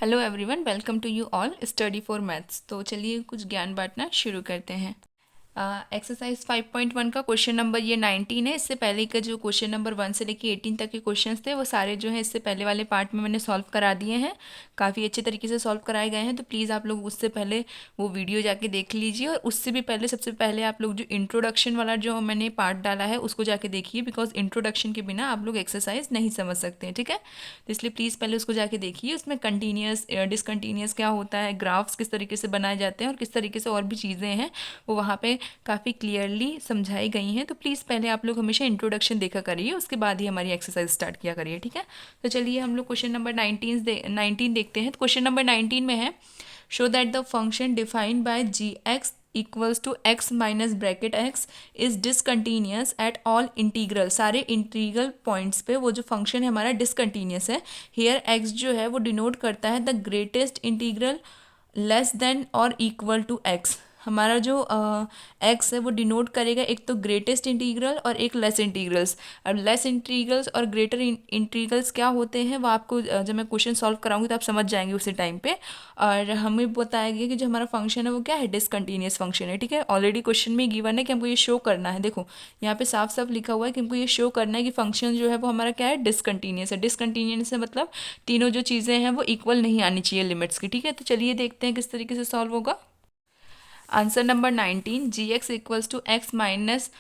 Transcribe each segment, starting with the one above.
Hello everyone, welcome to you all study for maths. तो चलिए कुछ ज्ञान बांटना शुरू करते हैं। एक्सरसाइज 5.1 का क्वेश्चन नंबर ये 19 है। इससे पहले का जो क्वेश्चन नंबर 1 से लेके 18 तक के क्वेश्चंस थे वो सारे जो है इससे पहले वाले पार्ट में मैंने सॉल्व करा दिए हैं। काफ़ी अच्छे तरीके से सॉल्व कराए गए हैं, तो प्लीज़ आप लोग उससे पहले वो वीडियो जाके देख लीजिए। और उससे भी पहले सबसे पहले आप लोग जो इंट्रोडक्शन वाला जो मैंने पार्ट डाला है उसको जाके देखिए, बिकॉज इंट्रोडक्शन के बिना आप लोग एक्सरसाइज नहीं समझ सकते हैं, ठीक है। तो इसलिए प्लीज़ पहले उसको जाके देखिए। उसमें कंटिन्यूस डिसकंटिन्यूस क्या होता है, ग्राफ्स किस तरीके से बनाए जाते हैं और किस तरीके से और भी चीज़ें हैं वो वहाँ पे काफ़ी क्लियरली समझाई गई हैं। तो प्लीज़ पहले आप लोग हमेशा इंट्रोडक्शन देखा करिए, उसके बाद ही हमारी एक्सरसाइज स्टार्ट किया करिए, ठीक है। तो चलिए हम लोग क्वेश्चन नंबर 19 देखते हैं। तो क्वेश्चन नंबर 19 में है, show that the function defined by g x equals to x minus bracket x is discontinuous at all integral. सारे इंटीग्रल पॉइंट्स पे वो जो फंक्शन है हमारा डिसकंटिन्यूस है। हेयर एक्स जो है वो डिनोट करता है the greatest integral less than और इक्वल टू एक्स। हमारा जो एक्स है वो डिनोट करेगा एक तो ग्रेटेस्ट इंटीग्रल और एक लेस इंटीग्रल्स। अब लेस इंटीग्रल्स और ग्रेटर इंटीग्रल्स क्या होते हैं वो आपको जब मैं क्वेश्चन सॉल्व कराऊंगी तो आप समझ जाएंगे उसी टाइम पे। और हमें बताया गया कि जो हमारा फंक्शन है वो क्या है, डिसकंटिन्यूस फंक्शन है, ठीक है। ऑलरेडी क्वेश्चन में गिवन है कि हमको ये शो करना है। देखो यहाँ पे साफ साफ लिखा हुआ है कि हमको ये शो करना है कि फंक्शन जो है वो हमारा क्या है, डिसकंटिन्यूस है। डिसकंटिन्यूस है मतलब तीनों जो चीज़ें हैं वो इक्वल नहीं आनी चाहिए लिमिट्स की, ठीक है। तो चलिए देखते हैं किस तरीके से सॉल्व होगा। Answer number 19, g x equals to x minus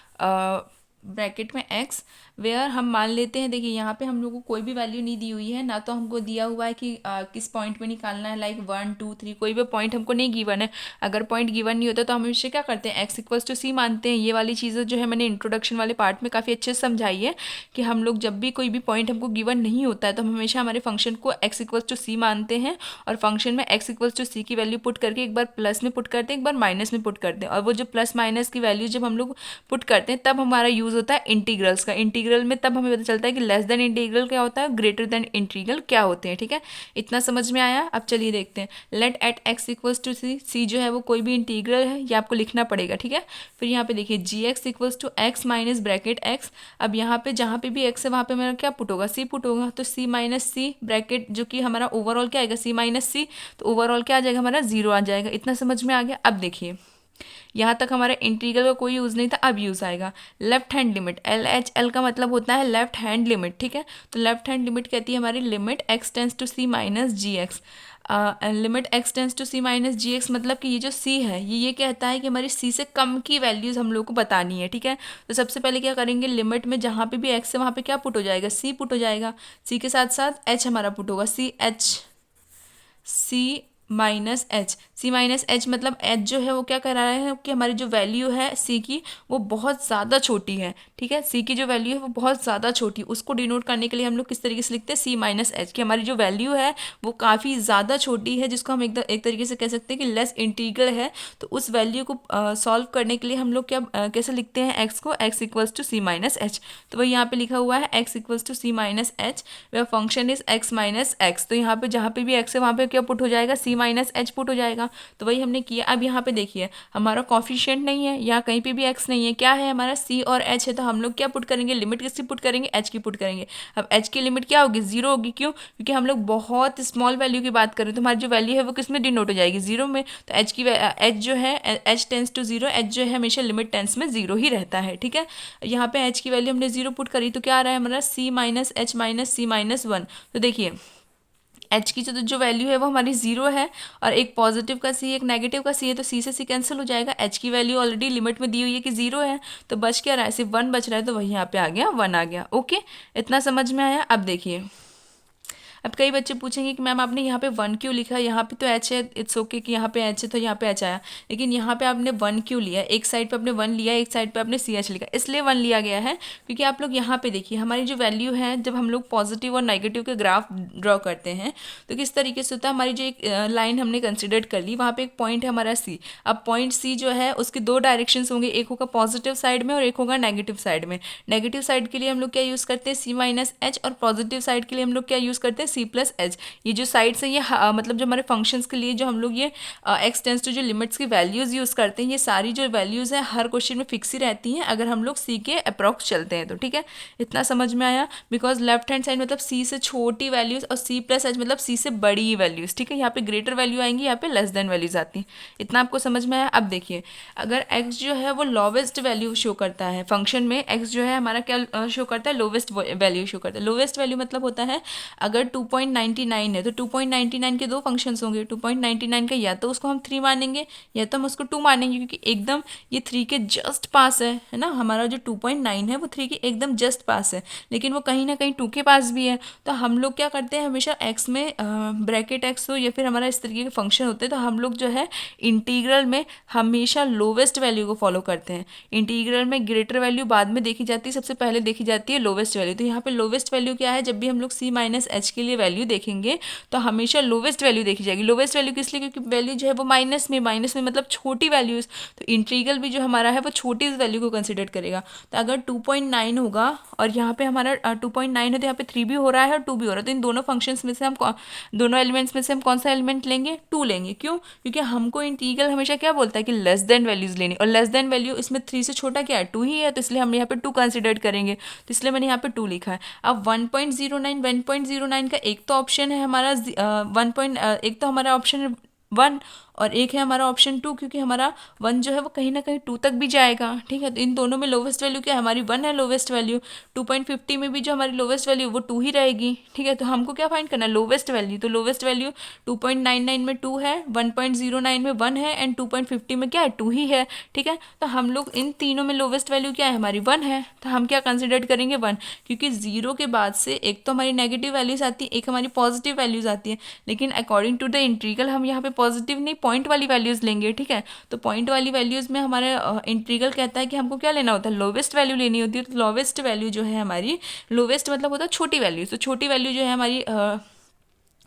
bracket में एक्स, वेयर हम मान लेते हैं। देखिए यहाँ पे हम लोग को कोई भी वैल्यू नहीं दी हुई है, ना तो हमको दिया हुआ है कि किस पॉइंट में निकालना है, लाइक 1 2 3 कोई भी पॉइंट हमको नहीं गिवन है। अगर पॉइंट गिवन नहीं होता तो हम हमेशा क्या करते हैं, एक्स इक्वल्स टू सी मानते हैं। ये वाली चीज़ें जो है मैंने इंट्रोडक्शन वाले पार्ट में काफ़ी अच्छे से समझाई है कि हम लोग जब भी कोई भी पॉइंट हमको गिवन नहीं होता है तो हम हमेशा हमारे फंक्शन को एक्स इक्वल्स टू सी मानते हैं और फंक्शन में एक्स इक्वल्स टू सी की वैल्यू पुट करके एक बार प्लस में पुट करते हैं, एक बार माइनस में पुट करते हैं। और वो जो प्लस माइनस की वैल्यू जब हम लोग पुट करते हैं तब हमारा यूज़ होता है इंटीग्रल्स का। इंटीग्रल में तब हमें पता चलता है कि लेस देन इंटीग्रल क्या होता है, ग्रेटर देन इंटीग्रल क्या होते हैं, ठीक है। इतना समझ में आया। अब चलिए देखते हैं। Let at x equals to C, C जो है वो कोई भी इंटीग्रल है, ये आपको लिखना पड़ेगा, ठीक है। फिर यहाँ पे देखिए जी x equals to x minus bracket X. अब यहाँ पे जहाँ पे भी एक्स है वहाँ पे मेरा क्या पुट होगा, सी पुट होगा। तो सी माइनस सी ब्रैकेट जो कि हमारा ओवरऑल क्या आएगा, सी माइनस सी, तो ओवरऑल क्या आ जाएगा हमारा, जीरो आ जाएगा। इतना समझ में आ गया। अब देखिए यहाँ तक हमारा इंटीग्रल का कोई यूज़ नहीं था, अब यूज़ आएगा। Left hand limit, L H L का मतलब होता है लेफ्ट हैंड लिमिट, ठीक है। तो लेफ्ट हैंड लिमिट कहती है हमारी limit x tends to C minus g x. Limit x tends to C minus g x मतलब कि ये जो सी है ये कहता है कि हमारी सी से कम की वैल्यूज़ हम लोग को बतानी है, ठीक है। तो सबसे पहले क्या करेंगे, लिमिट में जहाँ पे भी एक्स है वहाँ पे क्या पुट हो जाएगा, सी पुट हो जाएगा। सी के साथ साथ एच हमारा पुट होगा, C H, c minus h. C minus H मतलब एच जो है वो क्या कह रहा है कि हमारी जो वैल्यू है सी की वो बहुत ज़्यादा छोटी है, ठीक है। सी की जो वैल्यू है वो बहुत ज़्यादा छोटी, उसको डिनोट करने के लिए हम लोग किस तरीके से लिखते हैं, सी माइनस एच, की हमारी जो वैल्यू है वो काफ़ी ज़्यादा छोटी है, जिसको हम एक तरीके से कह सकते हैं कि लेस इंटीग्रल है। तो उस वैल्यू को सॉल्व करने के लिए हम लोग क्या कैसे लिखते हैं एक्स को, X equals to C minus H. तो वही यहाँ पे लिखा हुआ है X equals to C minus H, वह function is X minus X. तो यहाँ पे जहाँ पे भी एक्स है वहाँ पे क्या पुट हो जाएगा, सी माइनस एच पुट हो जाएगा। तो वही हमने किया। अब यहाँ पे देखिए हमारा कॉफिशिएंट नहीं है, यहाँ कहीं पे भी एक्स नहीं है, क्या है हमारा सी और एच है। तो हम लोग क्या पुट करेंगे, लिमिट किसकी पुट करेंगे, एच की पुट करेंगे। अब एच की लिमिट क्या होगी, जीरो होगी। क्यों, क्योंकि हम लोग बहुत स्मॉल वैल्यू की बात करें तो हमारी जो वैल्यू है वो किस में डिनोट हो जाएगी, जीरो में। तो एच की एच जो है, h tends to zero, h जो है हमेशा लिमिट टेंस में जीरो ही रहता है, ठीक है। यहाँ पे एच की वैल्यू हमने जीरो पुट करी तो क्या आ रहा है हमारा, सी माइनस एच माइनस सी माइनस वन। तो देखिए एच की जो वैल्यू है वो हमारी जीरो है और एक पॉजिटिव का सी एक नेगेटिव का सी है, तो सी से सी कैंसिल हो जाएगा। एच की वैल्यू ऑलरेडी लिमिट में दी हुई है कि जीरो है, तो बच क्या रहा है, सिर्फ वन बच रहा है। तो वही यहाँ पे आ गया, वन आ गया। ओके, इतना समझ में आया। अब देखिए, अब कई बच्चे पूछेंगे कि मैम आपने यहाँ पे वन क्यों लिखा, यहाँ पे तो एच है, इट्स ओके कि यहाँ पे एच है तो यहाँ पे एच आया, लेकिन यहाँ पे आपने वन क्यों लिया, एक साइड पे आपने वन लिया, एक साइड पे आपने सी एच लिखा। इसलिए वन लिया गया है क्योंकि आप लोग यहाँ पे देखिए हमारी जो वैल्यू है, जब हम लोग पॉजिटिव और नेगेटिव के ग्राफ ड्रॉ करते हैं तो किस तरीके से होता है, हमारी जो एक लाइन हमने कंसिडर कर ली, वहाँ पे एक पॉइंट है हमारा सी। अब पॉइंट सी जो है उसके दो डायरेक्शन होंगे, एक होगा पॉजिटिव साइड में और एक होगा नेगेटिव साइड में। नेगेटिव साइड के लिए हम लोग क्या यूज़ करते हैं, सी माइनस एच, और पॉजिटिव साइड के लिए हम लोग क्या यूज़ करते हैं, सी प्लस एच। ये जो साइड्स हैं ये मतलब जो हमारे फंक्शंस के लिए जो हम लोग ये एक्स टेंस टू जो लिमिट्स की वैल्यूज़ यूज़ करते हैं, ये सारी जो वैल्यूज़ हैं हर क्वेश्चन में फिक्स ही रहती हैं अगर हम लोग सी के अप्रॉक्स चलते हैं तो। ठीक है, इतना समझ में आया। बिकॉज लेफ्ट हैंड साइड मतलब सी से छोटी वैल्यूज़ और सी प्लस एच मतलब सी से बड़ी वैल्यूज़। ठीक है, यहाँ पे ग्रेटर वैल्यू आएंगी, यहाँ पे लेस देन वैल्यूज़ आती हैं। इतना आपको समझ में आया। अब देखिए, अगर x जो है वो लोवेस्ट वैल्यू शो करता है फंक्शन में, x जो है हमारा क्या शो करता है, लोवेस्ट वैल्यू शो करता है। लोवेस्ट वैल्यू मतलब होता है अगर 2.99 है तो 2.99 के दो फंक्शंस होंगे। 2.99 का या तो उसको हम 3 मानेंगे या तो हम उसको 2 मानेंगे, क्योंकि एकदम ये 3 के जस्ट पास है ना। हमारा जो 2.9 है वो 3 के एकदम जस्ट पास है, लेकिन वो कहीं ना कहीं 2 के पास भी है। तो हम लोग क्या करते हैं, हमेशा x में ब्रैकेट x हो या फिर हमारा इस तरीके के फंक्शन होते हैं तो हम लोग जो है इंटीग्रल में हमेशा लोवेस्ट वैल्यू को फॉलो करते हैं। इंटीग्रल में ग्रेटर वैल्यू बाद में देखी जाती है, सबसे पहले देखी जाती है लोवेस्ट वैल्यू। तो यहाँ पे लोवेस्ट वैल्यू क्या है, जब भी हम लोग c माइनस एच के लिए वैल्यू देखेंगे तो हमेशा लोवेस्ट वैल्यू देखी जाएगी। लोवेस्ट वैल्यू किस लिए, क्योंकि वैल्यू जो है वो माइनस में मतलब छोटी वैल्यूज, तो इंटीग्रल भी जो हमारा है वो छोटी वैल्यू को कंसिडर करेगा। तो अगर 2.9 होगा और यहाँ पे हमारा 2.9 है तो यहाँ पे 3 भी हो रहा है और 2 भी हो रहा है, तो इन दोनों फंक्शंस में से हम दोनों एलिमेंट्स में से हम कौन सा एलिमेंट लेंगे, 2 लेंगे। क्यों, क्योंकि हमको इंटीग्रल हमेशा क्या बोलता है कि लेस देन वैल्यूज लेनी, और लेस देन वैल्यू इसमें 3 से छोटा क्या है, 2 ही है, तो इसलिए हम यहाँ पे 2 कंसिडर करेंगे। तो इसलिए मैंने यहाँ पे 2 लिखा है। अब 1.09 का एक तो ऑप्शन है हमारा एक तो हमारा ऑप्शन 1 और एक है हमारा ऑप्शन 2, क्योंकि हमारा 1 जो है वो कहीं ना कहीं 2 तक भी जाएगा। ठीक है, तो इन दोनों में लोवेस्ट वैल्यू क्या है, हमारी 1 है लोवेस्ट वैल्यू। 2.50 में भी जो हमारी लोवेस्ट वैल्यू वो 2 ही रहेगी। ठीक है, तो हमको क्या फाइंड करना है, लोवेस्ट वैल्यू। तो लोवेस्ट वैल्यू 2.99 में 2 है, 1.09 में 1 है एंड 2.50 में क्या है, 2 ही है। ठीक है, तो हम लोग इन तीनों में लोवेस्ट वैल्यू क्या है, हमारी 1 है, तो हम क्या कंसिडर करेंगे 1, क्योंकि 0 के बाद से एक तो हमारी नेगेटिव वैल्यूज आती है, एक हमारी पॉजिटिव वैल्यूज आती है, लेकिन अकॉर्डिंग टू द इंटीग्रल हम यहाँ पे पॉजिटिव नहीं पॉइंट वाली वैल्यूज लेंगे। ठीक है, तो पॉइंट वाली वैल्यूज में हमारा इंटीग्रल कहता है कि हमको क्या लेना होता है, लोवेस्ट वैल्यू लेनी होती है। तो लोवेस्ट वैल्यू जो है हमारी, लोवेस्ट मतलब होता है छोटी वैल्यू, तो छोटी वैल्यू जो है हमारी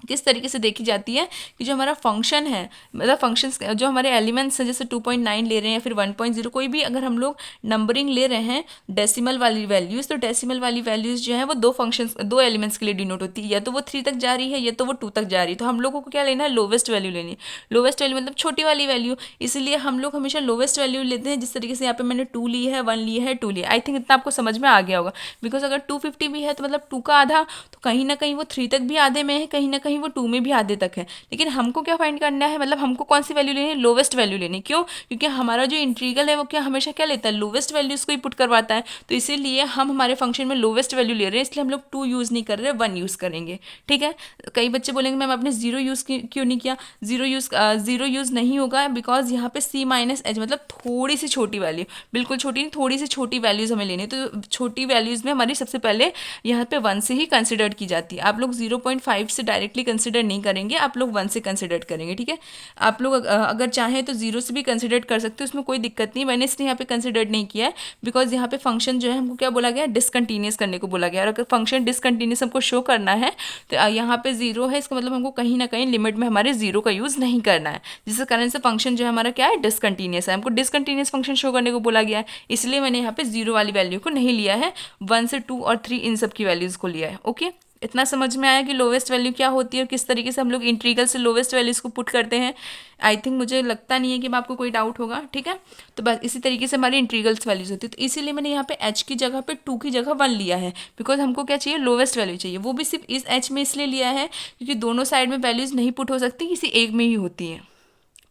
किस तरीके से देखी जाती है कि जो हमारा फंक्शन है, मतलब फंक्शंस जो हमारे एलिमेंट्स हैं, जैसे 2.9 ले रहे हैं या फिर 1.0, कोई भी अगर हम लोग नंबरिंग ले रहे हैं डेसिमल वाली वैल्यूज़, तो डेसिमल वाली वैल्यूज़ जो है वो दो एलिमेंट्स के लिए डिनोट होती है, या तो वो 3 तक जा रही है या तो वो 2 तक जा रही है। तो हम लोगों को क्या लेना है, लोवेस्ट वैल्यू लेनी है। लोवेस्ट वैल्यू मतलब छोटी वाली वैल्यू, इसलिए हम लोग हमेशा लोवेस्ट वैल्यू लेते हैं। जिस तरीके से यहाँ पे मैंने 2 ली है, 1 ली है, 2 लिया, आई थिंक इतना आपको समझ में आ गया होगा। बिकॉज अगर 250 भी है तो मतलब 2 का आधा, तो कहीं ना कहीं वो 3 तक भी आधे में है, कहीं ना कहीं वो 2 में भी आधे तक है। लेकिन हमको क्या फाइंड करना है, मतलब हमको कौन सी वैल्यू लेनी है, लोवेस्ट वैल्यू लेनी। क्यों, क्योंकि हमारा जो इंटीग्रल है वो क्या हमेशा क्या लेता है, लोवेस्ट वैल्यूज को ही पुट करवाता है। तो इसीलिए हम हमारे फंक्शन में लोवेस्ट वैल्यू ले रहे हैं, इसलिए हम लोग 2 यूज नहीं कर रहे, 1 यूज करेंगे। ठीक है, कई बच्चे बोलेंगे मैम आपने 0 यूज क्यों नहीं किया, 0 यूज नहीं होगा बिकॉज यहाँ पे c माइनस एच मतलब थोड़ी सी छोटी वैल्यू, बिल्कुल छोटी नहीं, थोड़ी सी छोटी वैल्यूज हमें लेनी है। तो छोटी वैल्यूज में हमारी सबसे पहले यहाँ पे 1 से ही कंसिडर की जाती है। आप लोग 0.5 से डायरेक्टली कंसिडर नहीं करेंगे, आप लोग 1 से कंसिडर करेंगे। ठीक है, आप लोग अगर चाहें तो 0 से भी कंसिडर कर सकते हो, उसमें कोई दिक्कत नहीं। मैंने इसलिए यहाँ पे कंसिडर नहीं किया है बिकॉज यहाँ पे फंक्शन जो है हमको क्या बोला गया, डिसकंटिन्यूस करने को बोला गया। और अगर फंक्शन डिसकंटिन्यूस हमको शो करना है तो यहाँ पे 0 है, इसका मतलब हमको कहीं ना कहीं लिमिट में हमारे 0 का यूज़ नहीं करना है, जिसके कारण से फंक्शन जो है हमारा क्या है, डिसकंटिन्यूस है। हमको डिसकंटिन्यूस फंक्शन शो करने को बोला गया है, इसलिए मैंने यहाँ पे 0 वाली वैल्यू को नहीं लिया है, 1 से 2 और 3 इन सब की वैल्यूज़ को लिया है। ओके, इतना समझ में आया कि लोवेस्ट वैल्यू क्या होती है और किस तरीके से हम लोग इंटीग्रल से लोवेस्ट वैल्यूज को पुट करते हैं। आई थिंक मुझे लगता नहीं है कि आपको कोई डाउट होगा। ठीक है, तो बस इसी तरीके से हमारी इंटीग्रल्स वैल्यूज होती है। तो इसीलिए मैंने यहाँ पे h की जगह पे 2 की जगह 1 लिया है, बिकॉज हमको क्या चाहिए, लोवेस्ट वैल्यू चाहिए। वो भी सिर्फ इस h में इसलिए लिया है क्योंकि दोनों साइड में वैल्यूज नहीं पुट हो सकती, किसी एक में ही होती है।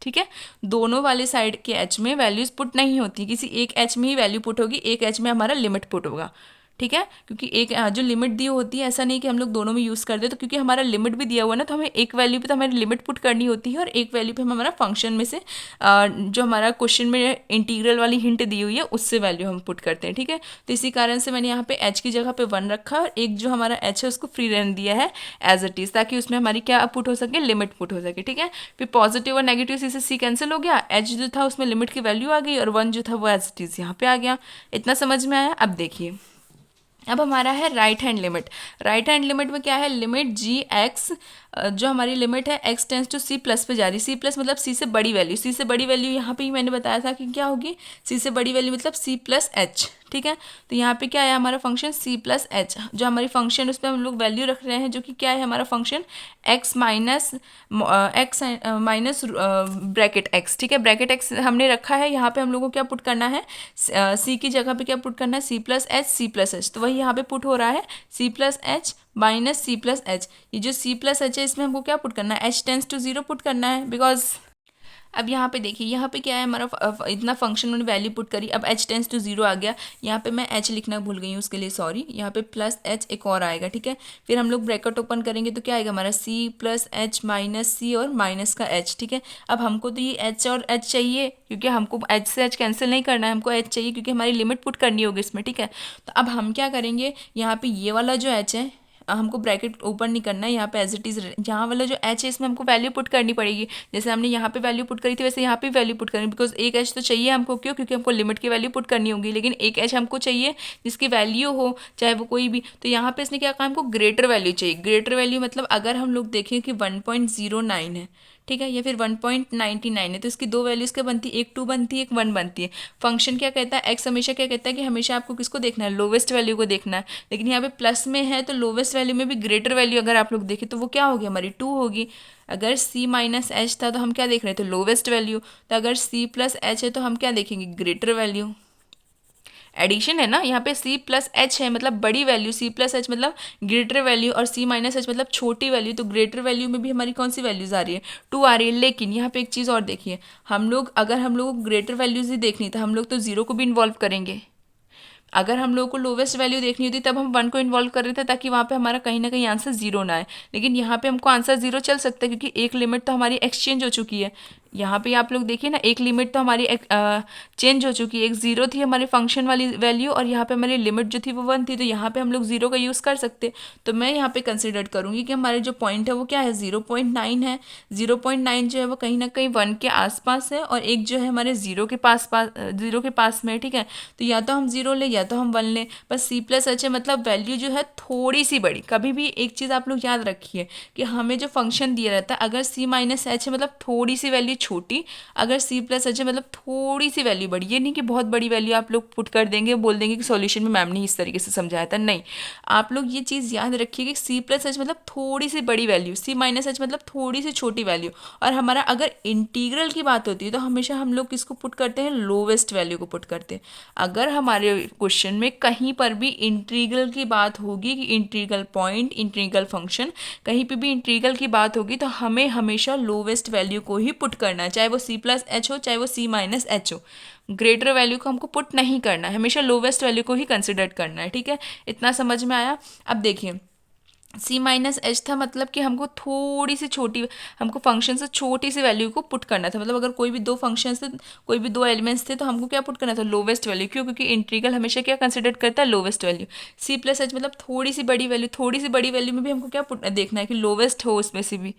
ठीक है, दोनों वाले साइड के h में वैल्यूज पुट नहीं होती, किसी एक h में ही वैल्यू पुट होगी, एक h में हमारा लिमिट पुट होगा। ठीक है, क्योंकि एक जो लिमिट दी होती है, ऐसा नहीं कि हम लोग दोनों में यूज़ कर दे, तो क्योंकि हमारा लिमिट भी दिया हुआ है ना, तो हमें एक वैल्यू पे तो हमारी लिमिट पुट करनी होती है और एक वैल्यू पे हम हमारा फंक्शन में से जो हमारा क्वेश्चन में इंटीग्रल वाली हिंट दी हुई है उससे वैल्यू हम पुट करते हैं। ठीक है, तो इसी कारण से मैंने यहाँ पे h की जगह पे 1 रखा और एक जो हमारा h है उसको फ्री रहने दिया है एज इट इज़, ताकि उसमें हमारी क्या पुट हो सके, लिमिट पुट हो सके। ठीक है, फिर पॉजिटिव और नेगेटिव से c कैंसिल हो गया, h जो था उसमें लिमिट की वैल्यू आ गई और 1 जो था वो एज इट इज़ यहाँ पे आ गया। इतना समझ में आया। अब देखिए, अब हमारा है right hand limit. Right hand limit में क्या है, लिमिट g x जो हमारी लिमिट है x tends to c plus पे जा रही है। c प्लस मतलब c से बड़ी वैल्यू, c से बड़ी वैल्यू यहाँ पे ही मैंने बताया था कि क्या होगी, c से बड़ी वैल्यू मतलब c प्लस एच, ठीक है। तो यहाँ पे क्या है हमारा फंक्शन c प्लस एच, जो हमारी फंक्शन उसमें हम लोग वैल्यू रख रहे हैं जो कि क्या है हमारा function x minus bracket x, ठीक है। ब्रैकेट x हमने रखा है, यहाँ पे हम लोग को क्या पुट करना है, c की जगह पे क्या पुट करना है, c plus H, c plus h, तो वही यहाँ पे पुट हो रहा है c plus h minus c plus h. ये जो c प्लस एच है इसमें हमको क्या पुट करना है, h टेंस टू 0 पुट करना है, बिकॉज अब यहाँ पे देखिए यहाँ पे क्या है हमारा इतना फंक्शन मैंने वैल्यू पुट करी, अब h टेंस टू 0 आ गया, यहाँ पे मैं h लिखना भूल गई हूँ उसके लिए सॉरी, यहाँ पे प्लस h एक और आएगा, ठीक है। फिर हम लोग ब्रैकेट ओपन करेंगे तो क्या आएगा हमारा c plus h minus c और माइनस का h, ठीक है। अब हमको तो ये h और h चाहिए क्योंकि हमको h से h कैंसिल नहीं करना है, हमको h चाहिए क्योंकि हमारी लिमिट पुट करनी होगी इसमें, ठीक है। तो अब हम क्या करेंगे, यहाँ पे ये वाला जो h है हमको ब्रैकेट ओपन नहीं करना है, यहाँ पे एज इट इज़ यहाँ वाला जो h है इसमें हमको वैल्यू पुट करनी पड़ेगी, जैसे हमने यहाँ पे वैल्यू पुट करी थी वैसे यहाँ पे वैल्यू पुट करनी, बिकॉज एक h तो चाहिए हमको, क्यों, क्योंकि हमको लिमिट की वैल्यू पुट करनी होगी, लेकिन एक h हमको चाहिए जिसकी वैल्यू हो चाहे वो कोई भी। तो यहाँ पे इसने क्या कहा, हमको ग्रेटर वैल्यू चाहिए। ग्रेटर वैल्यू मतलब अगर हम लोग देखें कि 1.09 है, ठीक है, या फिर 1.99 है, तो इसकी दो वैल्यूज़ क्या बनती है, एक 2 बनती है, एक 1 बनती है। फंक्शन क्या कहता है, एक्स हमेशा क्या कहता है कि हमेशा आपको किसको देखना है, लोवेस्ट वैल्यू को देखना है, लेकिन यहाँ पे प्लस में है तो लोवेस्ट वैल्यू में भी ग्रेटर वैल्यू अगर आप लोग देखें तो वो क्या होगी हमारी 2 होगी। अगर c माइनस एच था तो हम क्या देख रहे थे, लोवेस्ट वैल्यू, तो अगर c प्लस एच है तो हम क्या देखेंगे, ग्रेटर वैल्यू। एडिशन है ना, यहाँ पे c प्लस एच है मतलब बड़ी वैल्यू, c प्लस एच मतलब ग्रेटर वैल्यू, और c माइनस एच मतलब छोटी वैल्यू, तो ग्रेटर वैल्यू में भी हमारी कौन सी वैल्यूज आ रही है, 2 आ रही है। लेकिन यहाँ पे एक चीज़ और देखिए, हम लोग अगर हम लोग को ग्रेटर वैल्यूज ही देखनी तो हम लोग तो 0 को भी इन्वॉल्व करेंगे। अगर हम लोग को लोवेस्ट वैल्यू देखनी होती तब हम 1 को इन्वॉल्व कर रहे थे ताकि वहाँ पे हमारा कहीं ना कहीं आंसर 0 ना आए, लेकिन यहाँ पे हमको आंसर 0 चल सकता है क्योंकि एक लिमिट तो हमारी एक्सचेंज हो चुकी है। यहाँ पे आप लोग देखिए ना, एक लिमिट तो हमारी चेंज हो चुकी है, एक 0 थी हमारी फंक्शन वाली वैल्यू और यहाँ पे हमारी लिमिट जो थी वो 1 थी, तो यहाँ पे हम लोग 0 का यूज़ कर सकते। तो मैं यहाँ पे कंसिडर करूँगी कि हमारे जो पॉइंट है वो क्या है, 0.9 है। 0.9 जो है वो कहीं ना कहीं 1 के आसपास है और एक जो है हमारे 0 के जीरो के पास में है, ठीक है। तो या तो हम 0 ले या तो हम 1 लें, बस c प्लस एच है मतलब वैल्यू जो है थोड़ी सी बड़ी। कभी भी एक चीज़ आप लोग याद रखिए कि हमें जो फंक्शन दिया रहता है अगर c माइनस एच है मतलब थोड़ी सी वैल्यू छोटी, अगर c प्लस एच है मतलब थोड़ी सी वैल्यू बड़ी। ये नहीं कि बहुत बड़ी वैल्यू आप लोग पुट कर देंगे, बोल देंगे कि सॉल्यूशन में मैम ने इस तरीके से समझाया था, नहीं। आप लोग ये चीज़ याद रखिए कि c प्लस एच मतलब थोड़ी सी बड़ी वैल्यू, c माइनस एच मतलब थोड़ी सी छोटी वैल्यू। और हमारा अगर इंटीग्रल की बात होती है तो हमेशा हम लोग किसको पुट करते हैं, लोवेस्ट वैल्यू को पुट करते हैं। अगर हमारे क्वेश्चन में कहीं पर भी इंटीग्रल की बात होगी कि इंटीग्रल पॉइंट, इंटीग्रल फंक्शन, कहीं पे भी इंटीग्रल की बात होगी तो हमें हमेशा लोवेस्ट वैल्यू को ही पुट करना है, चाहे वो c प्लस एच हो चाहे वो c माइनस एच हो। ग्रेटर वैल्यू को हमको पुट नहीं करना है, हमेशा लोवेस्ट वैल्यू को ही कंसिडर करना है, ठीक है। इतना समझ में आया। अब देखिए c माइनस एच था मतलब कि हमको थोड़ी सी छोटी, हमको फंक्शन से छोटी सी वैल्यू को पुट करना था, मतलब अगर कोई भी दो फंक्शन थे, कोई भी दो एलिमेंट्स थे तो हमको क्या पुट करना था, लोवेस्ट वैल्यू। क्यों, क्योंकि इंटीग्रल हमेशा क्या कंसिडर करता है, lowest value. c plus H मतलब थोड़ी सी बड़ी वैल्यू, थोड़ी सी बड़ी वैल्यू में भी हमको क्या पुट देखना है कि लोवेस्ट हो उसमें से भी।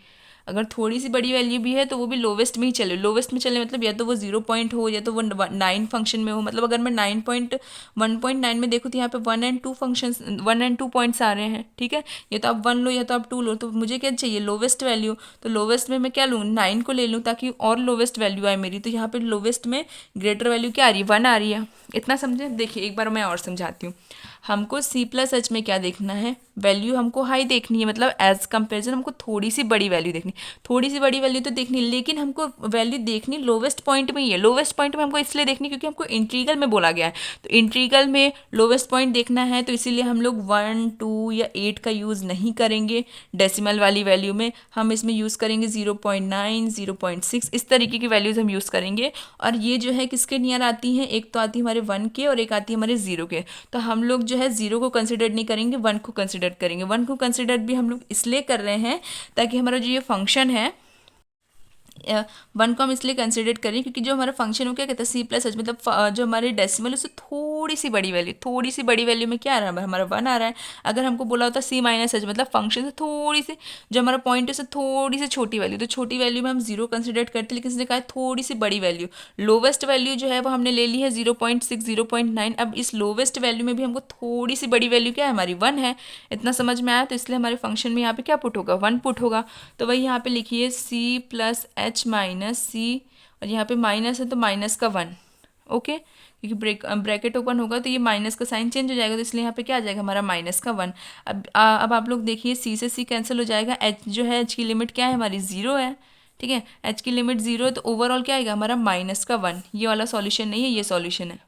अगर थोड़ी सी बड़ी वैल्यू भी है तो वो भी लोवेस्ट में ही चले। लोवेस्ट में चले मतलब या तो वो 0 पॉइंट हो या तो वो 9 फंक्शन में हो, मतलब अगर मैं 1.9 में देखूँ तो यहाँ पे 1 एंड 2 फंक्शंस, 1 एंड 2 पॉइंट्स आ रहे हैं, ठीक है। या तो आप 1 लो या तो आप 2 लो, तो मुझे क्या चाहिए, लोवेस्ट वैल्यू। तो लोवेस्ट में मैं क्या लूँ, 9 को ले लूँ ताकि और लोवेस्ट वैल्यू आए मेरी। तो यहाँ पे लोवेस्ट में ग्रेटर वैल्यू क्या आ रही है, 1 आ रही है। इतना समझे। देखिए एक बार मैं और समझाती हूँ। हमको c प्लस एच में क्या देखना है, वैल्यू हमको हाई देखनी है, मतलब एज कंपेरिजन हमको थोड़ी सी बड़ी वैल्यू देखनी, थोड़ी सी बड़ी वैल्यू तो देखनी, लेकिन हमको वैल्यू देखनी लोवेस्ट पॉइंट में ही है। लोवेस्ट पॉइंट में हमको इसलिए देखनी क्योंकि हमको इंटीग्रल में बोला गया है, तो इंटीग्रल में लोवेस्ट पॉइंट देखना है, तो इसीलिए हम लोग 1, 2 या 8 का यूज़ नहीं करेंगे डेसिमल वाली वैल्यू में। हम इसमें यूज़ करेंगे 0.9, 0.6, इस तरीके की वैल्यूज़ हम यूज़ करेंगे। और ये जो है किसके नियर आती हैं, एक तो आती है हमारे 1 के और एक आती है हमारे 0 के। तो हम लोग जो है 0 को कंसिडर नहीं करेंगे, 1 को कंसिडर करेंगे। 1 को कंसिडर भी हम लोग इसलिए कर रहे हैं ताकि हमारा जो ये फंक्शन है वन को हम इसलिए कंसिडर करें क्योंकि जो हमारा फंक्शन हो क्या कहता है सी प्लस एच, मतलब जो हमारे डेसिमल उससे थोड़ी सी बड़ी वैल्यू, थोड़ी सी बड़ी वैल्यू में क्या आ रहा है हमारा वन आ रहा है। अगर हमको बोला होता सी माइनस एच मतलब फंक्शन से थोड़ी सी, जो हमारा पॉइंट है उससे थोड़ी सी छोटी वैल्यू, तो छोटी वैल्यू में हम जीरो कंसिडर करते, लेकिन इसने कहा है थोड़ी सी बड़ी वैल्यू। लोवेस्ट वैल्यू जो है वो हमने ले ली है 0.6 0.9। अब इस लोवेस्ट वैल्यू में भी हमको थोड़ी सी बड़ी वैल्यू क्या है हमारी वन है। इतना समझ में आया, तो इसलिए हमारे फंक्शन में यहाँ पे क्या पुट होगा, वन पुट होगा। तो वही यहाँ पे लिखिए सी प्लस एच माइनस सी, और यहाँ पे माइनस है तो माइनस का वन। ओके, क्योंकि ब्रैकेट ओपन होगा तो ये माइनस का साइन चेंज हो जाएगा, तो इसलिए यहाँ पे क्या आ जाएगा हमारा माइनस का वन। अब आप लोग देखिए सी से सी कैंसिल हो जाएगा, एच जो है एच की लिमिट क्या है हमारी जीरो है। ठीक है, एच की लिमिट जीरो है तो ओवरऑल क्या आएगा हमारा माइनस का वन। ये वाला सॉल्यूशन नहीं है, ये सॉल्यूशन है।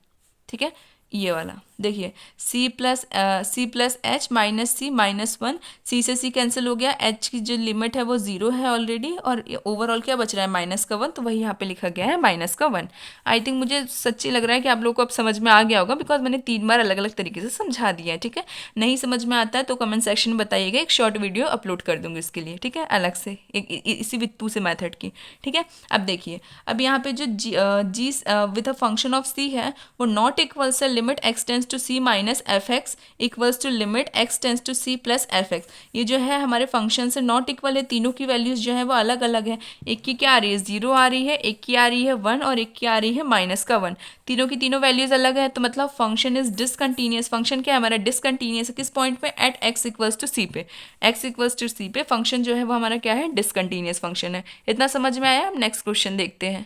ठीक है, ये वाला देखिए सी प्लस एच माइनस सी माइनस वन, सी से सी कैंसिल हो गया, एच की जो लिमिट है वो जीरो है ऑलरेडी, और ओवरऑल क्या बच रहा है माइनस का वन, तो वही यहाँ पे लिखा गया है माइनस का वन। आई थिंक मुझे सच्ची लग रहा है कि आप लोगों को अब समझ में आ गया होगा, बिकॉज मैंने 3 बार अलग अलग तरीके से समझा दिया है। ठीक है, नहीं समझ में आता है तो कमेंट सेक्शन में बताइएगा, एक शॉर्ट वीडियो अपलोड कर दूंगी इसके लिए। ठीक है, अलग से इसी वित्तू से मैथड की। ठीक है, अब देखिए, अब यहाँ पे जो g with a function of c है वो नॉट इक्वल से limit x tends to C minus f x equals to limit x tends to C plus F x. ये जो है हमारे फंक्शन से नॉट इक्वल है, तीनों की वैल्यूज जो है वो अलग अलग है। एक की क्या आ रही है जीरो आ रही है, एक की आ रही है वन, और एक की आ रही है माइनस का वन। तीनों की तीनों वैल्यूज अलग है, तो मतलब फंक्शन इज डिसकंटिन्यूअस। फंक्शन क्या है हमारा डिसकंटिन्यूअस है, किस पॉइंट पे, एट एक्स इक्वल्स टू सी पे। एक्स इक्वल्स टू सी पे फंक्शन जो है वो हमारा क्या है, डिसकंटिन्यूअस फंक्शन है। इतना समझ में आया। अब नेक्स्ट क्वेश्चन देखते हैं।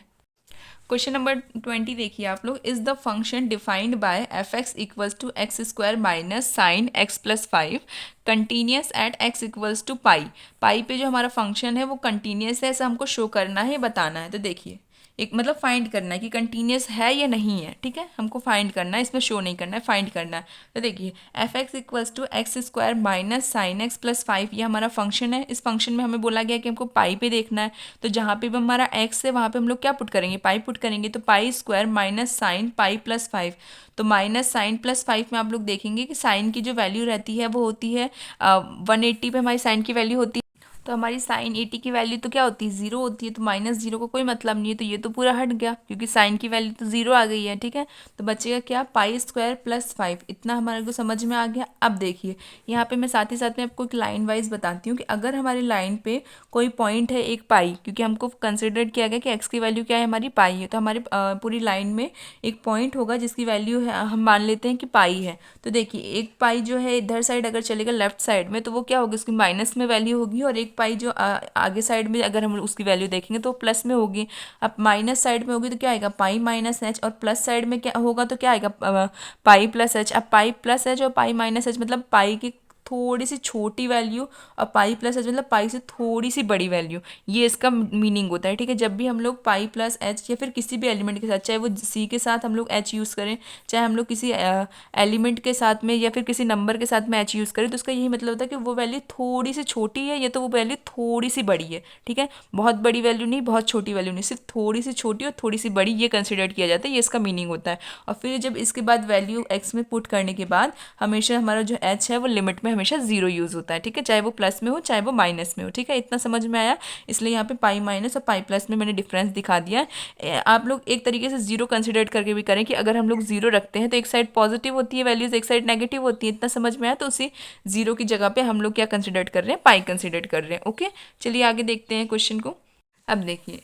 क्वेश्चन नंबर 20 देखिए आप लोग, is the function defined by F x equals to x square minus sine x plus five continuous at x equals to pi. Pi पे जो हमारा फंक्शन है वो कंटिन्यूस है, ऐसा हमको शो करना है, बताना है। तो देखिए, एक मतलब फाइंड करना है कि कंटिन्यूस है या नहीं है। ठीक है, हमको फाइंड करना है, इसमें शो नहीं करना है, फाइंड करना है। तो देखिए f x equals to x square minus sine x plus five, ये हमारा फंक्शन है। इस फंक्शन में हमें बोला गया कि हमको पाई पे देखना है, तो जहाँ पे भी हमारा एक्स है वहाँ पे हम लोग क्या पुट करेंगे, पाई पुट करेंगे। तो pi square minus sine pi plus five, तो माइनस साइन प्लस फाइव में आप लोग देखेंगे कि साइन की जो वैल्यू रहती है वो होती है 180 पे हमारी साइन की वैल्यू होती है। तो हमारी साइन 80 की वैल्यू तो क्या होती है, जीरो होती है, तो माइनस जीरो का कोई मतलब नहीं है, तो ये तो पूरा हट गया क्योंकि साइन की वैल्यू तो जीरो आ गई है। ठीक है, तो बचेगा क्या, पाई स्क्वायर प्लस फाइव। इतना हमारे को समझ में आ गया। अब देखिए यहाँ पे मैं साथ ही साथ में आपको एक लाइन वाइज बताती हूँ कि अगर हमारी लाइन पे कोई पॉइंट है एक पाई, क्योंकि हमको कंसिडर किया गया कि एक्स की वैल्यू क्या है हमारी पाई है, तो हमारे पूरी लाइन में एक पॉइंट होगा जिसकी वैल्यू है, हम मान लेते हैं कि पाई है। तो देखिए एक पाई जो है इधर साइड अगर चलेगा लेफ्ट साइड में, तो वो क्या होगी, उसकी माइनस में वैल्यू होगी, और एक पाई जो आगे साइड में अगर हम उसकी वैल्यू देखेंगे तो प्लस में होगी। अब माइनस साइड में होगी तो क्या आएगा, पाई माइनस एच, और प्लस साइड में क्या होगा तो क्या आएगा, पाई प्लस एच। अब पाई प्लस एच और पाई माइनस एच मतलब पाई की थोड़ी सी छोटी वैल्यू, और पाई प्लस एच मतलब पाई से थोड़ी सी बड़ी वैल्यू, ये इसका मीनिंग होता है। ठीक है, जब भी हम लोग पाई प्लस एच या फिर किसी भी एलिमेंट के साथ, चाहे वो सी के साथ हम लोग एच यूज़ करें, चाहे हम लोग किसी एलिमेंट के साथ में या फिर किसी नंबर के साथ में एच यूज़ करें, तो उसका यही मतलब होता है कि वो वैल्यू थोड़ी सी छोटी है या तो वो वैल्यू थोड़ी सी बड़ी है। ठीक है, बहुत बड़ी वैल्यू नहीं, बहुत छोटी वैल्यू नहीं, सिर्फ थोड़ी सी छोटी और थोड़ी सी बड़ी, ये कंसिडर किया जाता है, ये इसका मीनिंग होता है। और फिर जब इसके बाद वैल्यू एक्स में पुट करने के बाद हमेशा हमारा जो एच है वो लिमिट में हमेशा जीरो यूज़ होता है। ठीक है, चाहे वो प्लस में हो चाहे वो माइनस में हो। ठीक है, इतना समझ में आया। इसलिए यहाँ पे पाई माइनस और पाई प्लस में मैंने डिफरेंस दिखा दिया है। आप लोग एक तरीके से जीरो कंसिडर करके भी करें कि अगर हम लोग जीरो रखते हैं तो एक साइड पॉजिटिव होती है वैल्यूज, एक साइड नेगेटिव होती है। इतना समझ में आया, तो उसी जीरो की जगह पे हम लोग क्या कंसिडर कर रहे हैं, पाई कंसिडर कर रहे हैं। ओके, चलिए आगे देखते हैं क्वेश्चन को। अब देखिए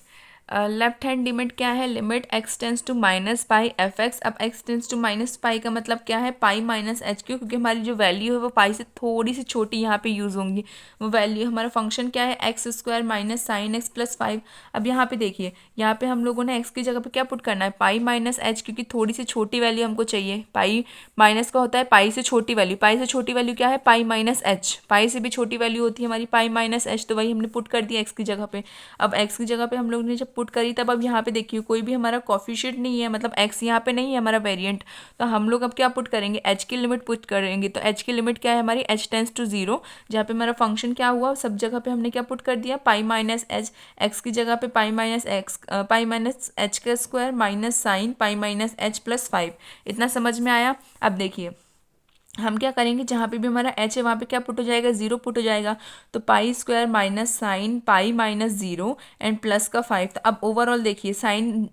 लेफ्ट हैंड लिमिट क्या है, limit x tends to minus pi F x. अब X tends to minus pi का मतलब क्या है, पाई माइनस एच क्यू, क्योंकि हमारी जो वैल्यू है वो पाई से थोड़ी सी छोटी यहाँ पे यूज़ होंगी। वो वैल्यू हमारा फंक्शन क्या है, x square minus sine x plus five. अब यहाँ पे देखिए, यहाँ पे हम लोगों ने एक्स की जगह पे क्या पुट करना है, पाई माइनस एच, क्योंकि थोड़ी सी छोटी वैल्यू हमको चाहिए। पाई माइनस का होता है पाई से छोटी वैल्यू, पाई से छोटी वैल्यू क्या है, पाई माइनस एच। पाई से भी छोटी वैल्यू होती है हमारी पाई माइनस एच, तो वही हमने पुट कर दिया एक्स की जगह पे। अब एक्स की जगह पे हम लोग ने जब पुट करी, तब अब यहाँ पे देखिए कोई भी हमारा कॉफिशिएंट नहीं है, मतलब एक्स यहाँ पे नहीं है हमारा वेरिएंट, तो हम लोग अब क्या पुट करेंगे, एच की लिमिट पुट करेंगे। तो एच की लिमिट क्या है हमारी, एच टेंस टू जीरो, जहाँ पे हमारा फंक्शन क्या हुआ, सब जगह पे हमने क्या पुट कर दिया, पाई माइनस एच। एक्स की जगह पे pi minus X, pi minus H का square minus sine pi minus H plus five. इतना समझ में आया। अब देखिए हम क्या करेंगे, जहाँ पे भी हमारा एच है वहाँ पे क्या पुट हो जाएगा, जीरो पुट हो जाएगा। तो pi square minus sine pi minus zero and plus का 5। तो अब ओवरऑल देखिए साइन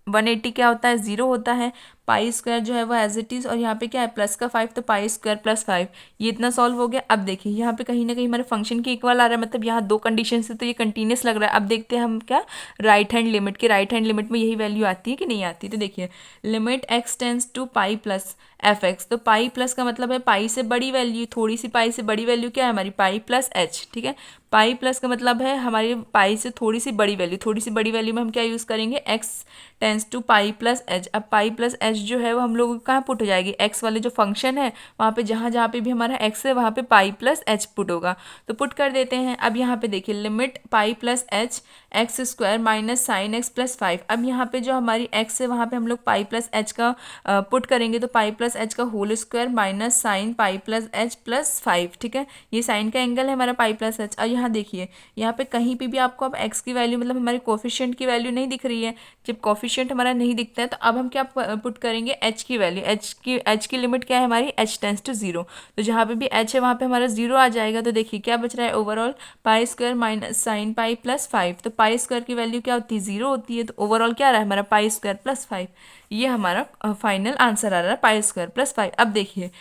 180 क्या होता है, जीरो होता है। पाई स्क्वायर जो है वो एज इट इज़, और यहाँ पे क्या है प्लस का 5, तो पाई स्क्वायर प्लस 5। ये इतना सॉल्व हो गया। अब देखिए यहाँ पे कहीं ना कहीं हमारे फंक्शन के इक्वल आ रहा है, मतलब यहाँ दो कंडीशन से तो ये कंटिन्यूस लग रहा है। अब देखते हैं हम क्या राइट हैंड लिमिट के, राइट हैंड लिमिट में यही वैल्यू आती है कि नहीं आती। तो देखिए limit x tends to pi plus F x. तो पाई प्लस का मतलब है पाई से बड़ी वैल्यू, थोड़ी सी पाई से बड़ी वैल्यू क्या है हमारी, पाई प्लस एच। ठीक है, पाई प्लस का मतलब है हमारी पाई से थोड़ी सी बड़ी वैल्यू, थोड़ी सी बड़ी वैल्यू में हम क्या यूज़ करेंगे, x tends to pi plus h. अब पाई प्लस एच जो है वो हम लोग कहाँ पुट हो जाएगी, एक्स वाले जो फंक्शन है वहाँ पे, जहाँ जहाँ पे भी हमारा एक्स है वहाँ पे पाई प्लस एच पुट होगा। तो पुट कर देते हैं। अब यहाँ पे देखिए लिमिट पाई plus H x square minus sine x plus 5। अब यहाँ पे जो हमारी एक्स है वहाँ पे हम लोग पाई प्लस एच का पुट करेंगे, तो पाई प्लस एच का whole square minus sine pi plus h plus 5। ठीक है, ये साइन का एंगल है हमारा पाई प्लस एच। और यहाँ देखिए यहाँ पे कहीं पे भी आपको अब एक्स की वैल्यू मतलब हमारे कोफिशिएंट की वैल्यू नहीं दिख रही है। जब कोफिशिएंट हमारा नहीं दिखता है तो अब हम क्या पुट करेंगे, एच की वैल्यू। एच की लिमिट क्या है हमारी, एच टेंस टू जीरो। तो जहाँ पे भी एच है वहाँ पे हमारा जीरो आ जाएगा। तो देखिए क्या बच रहा है overall, pi square minus sine pi plus 5। तो पाई स्क्वायर की वैल्यू क्या होती है, जीरो होती है। तो ओवरऑल क्या आ रहा है हमारा, पाई स्क्वायर प्लस 5। ये हमारा फाइनल आंसर आ रहा है, पाई स्क्वायर प्लस 5। अब देखिए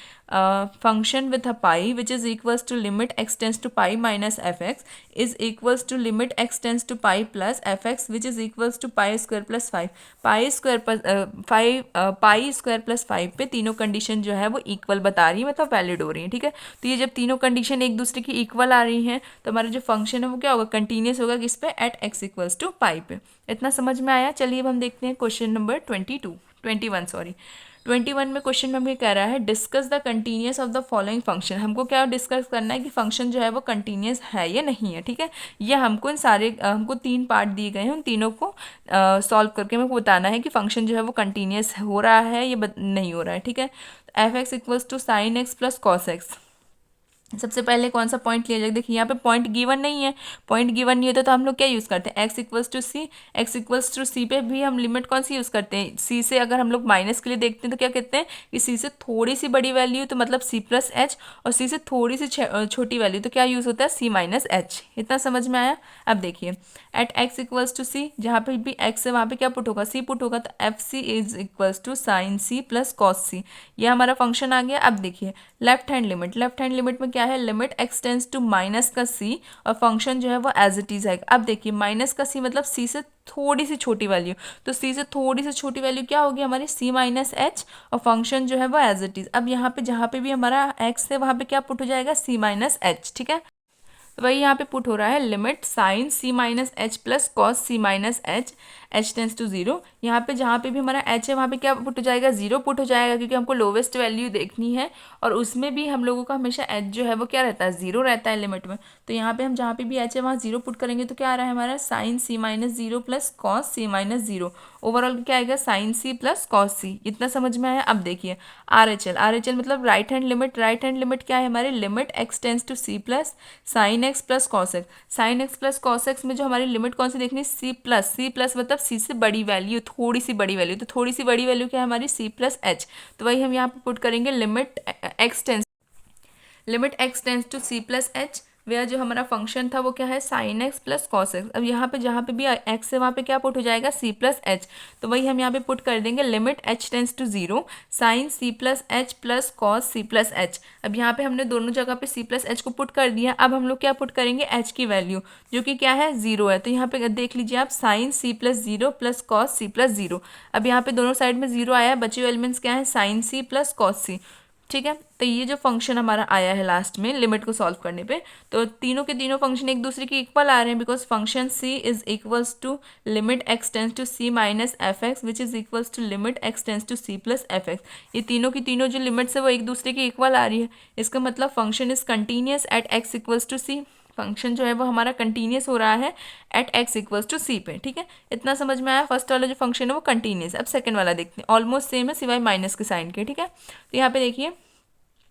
function with a pi which is equals to limit x tends to pi minus f x is equals to limit x tends to pi plus F x which is equals to pi square plus 5। Pi square plus pi square plus 5 पे तीनों condition जो है वो equal बता रही है, मतलब valid हो रही है। ठीक है, तो ये जब तीनों कंडीशन एक दूसरे की इक्वल आ रही हैं तो हमारा जो फंक्शन है वो क्या होगा, कंटिन्यूस होगा किस पे, एट एक्स इक्वल्स टू पाई पे। इतना समझ में आया। चलिए अब हम देखते हैं क्वेश्चन नंबर 21 सॉरी 21 में क्वेश्चन में हमें कह रहा है discuss the continuous of the following function. हमको क्या डिस्कस करना है कि फंक्शन जो है वो कंटिन्यूस है या नहीं है। ठीक है, ये हमको इन सारे हमको 3 पार्ट दिए गए हैं, उन तीनों को सॉल्व करके हमको बताना है कि फंक्शन जो है वो कंटिन्यूस हो रहा है या नहीं हो रहा है। ठीक है, f x equals to sine x plus cos x. सबसे पहले कौन सा पॉइंट लिया जाए, देखिए यहाँ पे पॉइंट गिवन नहीं है। पॉइंट गिवन नहीं होता तो हम लोग क्या यूज़ करते हैं, X equals to C. X equals to सी पे भी हम लिमिट कौन सी यूज़ करते हैं, सी से अगर हम लोग माइनस के लिए देखते हैं तो क्या कहते हैं कि सी से थोड़ी सी बड़ी वैल्यू तो मतलब सी प्लस एच, और सी से थोड़ी सी छोटी वैल्यू तो क्या यूज़ होता है, सी माइनस एच। इतना समझ में आया। अब देखिए at x equals to c, जहाँ पे भी एक्स है वहाँ पे क्या पुट होगा, सी पुट होगा। तो F C is equals to sine C plus cos C. ये हमारा फंक्शन आ गया। अब देखिए left hand limit, left hand limit में क्या है, limit x tends to minus का सी, और फंक्शन जो है वो एज इट इज आएगा। अब देखिए माइनस का सी मतलब सी से थोड़ी सी छोटी वैल्यू, तो सी से थोड़ी सी छोटी वैल्यू क्या होगी हमारी, सी माइनस एच, और फंक्शन जो है वो एज इट इज। अब यहाँ पे जहाँ पे भी हमारा एक्स है वहाँ पे क्या पुट हो जाएगा, सी माइनस एच। ठीक है, तो वही यहाँ पे पुट हो रहा है limit sine C minus H plus cos C minus h, h tends to zero. यहाँ पे जहाँ पे भी हमारा एच है वहाँ पे क्या पुट हो जाएगा, जीरो पुट हो जाएगा, क्योंकि हमको लोवेस्ट वैल्यू देखनी है और उसमें भी हम लोगों का हमेशा एच जो है वो क्या रहता है, जीरो रहता है लिमिट में। तो यहाँ पे हम जहाँ पे भी एच है वहाँ जीरो पुट करेंगे तो क्या आ रहा है हमारा, साइन सी माइनस जीरो प्लस कॉस सी माइनस जीरो। ओवरऑल क्या आएगा, साइन सी प्लस कॉस सी। इतना समझ में आया। अब देखिए R H L, R H L मतलब right hand limit. Right hand limit क्या है हमारे, limit x tends to C plus sine x plus cos X. Sine x plus cos x में जो हमारी लिमिट कौन सी देखनी है, सी प्लस। सी प्लस मतलब सी से बड़ी वैल्यू, थोड़ी सी बड़ी वैल्यू। तो थोड़ी सी बड़ी वैल्यू क्या है हमारी, सी प्लस एच। तो वही हम यहाँ पे पुट करेंगे limit x tends to C plus h, वह जो हमारा फंक्शन था वो क्या है, sine x plus cos x. अब यहाँ पे जहाँ पे भी एक्स है वहाँ पे क्या पुट हो जाएगा, सी प्लस एच। तो वही हम यहाँ पे पुट कर देंगे limit h tends to zero sine C plus h plus cos c plus h. अब यहाँ पे हमने दोनों जगह पे सी प्लस एच को पुट कर दिया। अब हम लोग क्या पुट करेंगे, एच की वैल्यू जो कि क्या है, जीरो है। तो यहाँ पे देख लीजिए आप, साइन सी plus zero plus cos c plus zero. अब यहाँ पे दोनों साइड में जीरो आया है, बचे हुए एलिमेंट्स क्या है, साइन सी प्लस कॉस सी। ठीक है, तो ये जो फंक्शन हमारा आया है लास्ट में लिमिट को सॉल्व करने पे, तो तीनों के तीनों फंक्शन एक दूसरे के इक्वल आ रहे हैं, because function c is equals to limit x tends to c minus f x which is equals to limit x tends to c plus F x. ये तीनों की तीनों जो लिमिट्स है वो एक दूसरे के इक्वल आ रही है। इसका मतलब function is continuous at x equals to c। Function जो है वो हमारा कंटिन्यूस हो रहा है at x equals to c पे। ठीक है, इतना समझ में आया। फर्स्ट वाला जो फंक्शन है वो कंटिन्यूस। अब सेकंड वाला देखते हैं, ऑलमोस्ट सेम है सिवाय माइनस के साइन के। ठीक है, तो यहाँ पे देखिए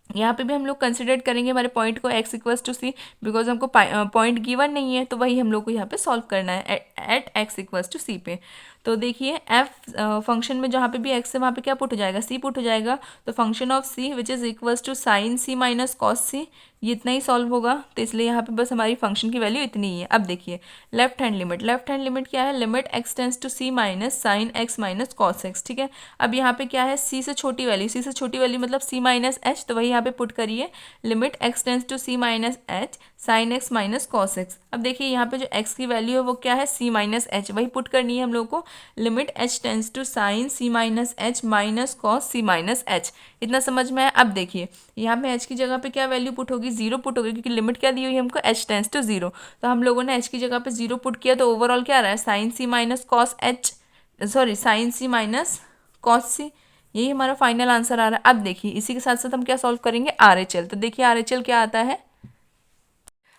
यहाँ पे भी हम लोग कंसिडर करेंगे हमारे पॉइंट को x equals to c, because हमको पॉइंट गिवन नहीं है, तो वही हम लोग को यहाँ पे सॉल्व करना है एट x इक्वल्स टू सी पे। तो देखिए एफ फंक्शन में जहाँ पे भी एक्स है वहाँ पे क्या पुट हो जाएगा, सी पुट हो जाएगा। तो function of C which is equals to sine C minus cos C, ये इतना ही सॉल्व होगा। तो इसलिए यहाँ पे बस हमारी फंक्शन की वैल्यू इतनी ही है। अब देखिए left hand limit, left hand limit क्या है, limit x tends to C minus sine x minus cos x. ठीक है, अब यहाँ पे क्या है, सी से छोटी वैल्यू, सी से छोटी वैल्यू मतलब सी माइनस एच, तो वही यहाँ पे पुट करिए limit x tends to C minus h sine x minus cos x. अब देखिए यहाँ पे जो एक्स की वैल्यू है वो क्या है, सी माइनस एच, वही पुट करनी है हम लोग को, limit h tends to sine C minus h minus cos C minus h. इतना समझ में आया। अब देखिए यहाँ पे एच की जगह पे क्या वैल्यू पुट होगी, जीरो पुट होगी, क्योंकि लिमिट क्या दी हुई है हमको, एच टेंस टू जीरो। तो हम लोगों ने एच की जगह पे जीरो पुट किया, तो ओवरऑल क्या आ रहा है, साइन सी minus cos H, sorry sine सी माइनस कॉस सी, यही हमारा फाइनल आंसर आ रहा है। अब देखिए इसी के साथ साथ हम क्या सॉल्व करेंगे, आर एच एल। तो देखिए आर एच एल क्या आता है।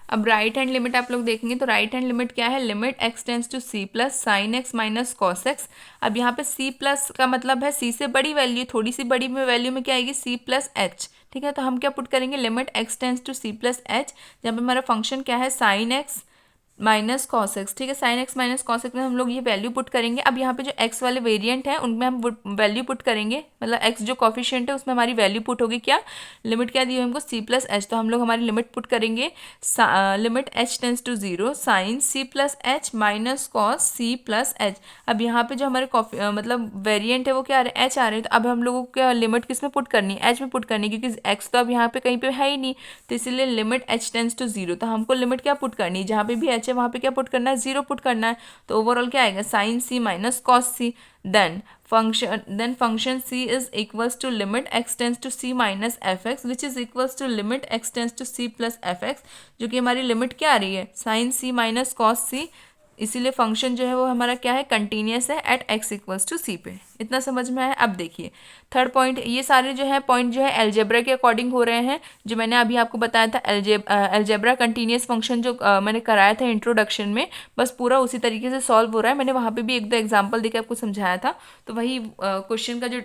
अब राइट हैंड लिमिट आप लोग देखेंगे तो राइट हैंड लिमिट क्या है, limit x tends to C plus sine x minus cos x. अब यहाँ पे सी प्लस का मतलब है सी से बड़ी वैल्यू, थोड़ी सी बड़ी में वैल्यू में क्या आएगी, सी प्लस एच। ठीक है, तो हम क्या पुट करेंगे, limit x tends to C plus h, जहाँ पे हमारा फंक्शन क्या है, sine x minus cos x. ठीक है, sine x minus cos x में हम लोग ये वैल्यू पुट करेंगे। अब यहाँ पे जो एक्स वाले वेरिएंट है उनमें हम वैल्यू पुट करेंगे, मतलब एक्स जो कॉफिशिएंट है उसमें हमारी वैल्यू पुट होगी क्या, लिमिट क्या दी है हमको, सी प्लस एच। तो हम लोग हमारी लिमिट पुट करेंगे limit h tends to zero sine C plus h minus cos c plus h. अब यहाँ पे जो हमारे मतलब वेरिएंट है वो क्या आ रहे हैं, एच आ रहे हैं। तो अब हम लोगों को क्या लिमिट किस में पुट करनी है, एच में पुट करनी है, क्योंकि एक्स तो अब यहाँ पे कहीं पे है ही नहीं। तो इसीलिए limit h tends to zero, तो हमको लिमिट क्या पुट करनी है, जहाँ पे भी एच है वहाँ पे क्या पुट करना है, जीरो पुट करना है। तो ओवरऑल क्या आएगा, sine C minus cos c, then function c is equals to limit x tends to c minus fx which is equals to limit x tends to c plus fx, जो कि हमारी limit क्या आ रही है, sine c minus cos c। इसीलिए function जो है वो हमारा क्या है, कंटिन्यूस है at x equals to c पे। इतना समझ में आया। अब देखिए थर्ड पॉइंट, ये सारे जो है पॉइंट जो है एल्जेब्रा के अकॉर्डिंग हो रहे हैं, जो मैंने अभी आपको बताया था एल्जेब्रा कंटिन्यूस फंक्शन जो मैंने कराया था इंट्रोडक्शन में, बस पूरा उसी तरीके से सॉल्व हो रहा है। मैंने वहाँ पे भी एक दो एग्जांपल देकर आपको समझाया था। तो वही क्वेश्चन का जो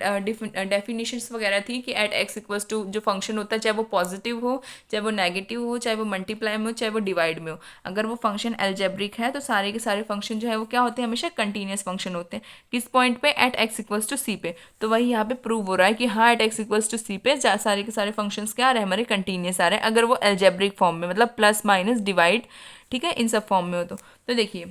डेफिनेशंस वगैरह थी कि एट एक्स इक्वल्स टू जो फंक्शन होता है, चाहे वो पॉजिटिव हो, चाहे वो नेगेटिव हो, चाहे वो मल्टीप्लाई में हो, चाहे वो डिवाइड में हो, अगर वो फंक्शन एल्जेब्रिक है तो सारे के सारे फंक्शन जो है वो क्या होते हैं, हमेशा कंटिन्यूस फंक्शन होते हैं। किस पॉइंट पे, एट एक्स इक्वल्स टू सी पे। तो वही यहाँ पे प्रूव हो रहा है कि हाँ एट एक्स इक्वल्स टू सी पे सारे के सारे फंक्शंस क्या आ रहे हैं, हमारे कंटिन्यूस आ रहे हैं, अगर वो एल्जेब्रिक फॉर्म में, मतलब प्लस माइनस डिवाइड, ठीक है, इन सब फॉर्म में हो। तो देखिए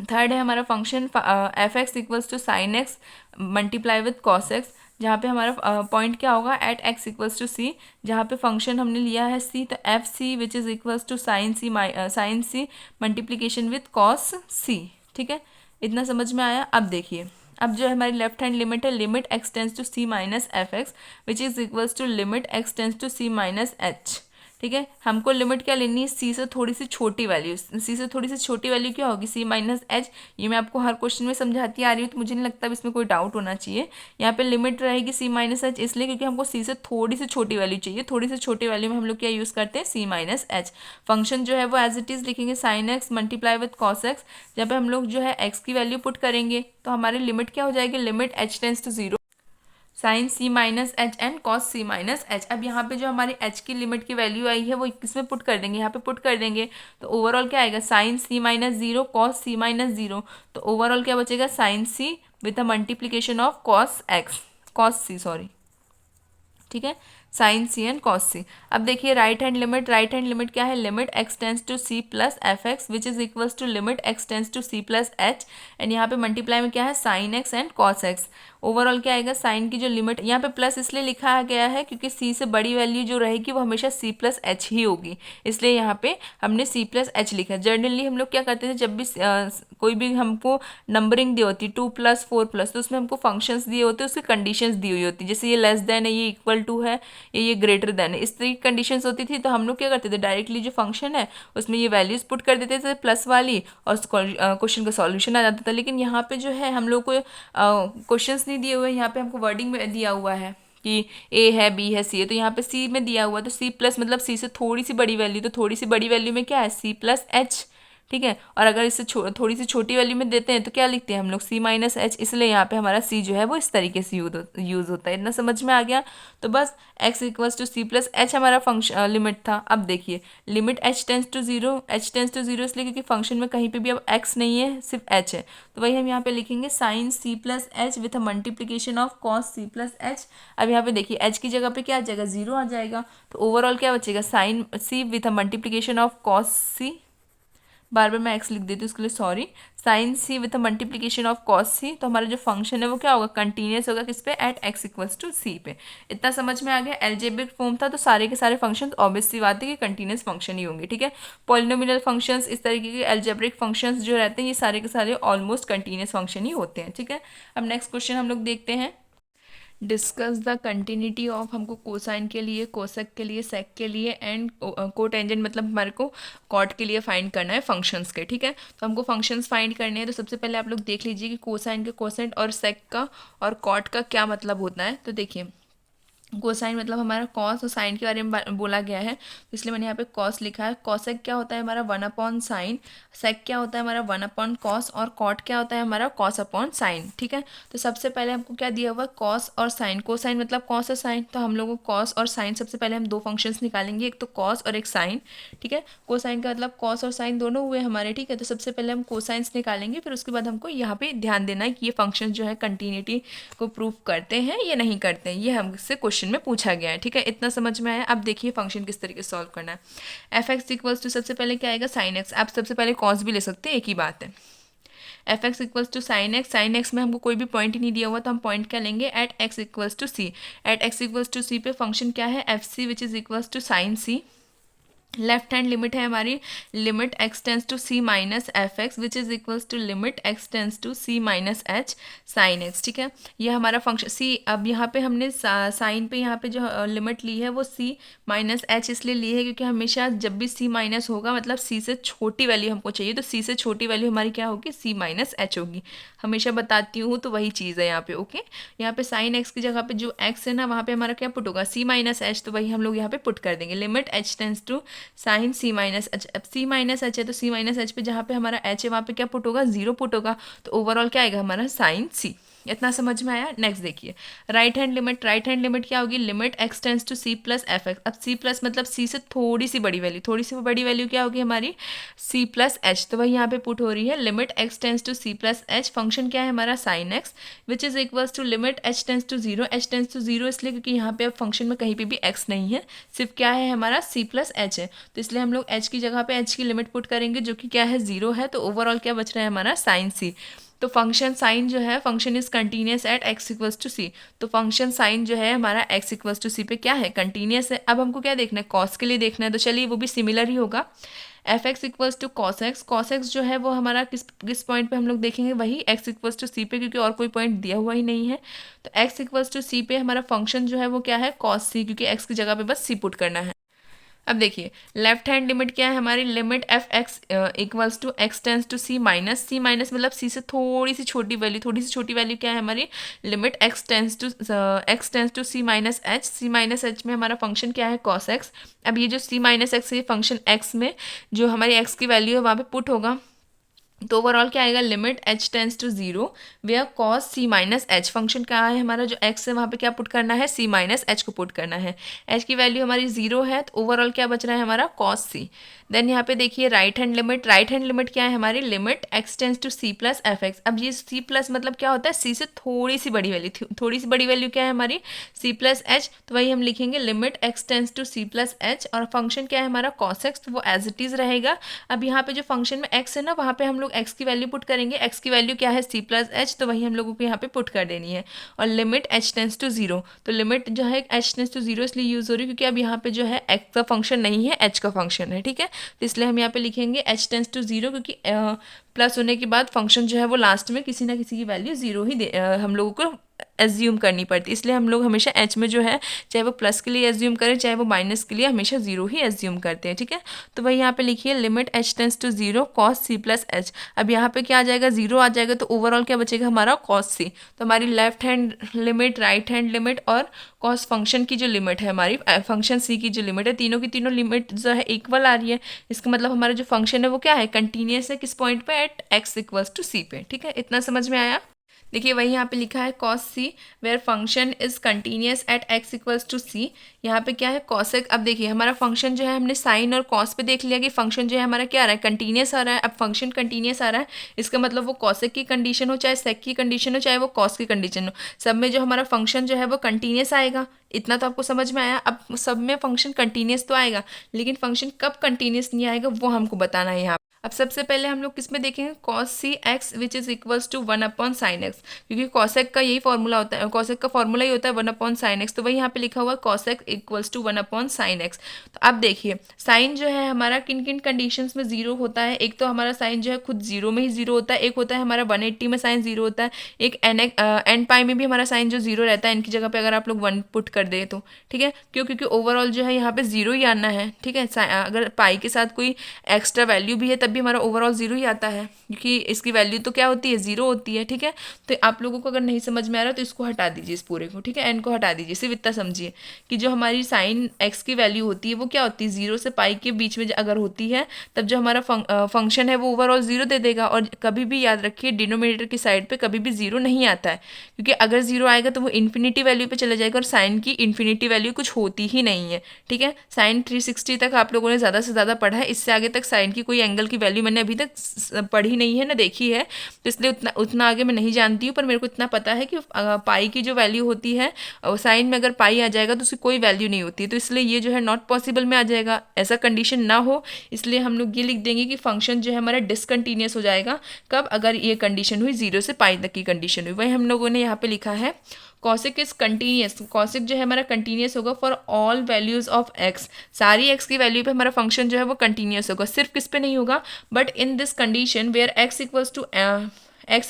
थर्ड है हमारा function f x equals to sine x multiply with cos x, जहाँ पे हमारा पॉइंट क्या होगा, at x equals to c, जहाँ पे फंक्शन हमने लिया है सी, तो F c which is equals to sine c multiplication with cos c. ठीक है, इतना समझ में आया। अब देखिए अब जो हमारी लेफ्ट हैंड लिमिट है, limit x tends to C minus f x which is equals to limit x tends to C minus h. ठीक है, हमको लिमिट क्या लेनी है, सी से थोड़ी सी छोटी वैल्यू, सी से थोड़ी सी छोटी वैल्यू क्या होगी, सी माइनस एच। ये मैं आपको हर क्वेश्चन में समझाती आ रही हूँ, तो मुझे नहीं लगता अब इसमें कोई डाउट होना चाहिए। यहाँ पे लिमिट रहेगी सी माइनस एच, इसलिए क्योंकि हमको सी से थोड़ी सी छोटी वैल्यू चाहिए। थोड़ी सी छोटी वैल्यू में हम लोग क्या यूज़ करते हैं, सी माइनस एच। फंक्शन जो है वो एज इट इज़ लिखेंगे sign x multiply with cos x, जहाँ पे हम लोग जो है एक्स की वैल्यू पुट करेंगे, तो हमारी लिमिट क्या हो जाएगी, limit h tends to zero sine C minus h and cos C minus h. अब यहाँ पे जो हमारी एच की लिमिट की वैल्यू आई है वो किस में पुट कर देंगे, यहाँ पे पुट कर देंगे। तो ओवरऑल क्या आएगा, साइन सी माइनस जीरो कॉस सी माइनस जीरो। तो ओवरऑल क्या बचेगा, sine C with a multiplication of cos x, cos C sorry, ठीक है, sine C and cos C. अब देखिए right hand limit, right hand limit क्या है, limit x tends to C plus F x which is equals to limit x tends to C plus H, and यहाँ पे multiply में क्या है, sine x and cos x. Overall क्या आएगा, sign की जो लिमिट यहाँ पे प्लस इसलिए लिखा गया है क्योंकि सी से बड़ी वैल्यू जो रहेगी वो हमेशा सी प्लस एच ही होगी, इसलिए यहाँ पे हमने सी प्लस एच लिखा है। जनरली हम लोग क्या करते थे, जब भी कोई भी हमको नंबरिंग दी होती 2 प्लस 4 प्लस, तो उसमें हमको फंक्शंस दिए होते हैं, उसकी कंडीशंस दी हुई होती है, जैसे ये लेस देन है, ये इक्वल टू है, ये ग्रेटर देन है, इस तरह की कंडीशंस होती थी। तो हम लोग क्या करते थे, डायरेक्टली जो फंक्शन है उसमें ये वैल्यूज पुट कर देते थे प्लस वाली, और क्वेश्चन का सॉल्यूशन आ जाता था। लेकिन यहाँ पे जो है हम लोग को क्वेश्चंस नहीं दिए हुए, यहाँ पे हमको वर्डिंग में दिया हुआ है कि ए है, बी है, सी है, तो यहाँ पे सी में दिया हुआ है, तो सी प्लस मतलब सी से थोड़ी सी बड़ी वैल्यू, तो थोड़ी सी बड़ी वैल्यू में क्या है, सी प्लस एच। ठीक है। और अगर इससे थोड़ी सी छोटी वैल्यू में देते हैं तो क्या लिखते हैं हम लोग c माइनस एच, इसलिए यहाँ पे हमारा c जो है वो इस तरीके से यूज़ होता है। इतना समझ में आ गया। तो बस x equals to C plus h हमारा फंक्शन लिमिट था। अब देखिए limit h tends to zero, h tends to zero इसलिए क्योंकि फंक्शन में कहीं पे भी अब x नहीं है, सिर्फ h है। तो वही हम यहाँ पे लिखेंगे sine c plus h with a multiplication of cos c plus h. अब यहाँ पे देखिए h की जगह पे क्या आ जाएगा, जीरो आ जाएगा। तो ओवरऑल क्या बचेगा, sine c with a multiplication of cos c, बार बार मैं एक्स लिख देती हूँ उसके लिए sorry, sine c with multiplication of cos c. तो हमारा जो फंक्शन है वो क्या होगा, कंटिन्यूस होगा किस पे, एट एक्स इक्वल्स टू सी पे। इतना समझ में आ गया। एलजेब्रिक फॉर्म था तो सारे के सारे फंक्शंस ऑब्वियस सी बात है कि कंटिन्यूस फंक्शन ही होंगे, ठीक है। पॉलिनोमियल फंक्शंस, इस तरीके के एलजेब्रिक फंक्शंस जो रहते हैं ये सारे के सारे ऑलमोस्ट कंटिन्यूस फंक्शन ही होते हैं, ठीक है। अब नेक्स्ट क्वेश्चन हम लोग देखते हैं। डिस्कस द कंटिन्यूटी ऑफ, हमको कोसाइन के लिए, कोसेक के लिए, सेक के लिए एंड कोटेंजेंट मतलब हमारे को कॉट के लिए फाइंड करना है फंक्शंस के, ठीक है। तो हमको फंक्शंस फाइंड करने हैं। तो सबसे पहले आप लोग देख लीजिए कि कोसाइन के कोसेंट और सेक का और कॉट का क्या मतलब होता है। तो देखिए कोसाइन मतलब हमारा कॉस और साइन के बारे में बोला गया है, तो इसलिए मैंने यहाँ पे कॉस लिखा है। कॉसेक क्या होता है हमारा, वन अपॉन साइन। सेक क्या होता है हमारा, वन अपॉन कॉस। और कॉट क्या होता है हमारा, कॉस अपॉन साइन, ठीक है। तो सबसे पहले हमको क्या दिया हुआ है, कॉस और साइन। कोसाइन मतलब कॉस और साइन, तो हम लोगों को कॉस और साइन, सबसे पहले हम दो फंक्शंस निकालेंगे, एक तो कॉस और एक साइन, ठीक है। कोसाइन का मतलब कॉस और साइन दोनों हुए हमारे, ठीक है। तो सबसे पहले हम कोसाइंस निकालेंगे, फिर उसके बाद हमको यहाँ पे ध्यान देना है कि ये फंक्शन जो है कंटिन्यूटी को प्रूव करते हैं या नहीं करते हैं, ये हमसे क्वेश्चन में पूछा गया है, ठीक है। इतना समझ में आया। अब देखिए फंक्शन किस तरीके से सॉल्व करना है। एफ एक्स इक्वल्स टू, सबसे पहले क्या आएगा, साइन एक्स। आप सबसे पहले कॉस भी ले सकते हैं, एक ही बात है। F x equals to sine x. Sine x में हमको कोई भी पॉइंट ही नहीं दिया हुआ, तो हम पॉइंट क्या लेंगे, at x equals to c. At x equals to सी पे फंक्शन क्या है, f c which is equals to sine c. Left hand limit है हमारी, limit x tends to C minus f x which is equals to limit x tends to C minus h sine x, ठीक है। ये हमारा function सी। अब यहाँ पे हमने साइन पे यहाँ पे जो लिमिट ली है वो सी माइनस एच इसलिए ली है क्योंकि हमेशा जब भी सी माइनस होगा मतलब सी से छोटी वैल्यू हमको चाहिए, तो सी से छोटी वैल्यू हमारी क्या होगी, सी माइनस एच होगी। हमेशा बताती हूँ तो वही चीज़ है यहाँ पे, ओके। यहाँ पे साइन एक्स की जगह पे जो एक्स है ना वहाँ पे हमारा क्या पुट होगा, सी माइनस एच, तो वही हम लोग यहाँ पे पुट कर देंगे। Limit h tends to sine C minus h. अब सी माइनस एच है तो सी माइनस एच पे जहाँ पे हमारा एच है वहाँ पे क्या पुट होगा, जीरो पुट होगा। तो ओवरऑल क्या आएगा हमारा, साइन सी। इतना समझ में आया। नेक्स्ट देखिए right hand limit. Right hand limit क्या होगी, limit x tends to C plus F x. अब सी प्लस मतलब सी से थोड़ी सी बड़ी वैल्यू, थोड़ी सी बड़ी वैल्यू क्या होगी हमारी, सी प्लस एच। तो वही यहाँ पे पुट हो रही है, limit x tends to C plus h. Function क्या है हमारा, sine x which is equals to limit h tends to zero. H tends to zero इसलिए क्योंकि यहाँ पे अब फंक्शन में कहीं पे भी एक्स नहीं है, सिर्फ क्या है हमारा सी प्लस एच है। तो इसलिए हम लोग एच की जगह पे एच की लिमिट पुट करेंगे जो कि क्या है, जीरो है। तो ओवरऑल क्या बच रहा है हमारा, साइन सी। तो फंक्शन साइन जो है, function is continuous at x equals to c. तो फंक्शन साइन जो है हमारा एक्स इक्वल्स टू सी पे क्या है, कंटिन्यूस है। अब हमको क्या देखना है, कॉस के लिए देखना है, तो चलिए वो भी सिमिलर ही होगा। F x equals to cos x. Cos x जो है वो हमारा किस पॉइंट पे हम लोग देखेंगे, वही एक्स इक्वल्स टू सी पे, क्योंकि और कोई पॉइंट दिया हुआ ही नहीं है। तो एक्स इक्वल्स टू सी पे हमारा फंक्शन जो है वो क्या है, कॉस सी, क्योंकि एक्स की जगह पे बस सी पुट करना है। अब देखिए लेफ्ट हैंड लिमिट क्या है हमारी, limit f x equals to x tends to C minus. C minus मतलब सी से थोड़ी सी छोटी वैल्यू, थोड़ी सी छोटी वैल्यू क्या है हमारी, limit x tends to C minus h. C minus h में हमारा फंक्शन क्या है, कॉस एक्स। अब ये जो सी माइनस एक्स है फंक्शन एक्स में जो हमारी एक्स की वैल्यू है वहाँ पे पुट होगा। तो ओवरऑल क्या आएगा, limit h tends to zero where cos C minus h. Function क्या है हमारा, जो एक्स है वहाँ पे क्या पुट करना है, सी माइनस एच को पुट करना है। एच की वैल्यू हमारी जीरो है, तो ओवरऑल क्या बच रहा है हमारा, कॉस सी। देन यहाँ पे देखिए right hand limit. Right hand limit क्या है हमारी, limit x tends to C plus F x. अब ये सी प्लस मतलब क्या होता है, सी से थोड़ी सी बड़ी वैल्यू, थोड़ी सी बड़ी वैल्यू क्या है हमारी, सी प्लस एच। तो वही हम लिखेंगे limit x tends to C plus h, और फंक्शन क्या है हमारा, कॉस एक्स, तो वो एज इट इज रहेगा। अब यहाँ पे जो फंक्शन में एक्स है ना वहाँ पे हम लोग एक्स की वैल्यू पुट करेंगे। एक्स की वैल्यू क्या है, सी प्लस एच, तो वही हम लोगों को यहाँ पे पुट कर देनी है। और limit h tends to zero, तो लिमिट जो है एच टेंस टू जीरो इसलिए यूज हो रही है क्योंकि अब यहाँ पे जो है एक्स का फंक्शन नहीं है, एच का फंक्शन है, ठीक है। तो इसलिए हम यहाँ पे लिखेंगे एच टेंस टू जीरो, क्योंकि प्लस होने के बाद फंक्शन जो है वो लास्ट में किसी ना किसी की वैल्यू जीरो ही हम लोगों को एज्यूम करनी पड़ती है, इसलिए हम लोग हमेशा एच में जो है चाहे वो प्लस के लिए एज्यूम करें चाहे वो माइनस के लिए हमेशा जीरो ही एज्यूम करते हैं। ठीक है, तो वही यहाँ पे लिखिए limit h tends to zero cos c plus h. अब यहाँ पे क्या आ जाएगा, जीरो आ जाएगा, तो ओवरऑल क्या बचेगा हमारा कॉस सी। तो हमारी left hand limit, right hand limit और कॉस फंक्शन की जो लिमिट है, हमारी फंक्शन सी की जो लिमिट है, तीनों की तीनों लिमिट जो है इक्वल आ रही है। इसका मतलब हमारा जो फंक्शन है वो क्या है, कंटिन्यूस है, किस पॉइंट पे, एट एक्स इक्वल्स टू सी पे। ठीक है, इतना समझ में आया। देखिए वही यहाँ पे लिखा है cos c where function is continuous at x equals to c. यहाँ पे क्या है कॉसेक। अब देखिए हमारा फंक्शन जो है, हमने साइन और कॉस पे देख लिया कि फंक्शन जो है हमारा क्या आ रहा है, कंटिन्यूस आ रहा है। अब फंक्शन कंटिन्यूस आ रहा है, इसका मतलब वो कॉसेक की कंडीशन हो चाहे सेक की कंडीशन हो चाहे वो कॉस की कंडीशन हो, सब में जो हमारा फंक्शन जो है वो कंटिन्यूस आएगा। इतना तो आपको समझ में आया। अब सब में फंक्शन कंटिन्यूस तो आएगा, लेकिन फंक्शन कब कंटिन्यूस नहीं आएगा वो हमको बताना है यहाँ। अब सबसे पहले हम लोग किस में देखेंगे, cosec x which is equals to 1/sin x, क्योंकि कॉसेक का यही फॉर्मूला होता है, कॉसेक का फॉर्मूला ही होता है 1/sin x। तो वही यहाँ पे लिखा हुआ है cosec equals to 1/sin x। तो अब देखिए साइन जो है हमारा किन किन कंडीशंस में जीरो होता है। एक तो हमारा साइन जो है खुद जीरो में ही जीरो होता है, एक होता है हमारा 180 में साइन जीरो होता है, एक एन पाई में भी हमारा साइन जो जीरो रहता है, इनकी जगह पे अगर आप लोग 1 पुट कर दे तो ठीक है, क्यों, क्योंकि ओवरऑल जो है यहाँ पे जीरो ही आना है। ठीक है, अगर पाई के साथ कोई एक्स्ट्रा वैल्यू भी है तब भी हमारा ओवरऑल जीरो ही आता है, क्योंकि इसकी वैल्यू तो क्या होती है, जीरो होती है। ठीक है, तो आप लोगों को अगर नहीं समझ में आ रहा तो इसको हटा दीजिए, इस पूरे को। ठीक है, एन को हटा दीजिए, सिर्फ इतना समझिए कि जो हमारी साइन एक्स की वैल्यू होती है वो क्या होती है, जीरो से पाई के बीच में अगर होती है तब जो हमारा फंक्शन है वो ओवरऑल जीरो दे देगा। और कभी भी याद रखिए डिनोमिनेटर की साइड पे कभी भी जीरो नहीं आता है, क्योंकि अगर जीरो आएगा तो वो इन्फिनिटी वैल्यू पे चला जाएगा, और साइन की इन्फिनिटी वैल्यू कुछ होती ही नहीं है। ठीक है, साइन 360 तक आप लोगों ने ज़्यादा से ज़्यादा पढ़ा है, इससे आगे तक साइन की कोई एंगल की वैल्यू मैंने अभी तक पढ़ी नहीं है ना देखी है, तो इसलिए उतना आगे मैं नहीं जानती हूँ। पर मेरे को इतना पता है कि पाई की जो वैल्यू होती है, साइन में अगर पाई आ जाएगा तो उसकी कोई वैल्यू नहीं होती है, तो इसलिए ये जो है नॉट पॉसिबल में आ जाएगा। ऐसा कंडीशन ना हो इसलिए हम लोग ये लिख देंगे कि फंक्शन जो है हमारा डिसकंटिन्यूस हो जाएगा। कब, अगर ये कंडीशन हुई जीरो से पाई तक की कंडीशन हुई। वही हम लोगों ने यहाँ पे लिखा है कॉसेक इज कंटिन्यूस, कॉसेक जो है हमारा कंटिन्यूस होगा for all values of x, सारी एक्स की वैल्यू पे हमारा फंक्शन जो है वो कंटिन्यूस होगा, सिर्फ किस पे नहीं होगा, but in this condition where x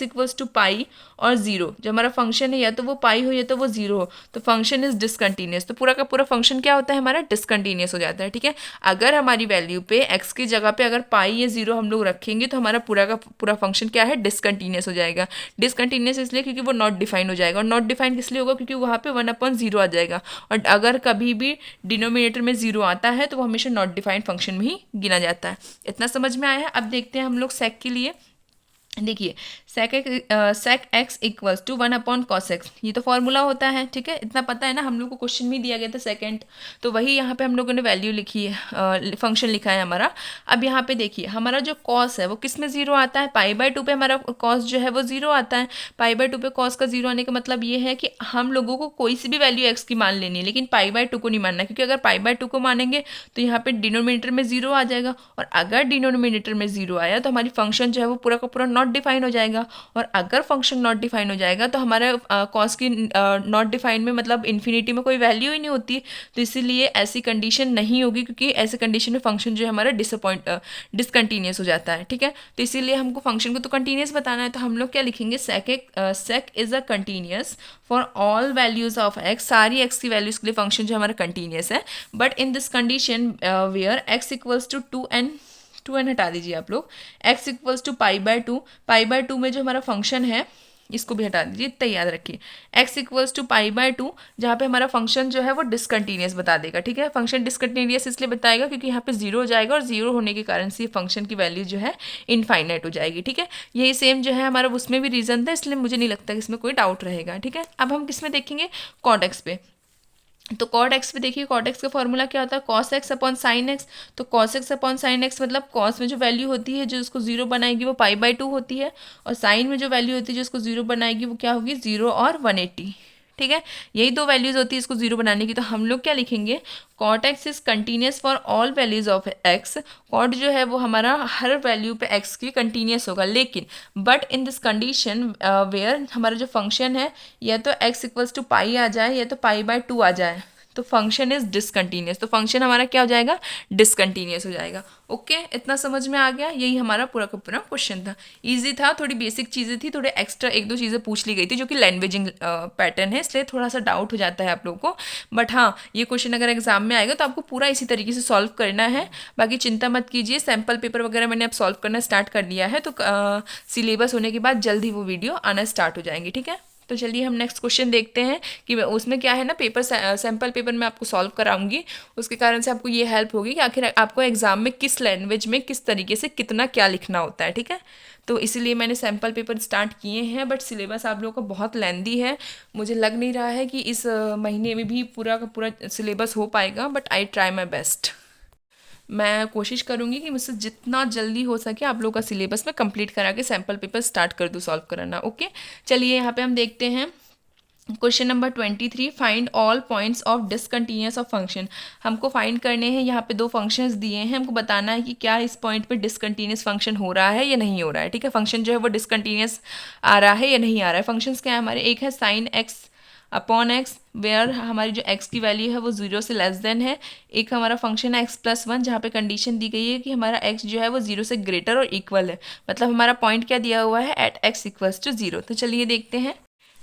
equals to pi और जीरो। जो हमारा फंक्शन है या तो वो पाई हो या तो वो जीरो हो, तो फंक्शन इज डिसकंटिन्यूस, तो पूरा का पूरा फंक्शन क्या होता है हमारा, डिसकंटिन्यूस हो जाता है। ठीक है, अगर हमारी वैल्यू पे एक्स की जगह पे अगर पाई या जीरो हम लोग रखेंगे तो हमारा पूरा का पूरा फंक्शन क्या है, डिसकंटिन्यूस हो जाएगा। डिसकंटिन्यूस इसलिए क्योंकि वो नॉट डिफाइन हो जाएगा, और नॉट डिफाइन किस लिए होगा, क्योंकि वहाँ पे 1/0 आ जाएगा, और अगर कभी भी डिनोमिनेटर में जीरो आता है तो वो हमेशा नॉट डिफाइंड फंक्शन में ही गिना जाता है। इतना समझ में आया है। अब देखते हैं हम लोग सेक के लिए। देखिए sec x equals to 1/cos x, ये तो फॉर्मूला होता है। ठीक है, इतना पता है ना, हम लोग को क्वेश्चन में दिया गया था सेकंड, तो वही यहाँ पे हम लोगों ने वैल्यू लिखी है, फंक्शन लिखा है हमारा। अब यहाँ पे देखिए हमारा जो कॉस है वो किस में जीरो आता है, पाई/2 पे हमारा कॉस जो है वो जीरो आता है। पाई/2 पे कॉस का जीरो आने का मतलब ये है कि हम लोगों को कोई सी भी वैल्यू एक्स की मान लेनी है, लेकिन पाई/2 को नहीं मानना, क्योंकि अगर पाई/2 को मानेंगे तो यहाँ पे डिनोमिनेटर में जीरो आ जाएगा, और अगर डिनोमिनेटर में जीरो आया तो हमारी फंक्शन जो है वो पूरा का पूरा नॉट डिफाइन हो जाएगा, और अगर फंक्शन नॉट डिफाइन हो जाएगा तो हमारा कॉस की नॉट डिफाइन में मतलब इन्फिनिटी में कोई वैल्यू ही नहीं होती, तो इसीलिए ऐसी कंडीशन नहीं होगी, क्योंकि ऐसे कंडीशन में फंक्शन जो है हमारा डिसकंटिन्यूस हो जाता है। ठीक है, तो इसीलिए हमको फंक्शन को तो कंटिन्यूस बताना है, तो हम लोग क्या लिखेंगे, sec is a continuous for all values of x, सारी एक्स की वैल्यूज के लिए फंक्शन जो हमारा कंटिन्यूस है, but in this condition where x equals to 2n हटा दीजिए आप लोग, x इक्वल्स टू पाई/2 में जो हमारा फंक्शन है इसको भी हटा दीजिए, इतना याद रखिए, x इक्वल्स टू पाई/2 जहाँ पे हमारा फंक्शन जो है वो डिसकंटिन्यूस बता देगा। ठीक है, फंक्शन डिसकंटिन्यूस इसलिए बताएगा क्योंकि यहाँ पे जीरो हो जाएगा, और जीरो होने के कारण से फंक्शन की वैल्यू जो है इनफाइनाइट हो जाएगी। ठीक है, यही सेम जो है हमारा उसमें भी रीजन था, इसलिए मुझे नहीं लगता कि इसमें कोई डाउट रहेगा। ठीक है, अब हम किस में देखेंगे, कॉट एक्स पे। तो कॉट एक्स पे देखिए, कॉट एक्स का फॉर्मूला क्या होता है, cos x upon sine x. तो cos x upon sine x मतलब कॉस में जो वैल्यू होती है जो उसको जीरो बनाएगी वो पाई/2 होती है, और साइन में जो वैल्यू होती है जो उसको जीरो बनाएगी वो क्या होगी, जीरो और 180। ठीक है, यही दो वैल्यूज होती है इसको जीरो बनाने की। तो हम लोग क्या लिखेंगे, cot x is continuous for all values of x. Cot जो है वो हमारा हर वैल्यू पे एक्स की कंटिन्यूस होगा, लेकिन but in this condition where हमारा जो फंक्शन है या तो एक्स इक्वल्स टू पाई आ जाए या तो पाई/2 आ जाए। तो फंक्शन इज डिसकंटीन्यूअस, तो फंक्शन हमारा क्या हो जाएगा, डिसकंटीन्यूअस हो जाएगा। ओके, इतना समझ में आ गया, यही हमारा पूरा का पूरा क्वेश्चन था। इजी था, थोड़ी बेसिक चीज़ें थी, थोड़े एक्स्ट्रा एक दो चीज़ें पूछ ली गई थी जो कि लैंग्वेजिंग पैटर्न है, इसलिए थोड़ा सा डाउट हो जाता है आप लोगों को। बट हाँ, ये क्वेश्चन अगर एग्जाम में आएगा तो आपको पूरा इसी तरीके से सॉल्व करना है। बाकी चिंता मत कीजिए, सैम्पल पेपर वगैरह मैंने अब सॉल्व करना स्टार्ट कर दिया है, तो सिलेबस होने के बाद जल्द ही वो वीडियो आना स्टार्ट हो जाएंगे। ठीक है, तो चलिए हम नेक्स्ट क्वेश्चन देखते हैं कि उसमें क्या है ना, पेपर सैम्पल पेपर में आपको सॉल्व कराऊंगी, उसके कारण से आपको ये हेल्प होगी कि आखिर आपको एग्जाम में किस लैंग्वेज में किस तरीके से कितना क्या लिखना होता है। ठीक है, तो इसीलिए मैंने सैम्पल पेपर स्टार्ट किए हैं, बट सिलेबस आप लोगों का बहुत लेंदी है, मुझे लग नहीं रहा है कि इस महीने में भी पूरा का पूरा सिलेबस हो पाएगा, but I try my best. मैं कोशिश करूंगी कि मुझसे जितना जल्दी हो सके आप लोगों का सिलेबस में कंप्लीट करा के सैम्पल पेपर स्टार्ट कर दूँ सॉल्व कराना। ओके, चलिए यहाँ पे हम देखते हैं question number 23, find all points of discontinuous of function. हमको फाइंड करने हैं, यहाँ पे दो फंक्शंस दिए हैं, हमको बताना है कि क्या इस पॉइंट पे डिसकंटीन्यूअस फंक्शन हो रहा है या नहीं हो रहा है। ठीक है, फंक्शन जो है वो डिसकंटीन्यूअस आ रहा है या नहीं आ रहा है। फंक्शंस क्या है हमारे, एक है sine x upon x, where हमारी जो एक्स की वैल्यू है वो 0 से लेस देन है। एक हमारा फंक्शन है x+1, जहाँ पे कंडीशन दी गई है कि हमारा x जो है वो 0 से ग्रेटर और इक्वल है, मतलब हमारा पॉइंट क्या दिया हुआ है, एट x=0। तो चलिए देखते हैं।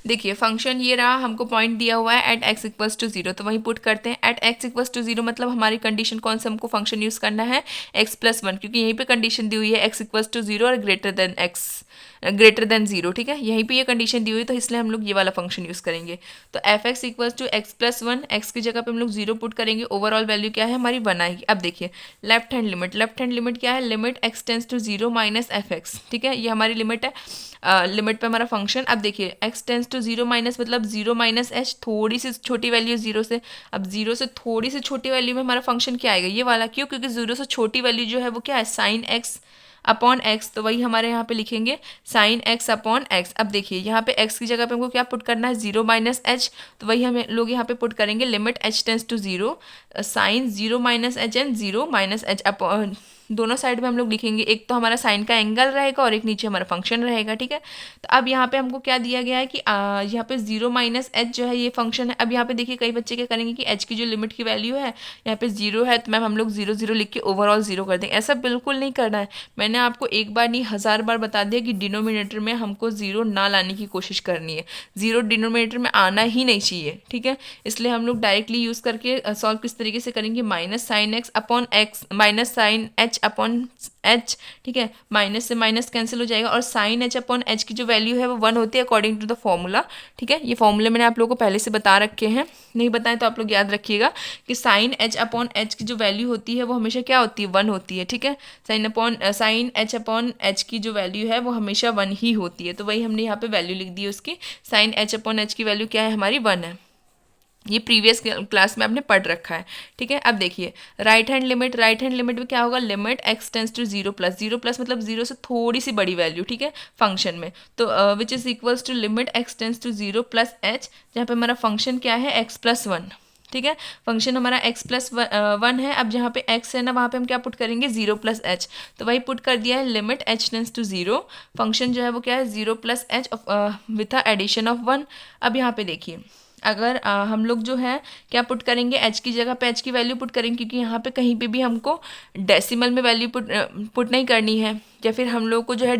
देखिए फंक्शन ये रहा, हमको पॉइंट दिया हुआ है एट x=0, तो वहीं पुट करते हैं। एट x=0 मतलब हमारी कंडीशन कौन सा हमको फंक्शन यूज़ करना है, x+1, क्योंकि यहीं पे कंडीशन दी हुई है x=0 और ग्रेटर देन 0। ठीक है, यहीं पे ये कंडीशन दी हुई है, तो इसलिए हम लोग ये वाला फंक्शन यूज़ करेंगे। तो f(x)=x+1, x की जगह पे हम लोग 0 पुट करेंगे, ओवरऑल वैल्यू क्या है हमारी 1 आएगी। अब देखिए लेफ्ट हैंड लिमिट क्या है, लिमिट x→0 माइनस fx। ठीक है, ये हमारी लिमिट है, लिमिट पे हमारा फंक्शन। अब देखिए x→0 माइनस मतलब 0 माइनस h, थोड़ी सी छोटी वैल्यू 0 से। अब 0 से थोड़ी सी छोटी वैल्यू में हमारा फंक्शन क्या आएगा, ये वाला। क्यों, क्योंकि 0 से छोटी वैल्यू जो है वो क्या है, साइन एक्स अपॉन एक्स, तो वही हमारे यहाँ पे लिखेंगे साइन एक्स अपॉन एक्स। अब देखिए यहाँ पे एक्स की जगह पे हमको क्या पुट करना है, 0 माइनस एच, तो वही हम लोग यहाँ पे पुट करेंगे limit h→0 sine 0 minus h and 0 minus h upon, दोनों साइड में हम लोग लिखेंगे, एक तो हमारा साइन का एंगल रहेगा और एक नीचे हमारा फंक्शन रहेगा। ठीक है, तो अब यहाँ पे हमको क्या दिया गया है कि यहाँ पे 0 माइनस एच जो है ये फंक्शन है। अब यहाँ पे देखिए कई बच्चे क्या करेंगे कि एच की जो लिमिट की वैल्यू है यहाँ पे 0 है, तो मैम हम लोग 0 0 लिख के ओवरऑल 0 कर देंगे। ऐसा बिल्कुल नहीं करना है, मैंने आपको एक बार नहीं 1000 बार बता दिया कि डिनोमिनेटर में हमको 0 ना लाने की कोशिश करनी है, 0 डिनोमिनेटर में आना ही नहीं चाहिए। ठीक है, इसलिए हम लोग डायरेक्टली यूज़ करके सॉल्व किस तरीके से करेंगे, minus sine x upon x minus sine h upon h. ठीक है, माइनस से माइनस कैंसिल हो जाएगा, और साइन एच अपॉन एच की जो वैल्यू है वो 1 होती है अकॉर्डिंग टू द फॉर्मूला। ठीक है, ये फॉर्मूले मैंने आप लोगों को पहले से बता रखे हैं, नहीं बताएं तो आप लोग याद रखिएगा कि साइन एच अपॉन एच की जो वैल्यू होती है वो हमेशा क्या होती है, 1 होती है। ठीक है, साइन एच अपॉन एच की जो वैल्यू है वो हमेशा 1 ही होती है, तो वही हमने यहाँ पे वैल्यू लिख दी है उसकी। साइन एच अपॉन एच की वैल्यू क्या है हमारी, 1 है, ये प्रीवियस क्लास में आपने पढ़ रखा है। ठीक है, अब देखिए राइट हैंड लिमिट में क्या होगा, लिमिट x→0 प्लस 0 प्लस मतलब 0 से थोड़ी सी बड़ी वैल्यू। ठीक है, फंक्शन में, तो which is equals to limit x→0 plus h, जहाँ पे हमारा फंक्शन क्या है, x+1। ठीक है, फंक्शन हमारा x+1 है। अब जहाँ पे x है ना वहाँ पे हम क्या पुट करेंगे, 0 प्लस एच, तो वही पुट कर दिया है लिमिट h→0, फंक्शन जो है वो क्या है 0 plus h with a addition of 1। अब यहाँ पे देखिए अगर हम लोग जो है क्या पुट करेंगे, h की जगह पे h की वैल्यू पुट करेंगे, क्योंकि यहाँ पे कहीं पे भी हमको डेसिमल में वैल्यू पुट नहीं करनी है, या फिर हम लोग को जो है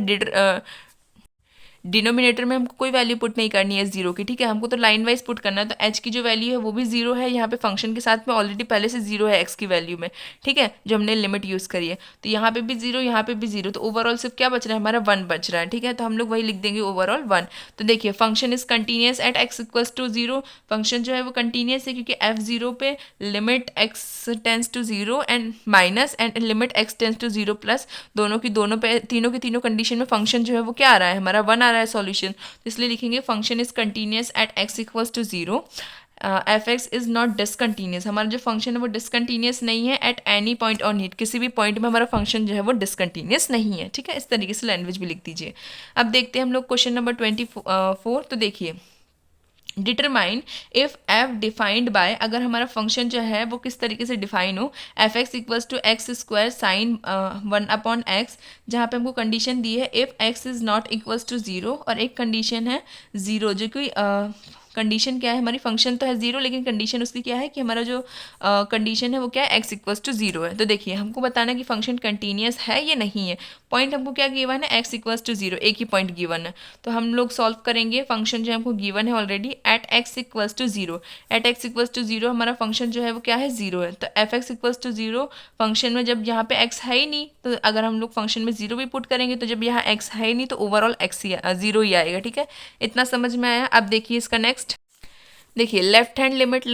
डिनोमिनेटर में हमको कोई वैल्यू पुट नहीं करनी है 0 की। ठीक है, हमको तो लाइन वाइज पुट करना है, तो h की जो वैल्यू है वो भी 0 है, यहाँ पे फंक्शन के साथ में ऑलरेडी पहले से 0 है x की वैल्यू में। ठीक है, जो हमने लिमिट यूज़ करी है, तो यहाँ पे भी 0 यहाँ पे भी 0, तो ओवरऑल सिर्फ क्या बच रहा है हमारा 1 बच रहा है। ठीक है, तो हम लोग वही लिख देंगे ओवरऑल 1। तो देखिए function is continuous eight x=0, function जो है वो कंटिन्यूस है क्योंकि f0 पे limit x→0 and minus and limit x→0 plus, दोनों की तीनों कंडीशन में फंक्शन जो है वो क्या आ रहा है हमारा 1 आ रहा है सॉल्यूशन, तो इसलिए लिखेंगे function is continuous eight x=0, f(x) is not discontinuous, हमारा जो फंक्शन है वो डिसकंटिन्यूस नहीं है at any point on it, किसी भी पॉइंट में हमारा फंक्शन जो है वो डिसकंटिन्यूस नहीं है। ठीक है, इस तरीके से लैंग्वेज भी लिख दीजिए। अब देखते हैं हम लोग क्वेश्चन नंबर 24। तो देखिए determine if f defined by, अगर हमारा फंक्शन जो है वो किस तरीके से डिफाइन हो, f(x)=x² साइन 1/x, जहाँ पे हमको कंडीशन दी है if x is not equals to 0, और एक कंडीशन है 0 जो कि कंडीशन क्या है हमारी, फंक्शन तो है 0 लेकिन कंडीशन उसकी क्या है कि हमारा जो कंडीशन है वो क्या है, x=0 है। तो देखिए हमको बताना है कि फंक्शन कंटिन्यूस है या नहीं है। पॉइंट हमको क्या गिवन है, x=0, एक ही पॉइंट गिवन है। तो हम लोग सॉल्व करेंगे, फंक्शन जो हमको गिवन है already eight x=0, eight x=0 हमारा फंक्शन जो है वो क्या है, 0 है। तो f(x)=0 फंक्शन में जब यहाँ पे x है ही नहीं, तो अगर हम लोग फंक्शन में 0 भी पुट करेंगे तो जब यहाँ x है ही नहीं तो ओवरऑल x ही 0 ही आएगा। ठीक है, इतना समझ में आया। अब देखिए इसका नेक्स्ट, देखिए लेफ्ट हैंड लिमिट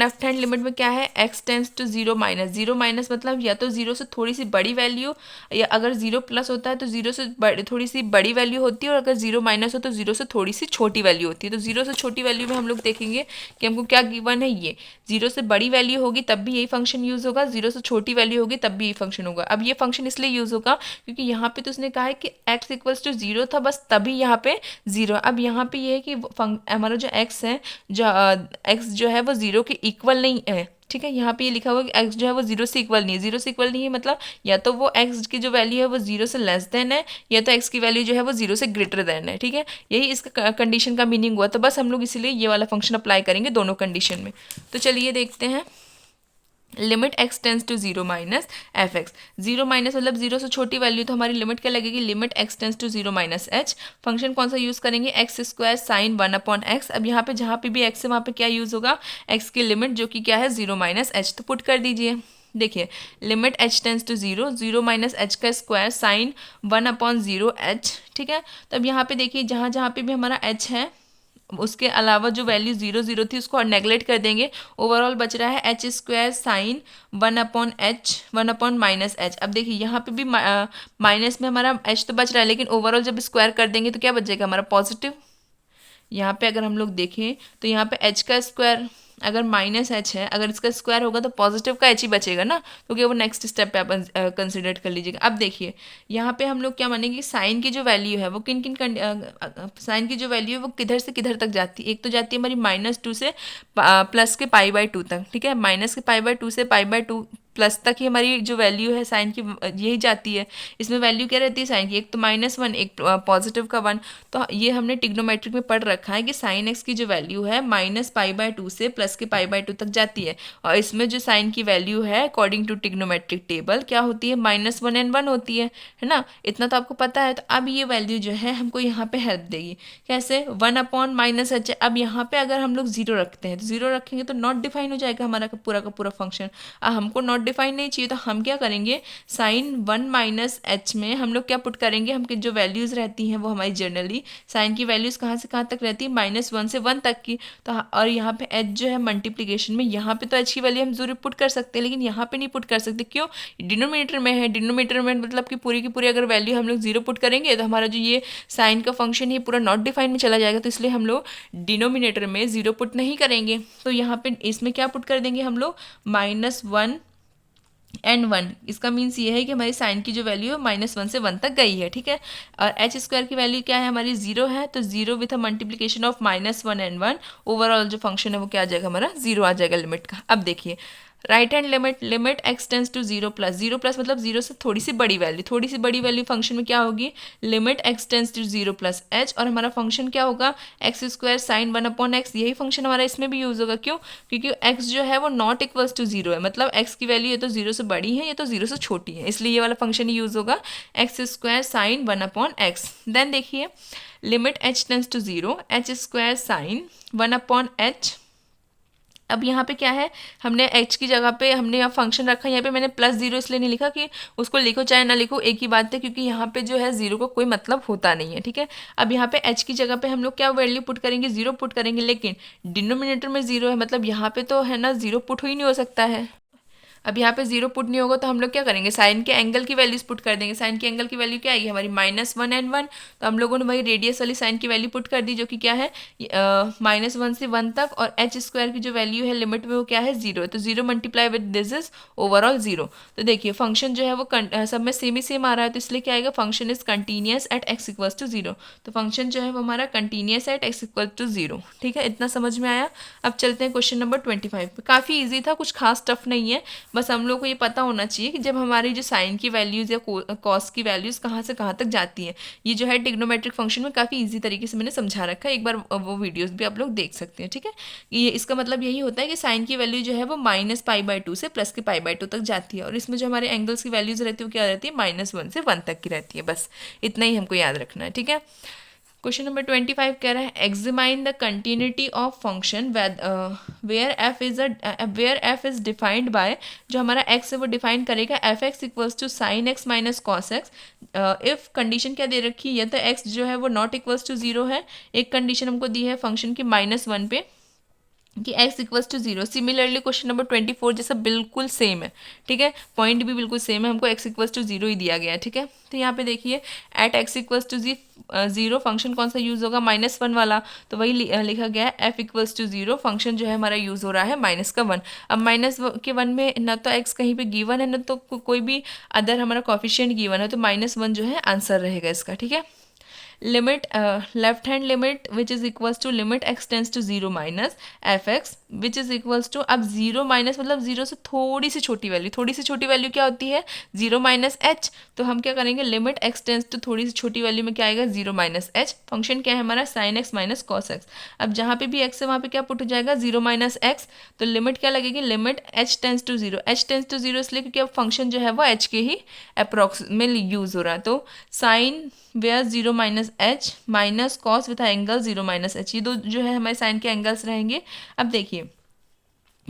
में क्या है, x→0 माइनस, 0 माइनस मतलब या तो 0 से थोड़ी सी बड़ी वैल्यू, या अगर 0 प्लस होता है तो 0 से थोड़ी सी बड़ी वैल्यू होती है, और अगर 0 माइनस हो तो 0 से थोड़ी सी छोटी वैल्यू होती है। तो 0 से छोटी वैल्यू में हम लोग देखेंगे कि हमको क्या गिवन है, ये 0 से बड़ी वैल्यू होगी तब भी यही फंक्शन यूज़ होगा, 0 से छोटी वैल्यू होगी तब भी यही फंक्शन होगा। अब ये फंक्शन इसलिए यूज़ होगा क्योंकि यहाँ पे तो उसने कहा है कि x=0 था, बस तभी यहाँ पे 0। अब यहाँ पे ये है कि हमारा जो x है, जो x जो है वो 0 के इक्वल नहीं है। ठीक है, यहाँ पे ये लिखा हुआ है कि x जो है वो 0 से इक्वल नहीं है, 0 से इक्वल नहीं है मतलब या तो वो x की जो वैल्यू है वो 0 से लेस देन है, या तो x की वैल्यू जो है वो 0 से ग्रेटर देन है। ठीक है, यही इसका कंडीशन का मीनिंग हुआ। तो बस हम लोग इसीलिए ये वाला फंक्शन अप्लाई करेंगे दोनों कंडीशन में। तो चलिए देखते हैं, limit x→0 minus f(x), 0 minus मतलब 0 से छोटी वैल्यू, तो हमारी लिमिट क्या लगेगी, limit x→0 minus h। Function कौन सा यूज़ करेंगे, x² साइन 1/x। अब यहाँ पे जहाँ पे भी x है वहाँ पे क्या यूज़ होगा, x की लिमिट जो कि क्या है 0 माइनस h। तो पुट कर दीजिए, देखिए लिमिट h→0, 0 माइनस h का स्क्वायर साइन 1/0h। ठीक है, तो अब यहाँ पे देखिए जहाँ जहाँ पे भी हमारा h है उसके अलावा जो वैल्यू 0 थी उसको नेगलेक्ट कर देंगे, ओवरऑल बच रहा है h² साइन 1/h अब देखिए यहाँ पे भी माइनस में हमारा h तो बच रहा है, लेकिन ओवरऑल जब स्क्वायर कर देंगे तो क्या बचेगा हमारा पॉजिटिव। यहाँ पे अगर हम लोग देखें तो यहाँ पे h का स्क्वायर अगर माइनस h है, अगर इसका स्क्वायर होगा तो पॉजिटिव का h ही बचेगा ना, क्योंकि वो नेक्स्ट स्टेप पे अपन कंसिडर कर लीजिएगा। अब देखिए यहाँ पे हम लोग क्या मानेंगे, साइन की जो वैल्यू है वो किन किन साइन की जो वैल्यू है वो किधर से किधर तक जाती है, एक तो जाती है हमारी -2 से प्लस के π/2 तक। ठीक है, माइनस के π/2 से π/2 प्लस तक ही हमारी जो वैल्यू है साइन की यही जाती है। इसमें वैल्यू क्या रहती है साइन की, एक तो -1 एक पॉजिटिव का 1। तो ये हमने टिग्नोमेट्रिक में पढ़ रखा है कि साइन एक्स की जो वैल्यू है -π/2 से प्लस के π/2 तक जाती है, और इसमें जो साइन की वैल्यू है अकॉर्डिंग टू टिग्नोमेट्रिक टेबल क्या होती है, -1 and 1 होती है ना, इतना तो आपको पता है। तो अब ये वैल्यू जो है हमको यहाँ पे हेल्प देगी, कैसे, 1/-h। अब यहाँ पे अगर हम लोग 0 रखते हैं तो 0 रखेंगे तो नॉट डिफाइन हो जाएगा हमारा पूरा का पूरा फंक्शन। हमको नॉट डिफाइन नहीं चाहिए, तो हम क्या करेंगे, साइन 1 - h में हम लोग क्या पुट करेंगे, हम जो वैल्यूज़ रहती हैं वो हमारी जनरली साइन की वैल्यूज़ कहाँ से कहाँ तक रहती है, -1 से 1 तक की। तो और यहाँ पे h जो है मल्टीप्लिकेशन में, यहाँ पे तो h की वैल्यू हम जरूर पुट कर सकते हैं, लेकिन यहाँ पे नहीं पुट कर सकते। क्यों, डिनोमिनेटर में है, डिनोमिनेटर में मतलब कि पूरी की पूरी अगर वैल्यू हम लोग 0 पुट करेंगे तो हमारा जो ये साइन का फंक्शन ये पूरा नॉट डिफाइन में चला जाएगा। तो इसलिए हम लोग डिनोमिनेटर में 0 पुट नहीं करेंगे, तो यहाँ पे इसमें क्या पुट कर देंगे हम लोग, -1 and 1। इसका मीन्स ये है कि हमारी साइन की जो वैल्यू है -1 से 1 तक गई है। ठीक है, और h² की वैल्यू क्या है हमारी 0 है, तो 0 with a multiplication of -1 and 1 overall जो फंक्शन है वो क्या आ जाएगा हमारा 0 आ जाएगा लिमिट का। अब देखिए right hand limit x→0 plus 0 plus मतलब 0 से थोड़ी सी बड़ी वैल्यू फंक्शन में क्या होगी, लिमिट x→0 प्लस h, और हमारा फंक्शन क्या होगा, x² साइन 1/x। यही फंक्शन हमारा इसमें भी यूज़ होगा। क्यों, क्योंकि x जो है वो नॉट इक्वल्स टू 0 है, मतलब x की वैल्यू या तो 0 से बड़ी है या तो 0 से छोटी है, इसलिए ये वाला फंक्शन ही यूज़ होगा, x² साइन 1/x। देन देखिए limit h→0 h² sine 1/h। अब यहाँ पे क्या है, हमने h की जगह पे हमने यहाँ फंक्शन रखा है, यहाँ पे मैंने +0 इसलिए नहीं लिखा कि उसको लिखो चाहे ना लिखो एक ही बात है, क्योंकि यहाँ पे जो है 0 को कोई मतलब होता नहीं है। ठीक है, अब यहाँ पे h की जगह पे हम लोग क्या वैल्यू पुट करेंगे, 0 पुट करेंगे, लेकिन डिनोमिनेटर में 0 है, मतलब यहाँ पे तो है ना 0 पुट हो ही नहीं हो सकता है। अब यहाँ पे 0 पुट नहीं होगा तो हम लोग क्या करेंगे, साइन के एंगल की वैल्यूज पुट कर देंगे। साइन के एंगल की वैल्यू क्या आएगी हमारी -1 and 1, तो हम लोगों ने वही रेडियस वाली साइन की वैल्यू पुट कर दी जो कि क्या है -1 से 1 तक, और h² की जो वैल्यू है लिमिट में वो क्या है 0, तो 0 multiply with this is overall 0। तो देखिए फंक्शन जो है वो सब में सेम ही सेम आ रहा है, तो इसलिए क्या आएगा, function is continuous eight x=0। तो फंक्शन जो है वो हमारा कंटिन्यूस एट x=0। ठीक है, इतना समझ में आया। अब चलते हैं क्वेश्चन नंबर 25 पे। काफ़ी ईजी था, कुछ खास टफ नहीं है, बस हम लोग को ये पता होना चाहिए कि जब हमारी जो साइन की वैल्यूज़ या कॉस की वैल्यूज़ कहाँ से कहाँ तक जाती है। ये जो है ट्रिग्नोमेट्रिक फंक्शन में काफ़ी ईजी तरीके से मैंने समझा रखा है, एक बार वो वीडियोज़ भी आप लोग देख सकते हैं, ठीक है। ये इसका मतलब यही होता है कि साइन की वैल्यू जो है वो -π/2 से +π/2 तक जाती है, और इसमें जो हमारे एंगल्स की वैल्यूज़ रहती है वो क्या रहती है, -1 से 1 तक की रहती है। बस इतना ही हमको याद रखना है, ठीक है। क्वेश्चन नंबर 25 कह रहा है examine the continuity of function where f is defined by, जो हमारा एक्स है वो डिफाइन करेगा f x equals to sine x minus cos x. If condition क्या दे रखी है, या तो एक्स जो है वो नॉट इक्वल्स टू 0 है, एक कंडीशन हमको दी है फंक्शन की -1 पे कि x equals to 0। Similarly question number 24 जैसा बिल्कुल सेम है, ठीक है, पॉइंट भी बिल्कुल सेम है, हमको x इक्वल्स टू 0 ही दिया गया है, ठीक है। तो यहाँ पे देखिए at x equals to 0 function कौन सा यूज़ होगा, -1 वाला, तो वही लिखा गया है f इक्वल्स टू 0 फंक्शन जो है हमारा यूज़ हो रहा है -1। अब -1 में ना तो x कहीं पे गिवन है, ना तो कोई भी अदर हमारा कॉफिशिएंट गिवन है, तो -1 जो है आंसर रहेगा इसका, ठीक है। Limit left hand limit which is equals to limit x tends to 0 minus f x which is equals to, अब 0 माइनस मतलब 0 से थोड़ी सी छोटी वैल्यू, थोड़ी सी छोटी वैल्यू क्या होती है, 0 माइनस एच। तो हम क्या करेंगे, लिमिट एक्स टेंस टू थोड़ी सी छोटी वैल्यू में क्या आएगा, 0 माइनस एच। फंक्शन क्या है हमारा, sine x minus cos x. अब जहाँ पे भी एक्स है वहाँ पे क्या पुट हो जाएगा, 0 माइनस एक्स। तो लिमिट क्या लगेगी, limit h tends to 0, h tends to 0 इसलिए क्योंकि अब फंक्शन जो है वो एच के ही अप्रॉक्स में यूज़ हो रहा है। तो sine where 0 minus h minus cos with angle 0 minus h, ये दो जो है हमारे साइन के एंगल्स रहेंगे। अब देखिए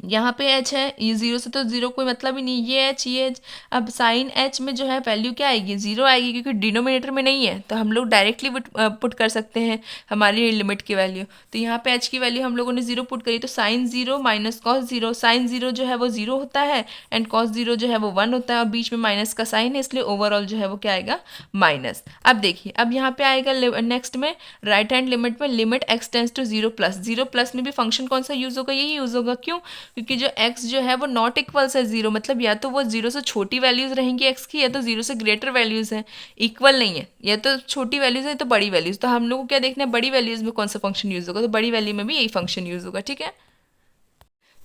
यहाँ पे एच है, ये 0 से तो 0 कोई मतलब ही नहीं, ये एच। अब साइन एच में जो है वैल्यू क्या आएगी, 0 आएगी, क्योंकि डिनोमिनेटर में नहीं है, तो हम लोग डायरेक्टली पुट कर सकते हैं हमारी लिमिट की वैल्यू। तो यहाँ पे एच की वैल्यू हम लोगों ने 0 पुट करी, तो साइन 0 माइनस कॉस 0, साइन 0 जो है वो 0 होता है एंड कॉस 0 जो है वो 1 होता है, और बीच में माइनस का साइन है, इसलिए ओवरऑल जो है वो क्या आएगा, माइनस। अब देखिए अब यहाँ पे आएगा नेक्स्ट में राइट हैंड लिमिट में limit x tends to 0 plus, 0 plus में भी फंक्शन कौन सा यूज़ होगा, यही यूज़ होगा। क्यों, क्योंकि जो x जो है वो नॉट इक्वल्स है 0, मतलब या तो वो 0 से छोटी वैल्यूज रहेंगी x की, या तो 0 से ग्रेटर वैल्यूज है, इक्वल नहीं है, या तो छोटी वैल्यूज है तो बड़ी वैल्यूज। तो हम लोग को क्या देखना है, बड़ी वैल्यूज में कौन सा फंक्शन यूज होगा, तो बड़ी वैल्यू में भी यही फंक्शन यूज होगा, ठीक है।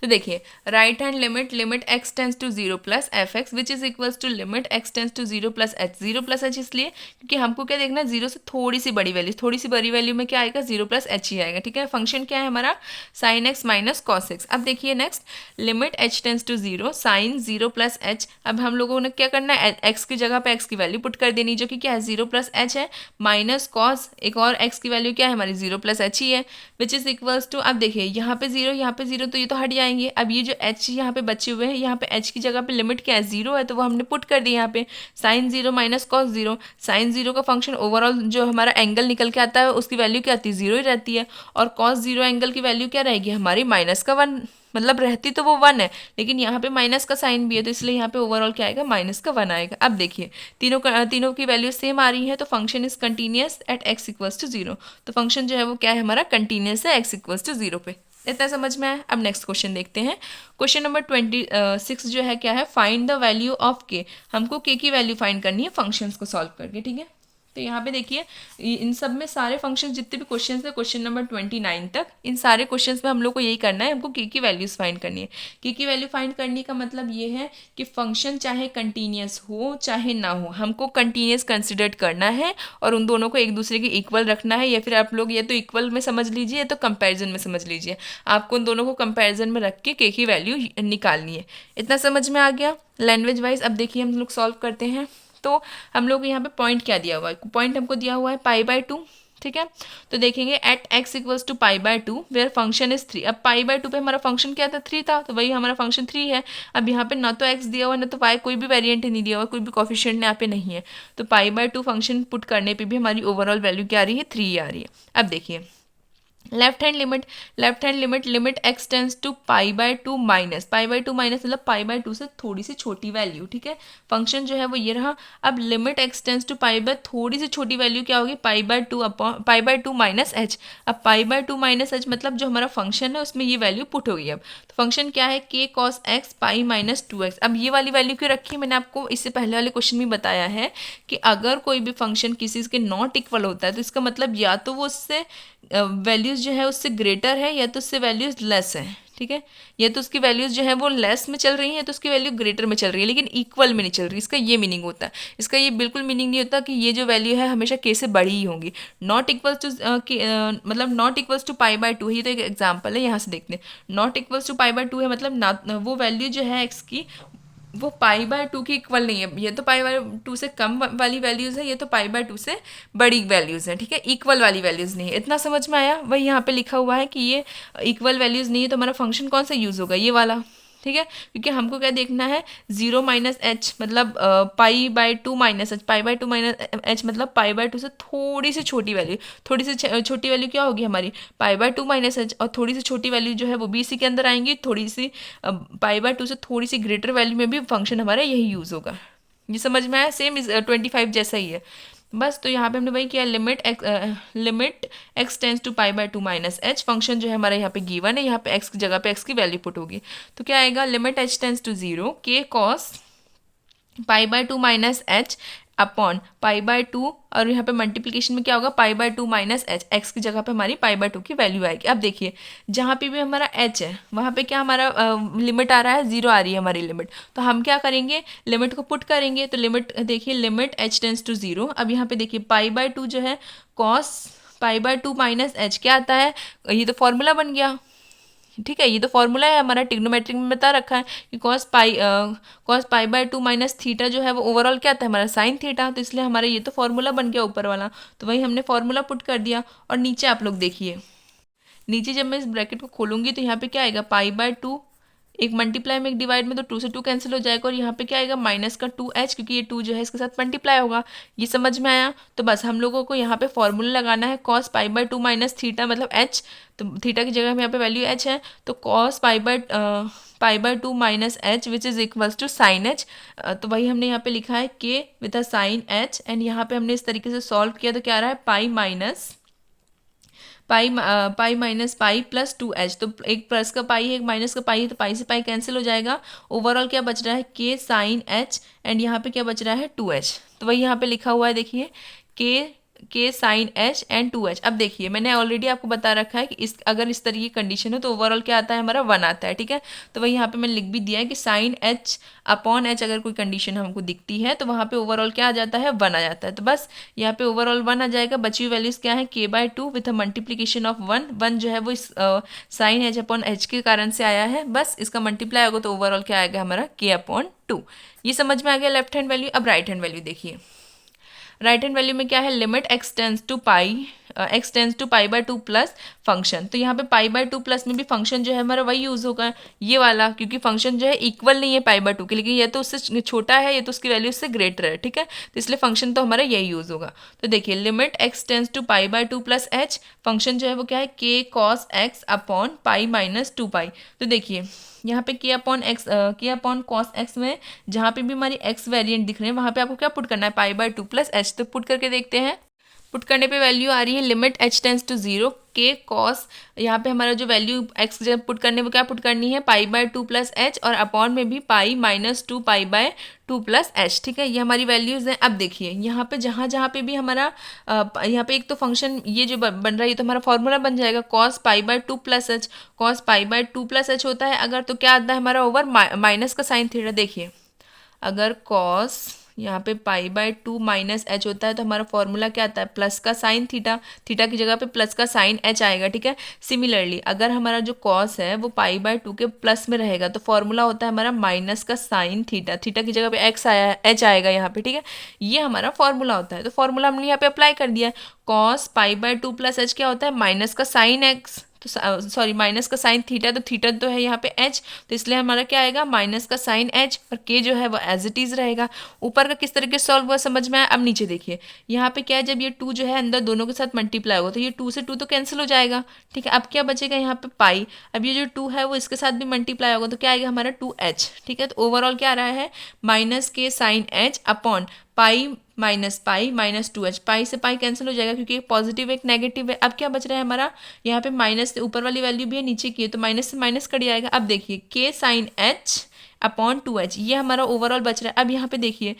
तो देखिए right hand limit limit x tends to 0 plus F x which is equals to limit x tends to 0 plus h, 0 plus h इसलिए क्योंकि हमको क्या देखना है, 0 से थोड़ी सी बड़ी वैल्यू, थोड़ी सी बड़ी वैल्यू में क्या आएगा, 0 प्लस एच ही आएगा, ठीक है। फंक्शन क्या है हमारा, sine x minus cos x. अब देखिए next limit h tends to 0 sine 0 plus h. अब हम लोगों ने क्या करना है, एक्स की जगह पे एक्स की वैल्यू पुट कर देनी, जो कि क्या है 0 प्लस एच है, माइनस कॉस एक और एक्स की वैल्यू क्या है हमारी 0 प्लस एच ही है, विच इज इक्वल्स टू, अब देखिए यहाँ पे 0 यहाँ पे 0, तो ये तो हट जाएंगे। अब ये जो एच यहाँ पे बचे हुए हैं, यहाँ पे एच की जगह पे लिमिट क्या है 0 है, तो वो हमने पुट कर दिया यहाँ पे साइन 0 माइनस कॉस 0। साइन 0 का फंक्शन ओवरऑल जो हमारा एंगल निकल के आता है उसकी वैल्यू क्या आती है, 0 ही रहती है, और कॉस 0 एंगल की वैल्यू क्या रहेगी हमारी माइनस का 1, मतलब रहती तो वो 1 है, लेकिन यहाँ पे माइनस का साइन भी है, तो इसलिए यहाँ पे ओवरऑल क्या आएगा, माइनस का 1 आएगा। अब देखिए तीनों की वैल्यू सेम आ रही है, तो function is continuous at x equals to 0। तो फंक्शन जो है वो क्या है हमारा, कंटिन्यूस है एक्स इक्वल्स टू 0 पे। इतना समझ में आया। अब नेक्स्ट क्वेश्चन देखते हैं। क्वेश्चन नंबर 26 जो है क्या है, फाइंड द वैल्यू ऑफ के। हमको के की वैल्यू फाइंड करनी है फंक्शंस को सॉल्व करके, ठीक है। तो यहाँ पे देखिए इन सब में सारे फंक्शंस जितने भी क्वेश्चंस है क्वेश्चन नंबर 29 तक, इन सारे क्वेश्चंस में हम लोग को यही करना है, हमको के की वैल्यूज फाइंड करनी है। के की वैल्यू फाइंड करने का मतलब ये है कि फंक्शन चाहे कंटिन्यूस हो चाहे ना हो, हमको कंटिन्यूस कंसिडर करना है और उन दोनों को एक दूसरे के इक्वल रखना है, या फिर आप लोग या तो इक्वल में समझ लीजिए या तो कंपेरिजन में समझ लीजिए। आपको उन दोनों को कंपेरिजन में रख के की वैल्यू निकालनी है। इतना समझ में आ गया लैंग्वेज वाइज। अब देखिए हम लोग सॉल्व करते हैं। तो हम लोग यहाँ पे पॉइंट क्या दिया हुआ है, पॉइंट हमको दिया हुआ है π/2, ठीक है। तो देखेंगे at x equals to π/2 where function is 3। अब π/2 पे हमारा फंक्शन क्या था, 3 था, तो वही हमारा फंक्शन 3 है। अब यहाँ पे ना तो x दिया हुआ है ना तो y, कोई भी वेरिएंट नहीं दिया हुआ, कोई भी कोफिशिएंट यहाँ पे नहीं है, तो π/2 फंक्शन पुट करने पे भी हमारी ओवरऑल वैल्यू क्या आ रही है, 3 आ रही है। अब देखिए left hand limit limit x tends to π/2 minus, π/2 minus मतलब π/2 से थोड़ी सी छोटी वैल्यू, ठीक है। फंक्शन जो है वो ये रहा। अब लिमिट एक्स टेंस टू π/, थोड़ी सी छोटी वैल्यू क्या होगी, π/2 माइनस एच। अब π/2 माइनस एच मतलब जो हमारा फंक्शन है उसमें ये वैल्यू पुट होगी। अब तो फंक्शन क्या है, k cos x pi minus 2x। अब ये वाली वैल्यू क्यों रखी है, मैंने आपको इससे पहले वाले क्वेश्चन में बताया है कि अगर कोई भी फंक्शन किसी के नॉट इक्वल होता है तो इसका मतलब या तो वो उससे वैल्यूज जो है उससे ग्रेटर है या तो उससे वैल्यूज लेस है, ठीक है। या तो उसकी वैल्यूज़ जो है वो लेस में चल रही हैं, तो उसकी वैल्यू ग्रेटर में चल रही है, लेकिन इक्वल में नहीं चल रही। इसका ये मीनिंग होता है। इसका ये बिल्कुल मीनिंग नहीं होता कि ये जो वैल्यू है हमेशा के से बड़ी ही होंगी। नॉट इक्वल्स टू मतलब not equals to pi by two, ये तो एक एग्जाम्पल है, यहाँ से देखते हैं। Not equals to pi by two है मतलब ना वो वैल्यू जो है एक्स की वो पाई बाय टू की इक्वल नहीं है। ये तो पाई बाय टू से कम वाली वैल्यूज़ है, ये तो पाई बाय टू से बड़ी वैल्यूज़ हैं, ठीक है। इक्वल वाली वैल्यूज़ नहीं है। इतना समझ में आया। वही यहाँ पे लिखा हुआ है कि ये इक्वल वैल्यूज़ नहीं है, तो हमारा फंक्शन कौन सा यूज़ होगा, ये वाला, ठीक है। क्योंकि हमको क्या देखना है, 0 माइनस एच मतलब पाई by two minus H, pi by two minus H मतलब पाई बाय टू से थोड़ी सी छोटी वैल्यू। थोड़ी सी छोटी वैल्यू क्या होगी हमारी, पाई बाय टू माइनस एच, और थोड़ी सी छोटी वैल्यू जो है वो भी इसी के अंदर आएंगी। थोड़ी सी पाई बाय टू से थोड़ी सी ग्रेटर वैल्यू में भी फंक्शन हमारा यही यूज़ होगा। ये समझ में आया। सेम इज 25 जैसा ही है बस। तो यहाँ पे हमने वही किया, limit x tends to pi by two minus h. Function जो है हमारा यहाँ पे गिवन है, यहाँ पे एक्स की जगह पे एक्स की वैल्यू पुट होगी। तो क्या आएगा, लिमिट एच टेंस टू 0 के cos pi by two minus h upon pi by to, और यहाँ पे मल्टीप्लिकेशन में क्या होगा, पाई by two minus H. X की जगह पे हमारी पाई बाय टू की वैल्यू आएगी। अब देखिए जहाँ पे भी हमारा एच है वहाँ पे क्या हमारा लिमिट आ रहा है, 0 आ रही है हमारी लिमिट। तो हम क्या करेंगे, लिमिट को पुट करेंगे। तो लिमिट देखिए, लिमिट एच टेंस टू 0। अब यहाँ पे देखिए पाई बाय टू जो है cos pi by two minus H क्या आता है, ये तो फॉर्मूला बन गया, ठीक है। ये तो फॉर्मूला है हमारा, ट्रिग्नोमेट्रिक में बता रखा है कि cos pi by two minus theta जो है वो ओवरऑल क्या आता है हमारा साइन थीटा। तो इसलिए हमारा ये तो फॉर्मूला बन गया ऊपर वाला। तो वही हमने फॉर्मूला पुट कर दिया। और नीचे आप लोग देखिए, नीचे जब मैं इस ब्रैकेट को खोलूंगी तो यहाँ पे क्या आएगा, पाई बाय टू, एक मल्टीप्लाई में एक डिवाइड में, तो 2 से 2 कैंसिल हो जाएगा। और यहाँ पे क्या आएगा, माइनस का 2h, क्योंकि ये 2 जो है इसके साथ मल्टीप्लाई होगा। ये समझ में आया। तो बस हम लोगों को यहाँ पे फॉर्मूला लगाना है, cos pi by two minus theta मतलब h। तो थीटा की जगह में यहाँ पे वैल्यू h है, तो cos pi by two minus h which is equals to sine h. तो वही हमने यहाँ पे लिखा है k with a sine h। And यहाँ पे हमने इस तरीके से सॉल्व किया तो क्या आ रहा है, pi minus pi plus 2h। तो एक प्लस का पाई है, एक माइनस का पाई है, तो पाई से पाई कैंसिल हो जाएगा। ओवरऑल क्या बच रहा है, के साइन h। एंड यहाँ पे क्या बच रहा है, 2h। तो वही यहाँ पे लिखा हुआ है देखिए, के साइन h एंड 2h। अब देखिए मैंने ऑलरेडी आपको बता रखा है कि अगर इस तरह की कंडीशन हो तो ओवरऑल क्या आता है हमारा 1 आता है, ठीक है। तो वही यहाँ पे मैंने लिख भी दिया है कि साइन h अपॉन h अगर कोई कंडीशन हमको दिखती है तो वहाँ पे ओवरऑल क्या आ जाता है, 1 आ जाता है। तो बस यहाँ पे ओवरऑल 1 आ जाएगा। बची हुई वैल्यूज़ क्या है, के by two with a multiplication of 1 जो है वो इस साइन h अपॉन h के कारण से आया है। बस इसका मल्टीप्लाई होगा तो ओवरऑल क्या आएगा हमारा, के अपॉन टू। ये समझ में आ गया लेफ्ट हैंड वैल्यू। अब राइट हैंड वैल्यू देखिए, राइट हैंड वैल्यू में क्या है, limit x tends to pi by two plus function. तो यहाँ पे पाई बाय टू प्लस में भी फंक्शन जो है हमारा वही यूज़ होगा, ये वाला, क्योंकि फंक्शन जो है इक्वल नहीं है पाई बाय टू के, लेकिन ये तो उससे छोटा है, ये तो उसकी वैल्यू उससे ग्रेटर है, ठीक है। तो इसलिए फंक्शन तो हमारा यही यूज़ होगा। तो देखिए limit x tends to pi by two plus h, function जो है वो क्या है, के cos x upon pi minus two pi. तो देखिए यहाँ पे के अपॉन कॉस एक्स में जहाँ पे भी हमारी एक्स वेरिएंट दिख रहे हैं वहाँ पे आपको क्या पुट करना है, पाई बाय टू प्लस एच। तो पुट करके देखते हैं। पुट करने पे वैल्यू आ रही है लिमिट एच टेंस टू 0 के कॉस, यहाँ पे हमारा जो वैल्यू एक्स जब पुट करने वो क्या पुट करनी है, पाई बाय टू प्लस एच, और अपॉन में भी पाई minus two pi by two plus H, ठीक है। ये हमारी वैल्यूज़ हैं। अब देखिए यहाँ पे जहाँ जहाँ पे भी हमारा यहाँ पे एक तो फंक्शन ये जो बन रहा है ये तो हमारा फॉर्मूला बन जाएगा, cos pi by two plus h. Cos pi by two plus H होता है अगर, तो क्या आता है हमारा ओवर माइनस का साइन थीटा। देखिए अगर कॉस यहाँ पे पाई बाय टू माइनस एच होता है तो हमारा फॉर्मूला क्या आता है, प्लस का साइन थीटा, थीटा की जगह पे प्लस का साइन एच आएगा, ठीक है। सिमिलरली अगर हमारा जो कॉस है वो पाई बाय टू के प्लस में रहेगा तो फॉर्मूला होता है हमारा माइनस का साइन थीटा, थीटा की जगह पे एक्स आया है, एच आएगा यहाँ पे, ठीक है। ये हमारा फॉर्मूला होता है। तो फॉर्मूला हमने यहाँ पे अप्लाई कर दिया है। Cos pi by two plus H क्या होता है, माइनस का साइन एक्स, तो सॉरी माइनस का साइन थीटा, तो थीटा तो है यहाँ पे एच, तो इसलिए हमारा क्या आएगा, माइनस का साइन एच, और के जो है वो एज इट इज रहेगा। ऊपर का किस तरीके से सॉल्व हुआ समझ में आया। अब नीचे देखिए यहाँ पे क्या है, जब ये 2 जो है अंदर दोनों के साथ मल्टीप्लाई होगा तो ये 2 से 2 तो कैंसिल हो जाएगा, ठीक है। अब क्या बचेगा यहाँ पे पाई, अब ये जो 2 है वो इसके साथ भी मल्टीप्लाई होगा तो क्या आएगा हमारा 2h, ठीक है। तो ओवरऑल क्या आ रहा है, माइनस के sine h upon pi minus 2h, pi से पाई कैंसिल हो जाएगा क्योंकि एक पॉजिटिव एक नेगेटिव है। अब क्या बच रहा है हमारा, यहाँ पे माइनस से ऊपर वाली वैल्यू भी है नीचे की है तो माइनस से माइनस कट जाएगा। अब देखिए के साइन एच अपॉन 2h ये हमारा ओवरऑल बच रहा है। अब यहाँ पे देखिए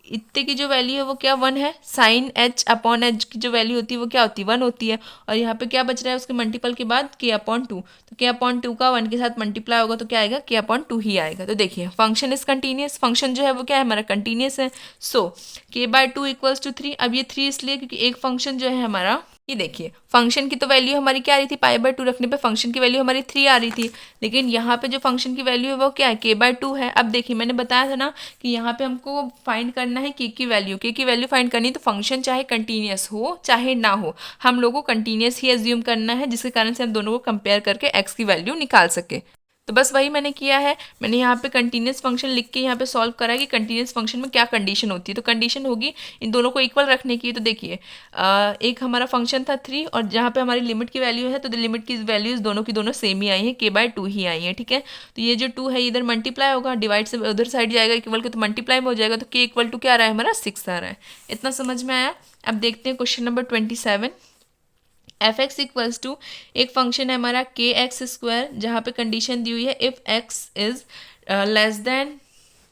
इतने की जो वैल्यू है वो क्या 1 है, साइन एच अपॉन एच की जो वैल्यू होती है वो क्या होती है 1 होती है। और यहाँ पे क्या बच रहा है उसके मल्टीपल के बाद के अपॉन 2, तो के अपॉन 2 का 1 के साथ मल्टीप्लाई होगा तो क्या आएगा के अपॉन 2 ही आएगा। तो देखिए फंक्शन इज कंटिन्यूस, फंक्शन जो है वो क्या है हमारा कंटिन्यूस है। सो के बाय 2 इक्वल्स टू 3। अब ये 3 इसलिए क्योंकि एक फंक्शन जो है हमारा, ये देखिए फंक्शन की तो वैल्यू हमारी क्या आ रही थी, पाई बाय 2 रखने पे फंक्शन की वैल्यू हमारी 3 आ रही थी, लेकिन यहाँ पे जो फंक्शन की वैल्यू है वो क्या है के बाय 2 है। अब देखिए मैंने बताया था ना कि यहाँ पे हमको फाइंड करना है के की वैल्यू फाइंड करनी है, तो फंक्शन चाहे कंटिन्यूस हो चाहे ना हो हम लोगों को कंटिन्यूस ही एज्यूम करना है, जिसके कारण से हम दोनों को कंपेयर करके एक्स की वैल्यू निकाल सके। तो बस वही मैंने किया है, मैंने यहाँ पे कंटिन्यूस फंक्शन लिख के यहाँ पे सॉल्व करा है कि कंटिन्यूस फंक्शन में क्या कंडीशन होती है। तो कंडीशन होगी इन दोनों को इक्वल रखने की। तो देखिए एक हमारा फंक्शन था 3 और जहाँ पे हमारी लिमिट की वैल्यू है तो लिमिट की वैल्यूज दोनों की दोनों सेम ही आई हैं, के बाय 2 ही आई हैं, ठीक है। तो ये जो 2 है इधर मल्टीप्लाई होगा, डिवाइड से उधर साइड जाएगा इक्वल के, तो मल्टीप्लाई में हो जाएगा, तो के इक्वल टू क्या आ रहा है हमारा 6 आ रहा है। इतना समझ में आया। अब देखते हैं question number 27। F x equals to, एक फंक्शन है हमारा के एक्स स्क्वायर, जहाँ पे कंडीशन दी हुई है if x is less than,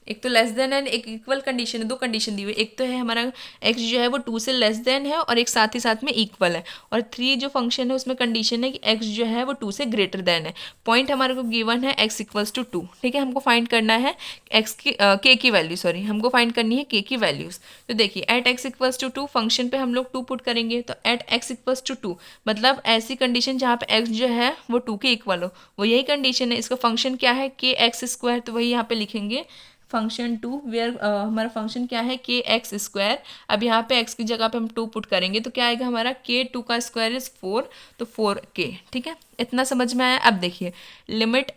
एक तो लेस देन एंड एक इक्वल कंडीशन है, दो कंडीशन दी हुई है। एक तो है हमारा एक्स जो है वो 2 से लेस देन है और एक साथ ही साथ में इक्वल है, और 3 जो फंक्शन है उसमें कंडीशन है कि एक्स जो है वो 2 से ग्रेटर देन है। पॉइंट हमारे को गिवन है एक्स इक्वल्स टू 2, ठीक है। हमको फाइंड करना है एक्स की के की वैल्यू, सॉरी हमको फाइंड करनी है के की वैल्यूज़। तो देखिए at x equals to 2 function पे हम लोग 2 पुट करेंगे, तो एट एक्स इक्वल्स टू 2 मतलब ऐसी कंडीशन जहाँ पे एक्स जो है वो 2 के इक्वल हो, वो यही कंडीशन है। इसका फंक्शन क्या है के एक्स स्क्वायर, तो वही यहाँ पे लिखेंगे फंक्शन 2 वेयर हमारा फंक्शन क्या है के एक्स स्क्वायर। अब यहाँ पे एक्स की जगह पे हम 2 पुट करेंगे तो क्या आएगा हमारा के 2 का स्क्वायर इज 4, तो 4 के, ठीक है। इतना समझ में आया। अब देखिए लिमिट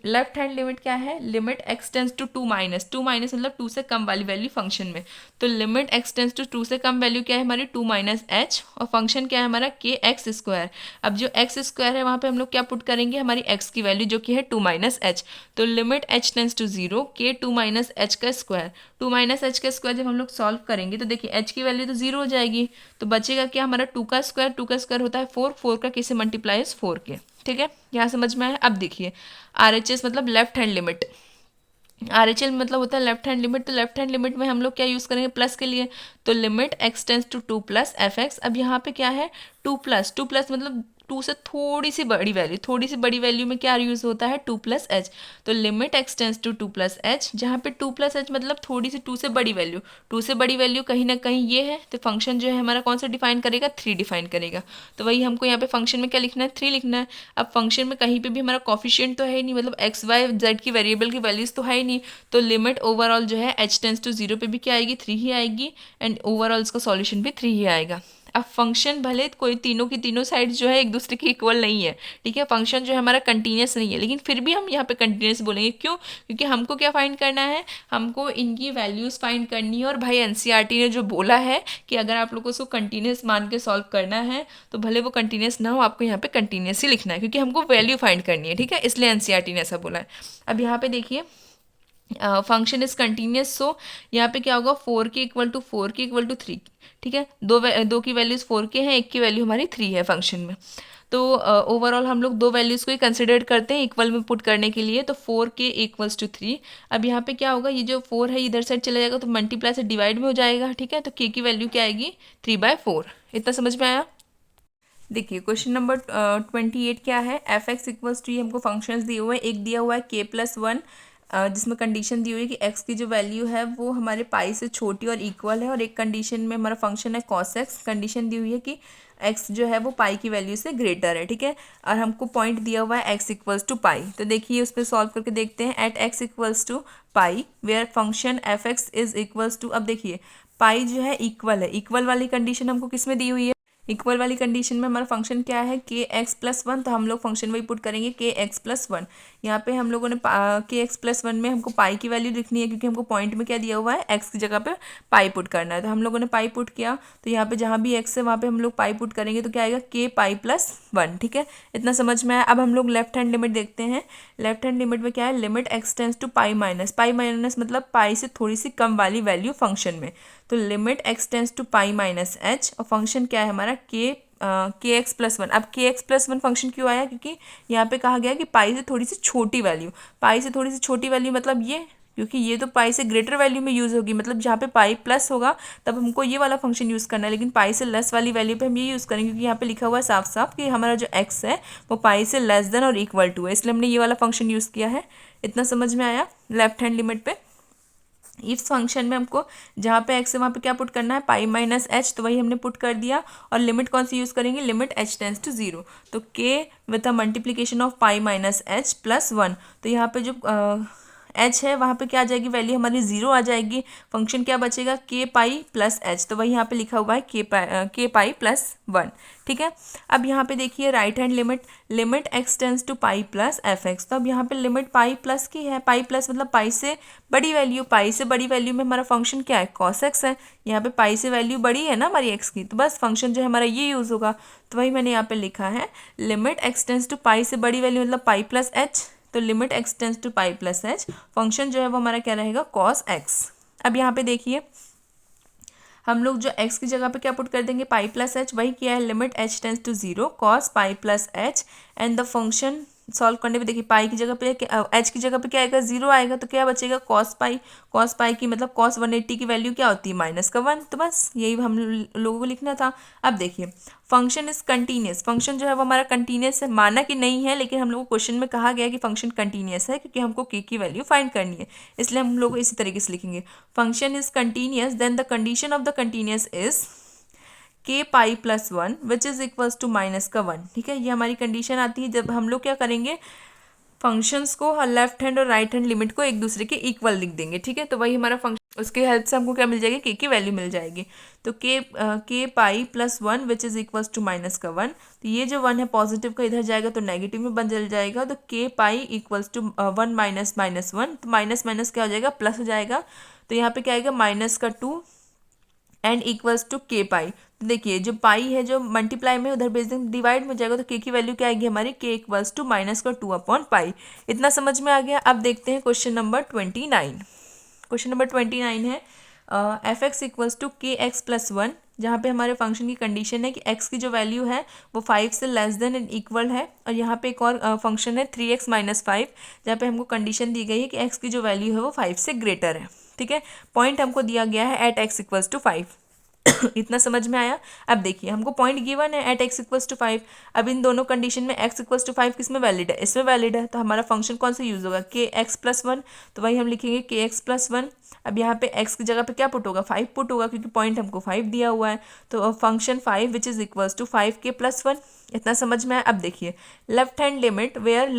लेफ्ट हैंड लिमिट क्या है, limit x tends to 2 minus, 2 minus मतलब 2 से कम वाली वैल्यू फंक्शन में, तो लिमिट एक्स टेंस टू 2 से कम वैल्यू क्या है हमारी 2 माइनस एच, और फंक्शन क्या है हमारा के एक्स स्क्वायर। अब जो एक्स स्क्वायर है वहाँ पे हम लोग क्या पुट करेंगे, हमारी एक्स की वैल्यू जो कि है 2 माइनस एच, तो लिमिट एच टेंस टू 0 के 2 माइनस एच का स्क्वायर। 2 माइनस एच का स्क्वायर जब हम लोग सॉल्व करेंगे तो देखिए एच की वैल्यू तो 0 हो जाएगी, तो बचेगा क्या हमारा 2 का स्क्वायर, 2 का स्क्वायर होता है 4, 4 का किससे मल्टीप्लाई इज 4 के, ठीक है। यहाँ समझ में आया। अब देखिए आर एच एस मतलब left hand limit, are H L मतलब होता है लेफ्ट हैंड लिमिट, तो लेफ्ट हैंड लिमिट में हम लोग क्या यूज़ करेंगे प्लस के लिए, तो limit x tends to 2 plus F x. अब यहाँ पे क्या है 2 प्लस, 2 प्लस मतलब 2 से थोड़ी सी बड़ी वैल्यू, थोड़ी सी बड़ी वैल्यू में क्या यूज़ होता है 2 प्लस एच, तो limit x tends to 2 plus h, जहाँ पे 2 प्लस एच मतलब थोड़ी सी 2 से बड़ी वैल्यू, 2 से बड़ी वैल्यू कहीं ना कहीं ये है, तो फंक्शन जो है हमारा कौन सा डिफाइन करेगा 3 डिफाइन करेगा। तो वही हमको यहाँ पे फंक्शन में क्या लिखना है 3 लिखना है। अब फंक्शन में कहीं पे भी हमारा कॉफिशिएंट तो है ही नहीं, मतलब एक्स वाई जेड की वेरिएबल की वैल्यूज तो है ही नहीं, तो लिमिट ओवरऑल जो है एच टेंस टू 0 पे भी क्या आएगी 3 ही आएगी, एंड ओवरऑल इसका सॉल्यूशन भी 3 ही आएगा। अब फंक्शन भले कोई तीनों की तीनों साइड जो है एक दूसरे के इक्वल नहीं है, ठीक है, फंक्शन जो है हमारा कंटिन्यूस नहीं है, लेकिन फिर भी हम यहाँ पे कंटिन्यूस बोलेंगे, क्यों, क्योंकि हमको क्या फाइंड करना है, हमको इनकी वैल्यूज़ फाइंड करनी है। और भाई एनसीईआरटी ने जो बोला है कि अगर आप लोगों को उसको कंटिन्यूस मान के सॉल्व करना है तो भले वो कंटिन्यूस ना हो, आपको यहाँ पे कंटिन्यूस ही लिखना है, क्योंकि हमको वैल्यू फाइंड करनी है, ठीक है, इसलिए एनसीईआरटी ने ऐसा बोला है। अब यहाँ पे देखिए फंक्शन इज कंटिन्यूस, सो यहाँ पे क्या होगा 4 के इक्वल टू 4 के इक्वल टू 3, ठीक है। दो की वैल्यूज़ 4 के हैं, एक की वैल्यू हमारी 3 है फंक्शन में, तो ओवरऑल हम लोग दो वैल्यूज़ को ही कंसिडर करते हैं इक्वल में पुट करने के लिए, तो 4 के इक्वल्स टू 3। अब यहाँ पे क्या होगा, ये जो 4 है इधर साइड चला जाएगा तो मल्टीप्लाई से डिवाइड में हो जाएगा, ठीक है, तो के की वैल्यू क्या आएगी 3/4। इतना समझ में आया। देखिए क्वेश्चन नंबर 28 क्या है, एफ एक्स इक्वल्स टू, ये हमको फंक्शंस दिए हुए हैं, एक दिया हुआ है k+1 जिसमें कंडीशन दी हुई है कि x की जो वैल्यू है वो हमारे पाई से छोटी और इक्वल है, और एक कंडीशन में हमारा फंक्शन है cos x, कंडीशन दी हुई है कि x जो है वो पाई की वैल्यू से ग्रेटर है, ठीक है, और हमको पॉइंट दिया हुआ है x इक्वल्स टू पाई। तो देखिए उस पर सॉल्व करके देखते हैं, at x equals to pi where function f x is equals to, अब देखिए पाई जो है इक्वल है, इक्वल वाली कंडीशन हमको किस में दी हुई है, इक्वल वाली कंडीशन में हमारा फंक्शन क्या है k(x+1), तो हम लोग फंक्शन वही पुट करेंगे k(x+1). यहाँ पे हम लोगों ने k(x+1) में हमको पाई की वैल्यू लिखनी है, क्योंकि हमको पॉइंट में क्या दिया हुआ है x की जगह पे पाई पुट करना है, तो हम लोगों ने पाई पुट किया, तो यहाँ पे जहाँ भी x है वहाँ पे हम लोग पाई पुट करेंगे, तो क्या आएगा k(π+1), ठीक है। इतना समझ में आया। अब हम लोग लेफ्ट हैंड लिमिट देखते हैं, लेफ्ट हैंड लिमिट में क्या है, limit x tends to pi minus मतलब पाई से थोड़ी सी कम वाली वैल्यू फंक्शन में, तो limit x tends to pi minus h, और फंक्शन क्या है हमारा k(x+1). अब k(x+1) फंक्शन क्यों आया, क्योंकि यहाँ पे कहा गया कि पाई से थोड़ी सी छोटी वैल्यू, पाई से थोड़ी सी छोटी वैल्यू मतलब ये क्योंकि ये तो पाई से ग्रेटर वैल्यू में यूज़ होगी, मतलब जहाँ पे पाई प्लस होगा तब हमको ये वाला फंक्शन यूज़ करना है, लेकिन पाई से लेस वाली वैल्यू पे हम ये यूज़ करेंगे क्योंकि यहाँ पे लिखा हुआ है साफ साफ कि हमारा जो एक्स है वो पाई से लेस देन और इक्वल टू है, इसलिए हमने ये वाला फंक्शन यूज़ किया है। इतना समझ में आया लेफ्ट हैंड लिमिट पे। इस फंक्शन में हमको जहाँ पे एक्स है वहाँ पे क्या पुट करना है, पाई माइनस एच, तो वही हमने पुट कर दिया। और लिमिट कौन सी यूज़ करेंगे, लिमिट एच टेंस टू 0, तो के with a multiplication of pi minus H plus 1, तो यहाँ पे जो एच है वहाँ पे क्या आ जाएगी, वैल्यू हमारी 0 आ जाएगी। फंक्शन क्या बचेगा, के पाई प्लस एच, तो वही यहाँ पे लिखा हुआ है के पाई प्लस 1। ठीक है, अब यहाँ पे देखिए right hand limit, limit x tends to pi plus F x, तो अब यहाँ पे लिमिट पाई प्लस की है, पाई प्लस मतलब पाई से बड़ी वैल्यू, पाई से बड़ी वैल्यू में हमारा फंक्शन क्या है, कॉस एक्स है। यहाँ पे पाई से वैल्यू बड़ी है ना हमारी एक्स की, तो बस फंक्शन जो है हमारा ये यूज़ होगा, तो वही मैंने यहाँ पे लिखा है limit x tends to pi से बड़ी वैल्यू मतलब पाई प्लस एच, तो limit x tends to pi plus h, function जो है वो हमारा क्या रहेगा, कॉस एक्स। अब यहाँ पे देखिए हम लोग जो x की जगह पे क्या पुट कर देंगे, पाई प्लस एच, वही किया है limit h tends to 0 cos pi plus H, and the function solve करने पे देखिए पाई की जगह पे h की जगह पे क्या आएगा, 0 आएगा, तो क्या बचेगा कॉस पाई की मतलब कॉस 180 की वैल्यू क्या होती है, माइनस का 1, तो बस यही हम लोगों को लिखना था। अब देखिए फंक्शन इज कंटिन्यूस, फंक्शन जो है वो हमारा कंटिन्यूस है, माना कि नहीं है, लेकिन हम लोग को क्वेश्चन में कहा गया है कि फंक्शन कंटिन्यूस है क्योंकि हमको के की वैल्यू फाइंड करनी है, इसलिए हम लोग इसी तरीके से लिखेंगे function is continuous, then the condition of the continuous is k pi plus 1 which is equals to minus का 1। ठीक है, ये हमारी कंडीशन आती है जब हम लोग क्या करेंगे, फंक्शंस को लेफ्ट हैंड और राइट हैंड लिमिट को एक दूसरे के इक्वल लिख देंगे। ठीक है, तो वही हमारा फंक्शन, उसके हेल्प से हमको क्या मिल जाएगी, के की वैल्यू मिल जाएगी, तो k pi plus 1 which is equals to minus का 1, तो ये जो 1 है पॉजिटिव का इधर जाएगा तो नेगेटिव में बदल जाएगा, तो k pi equals to 1 minus minus 1, तो माइनस माइनस क्या हो जाएगा, प्लस हो जाएगा, तो यहाँ पे क्या आएगा माइनस का 2 एंड इक्वल्स टू के पाई, तो देखिए जो पाई है जो मल्टीप्लाई में उधर भेज देंगे डिवाइड में जाएगा, तो के की वैल्यू क्या आएगी हमारी, के इक्वल्स टू माइनस का 2 अपॉन पाई। इतना समझ में आ गया। अब देखते हैं क्वेश्चन नंबर 29। क्वेश्चन नंबर 29 है एफ एक्स इक्वल्स टू के एक्स प्लस 1, जहाँ पे हमारे फंक्शन की कंडीशन है कि x की जो वैल्यू है वो 5 से लेस देन एंड इक्वल है, और यहाँ पे एक और फंक्शन है 3x माइनस 5, जहाँ पे हमको कंडीशन दी गई है कि x की जो वैल्यू है वो 5 से ग्रेटर है। ठीक है, पॉइंट हमको दिया गया है एट x इक्वल्स टू 5। इतना समझ में आया। अब देखिए हमको पॉइंट गिवन है एट x इक्वल्स टू 5, अब इन दोनों कंडीशन में x इक्वल्स टू 5 किस में वैलिड है, इसमें वैलिड है, तो हमारा फंक्शन कौन सा यूज़ होगा, के एक्स प्लस 1, तो वही हम लिखेंगे के एक्स प्लस 1। अब यहाँ पे x की जगह पे क्या पुट होगा, 5 पुट होगा क्योंकि पॉइंट हमको 5 दिया हुआ है, तो function 5 which is equals to 5k plus 1। इतना समझ में आया। अब देखिए left hand limit where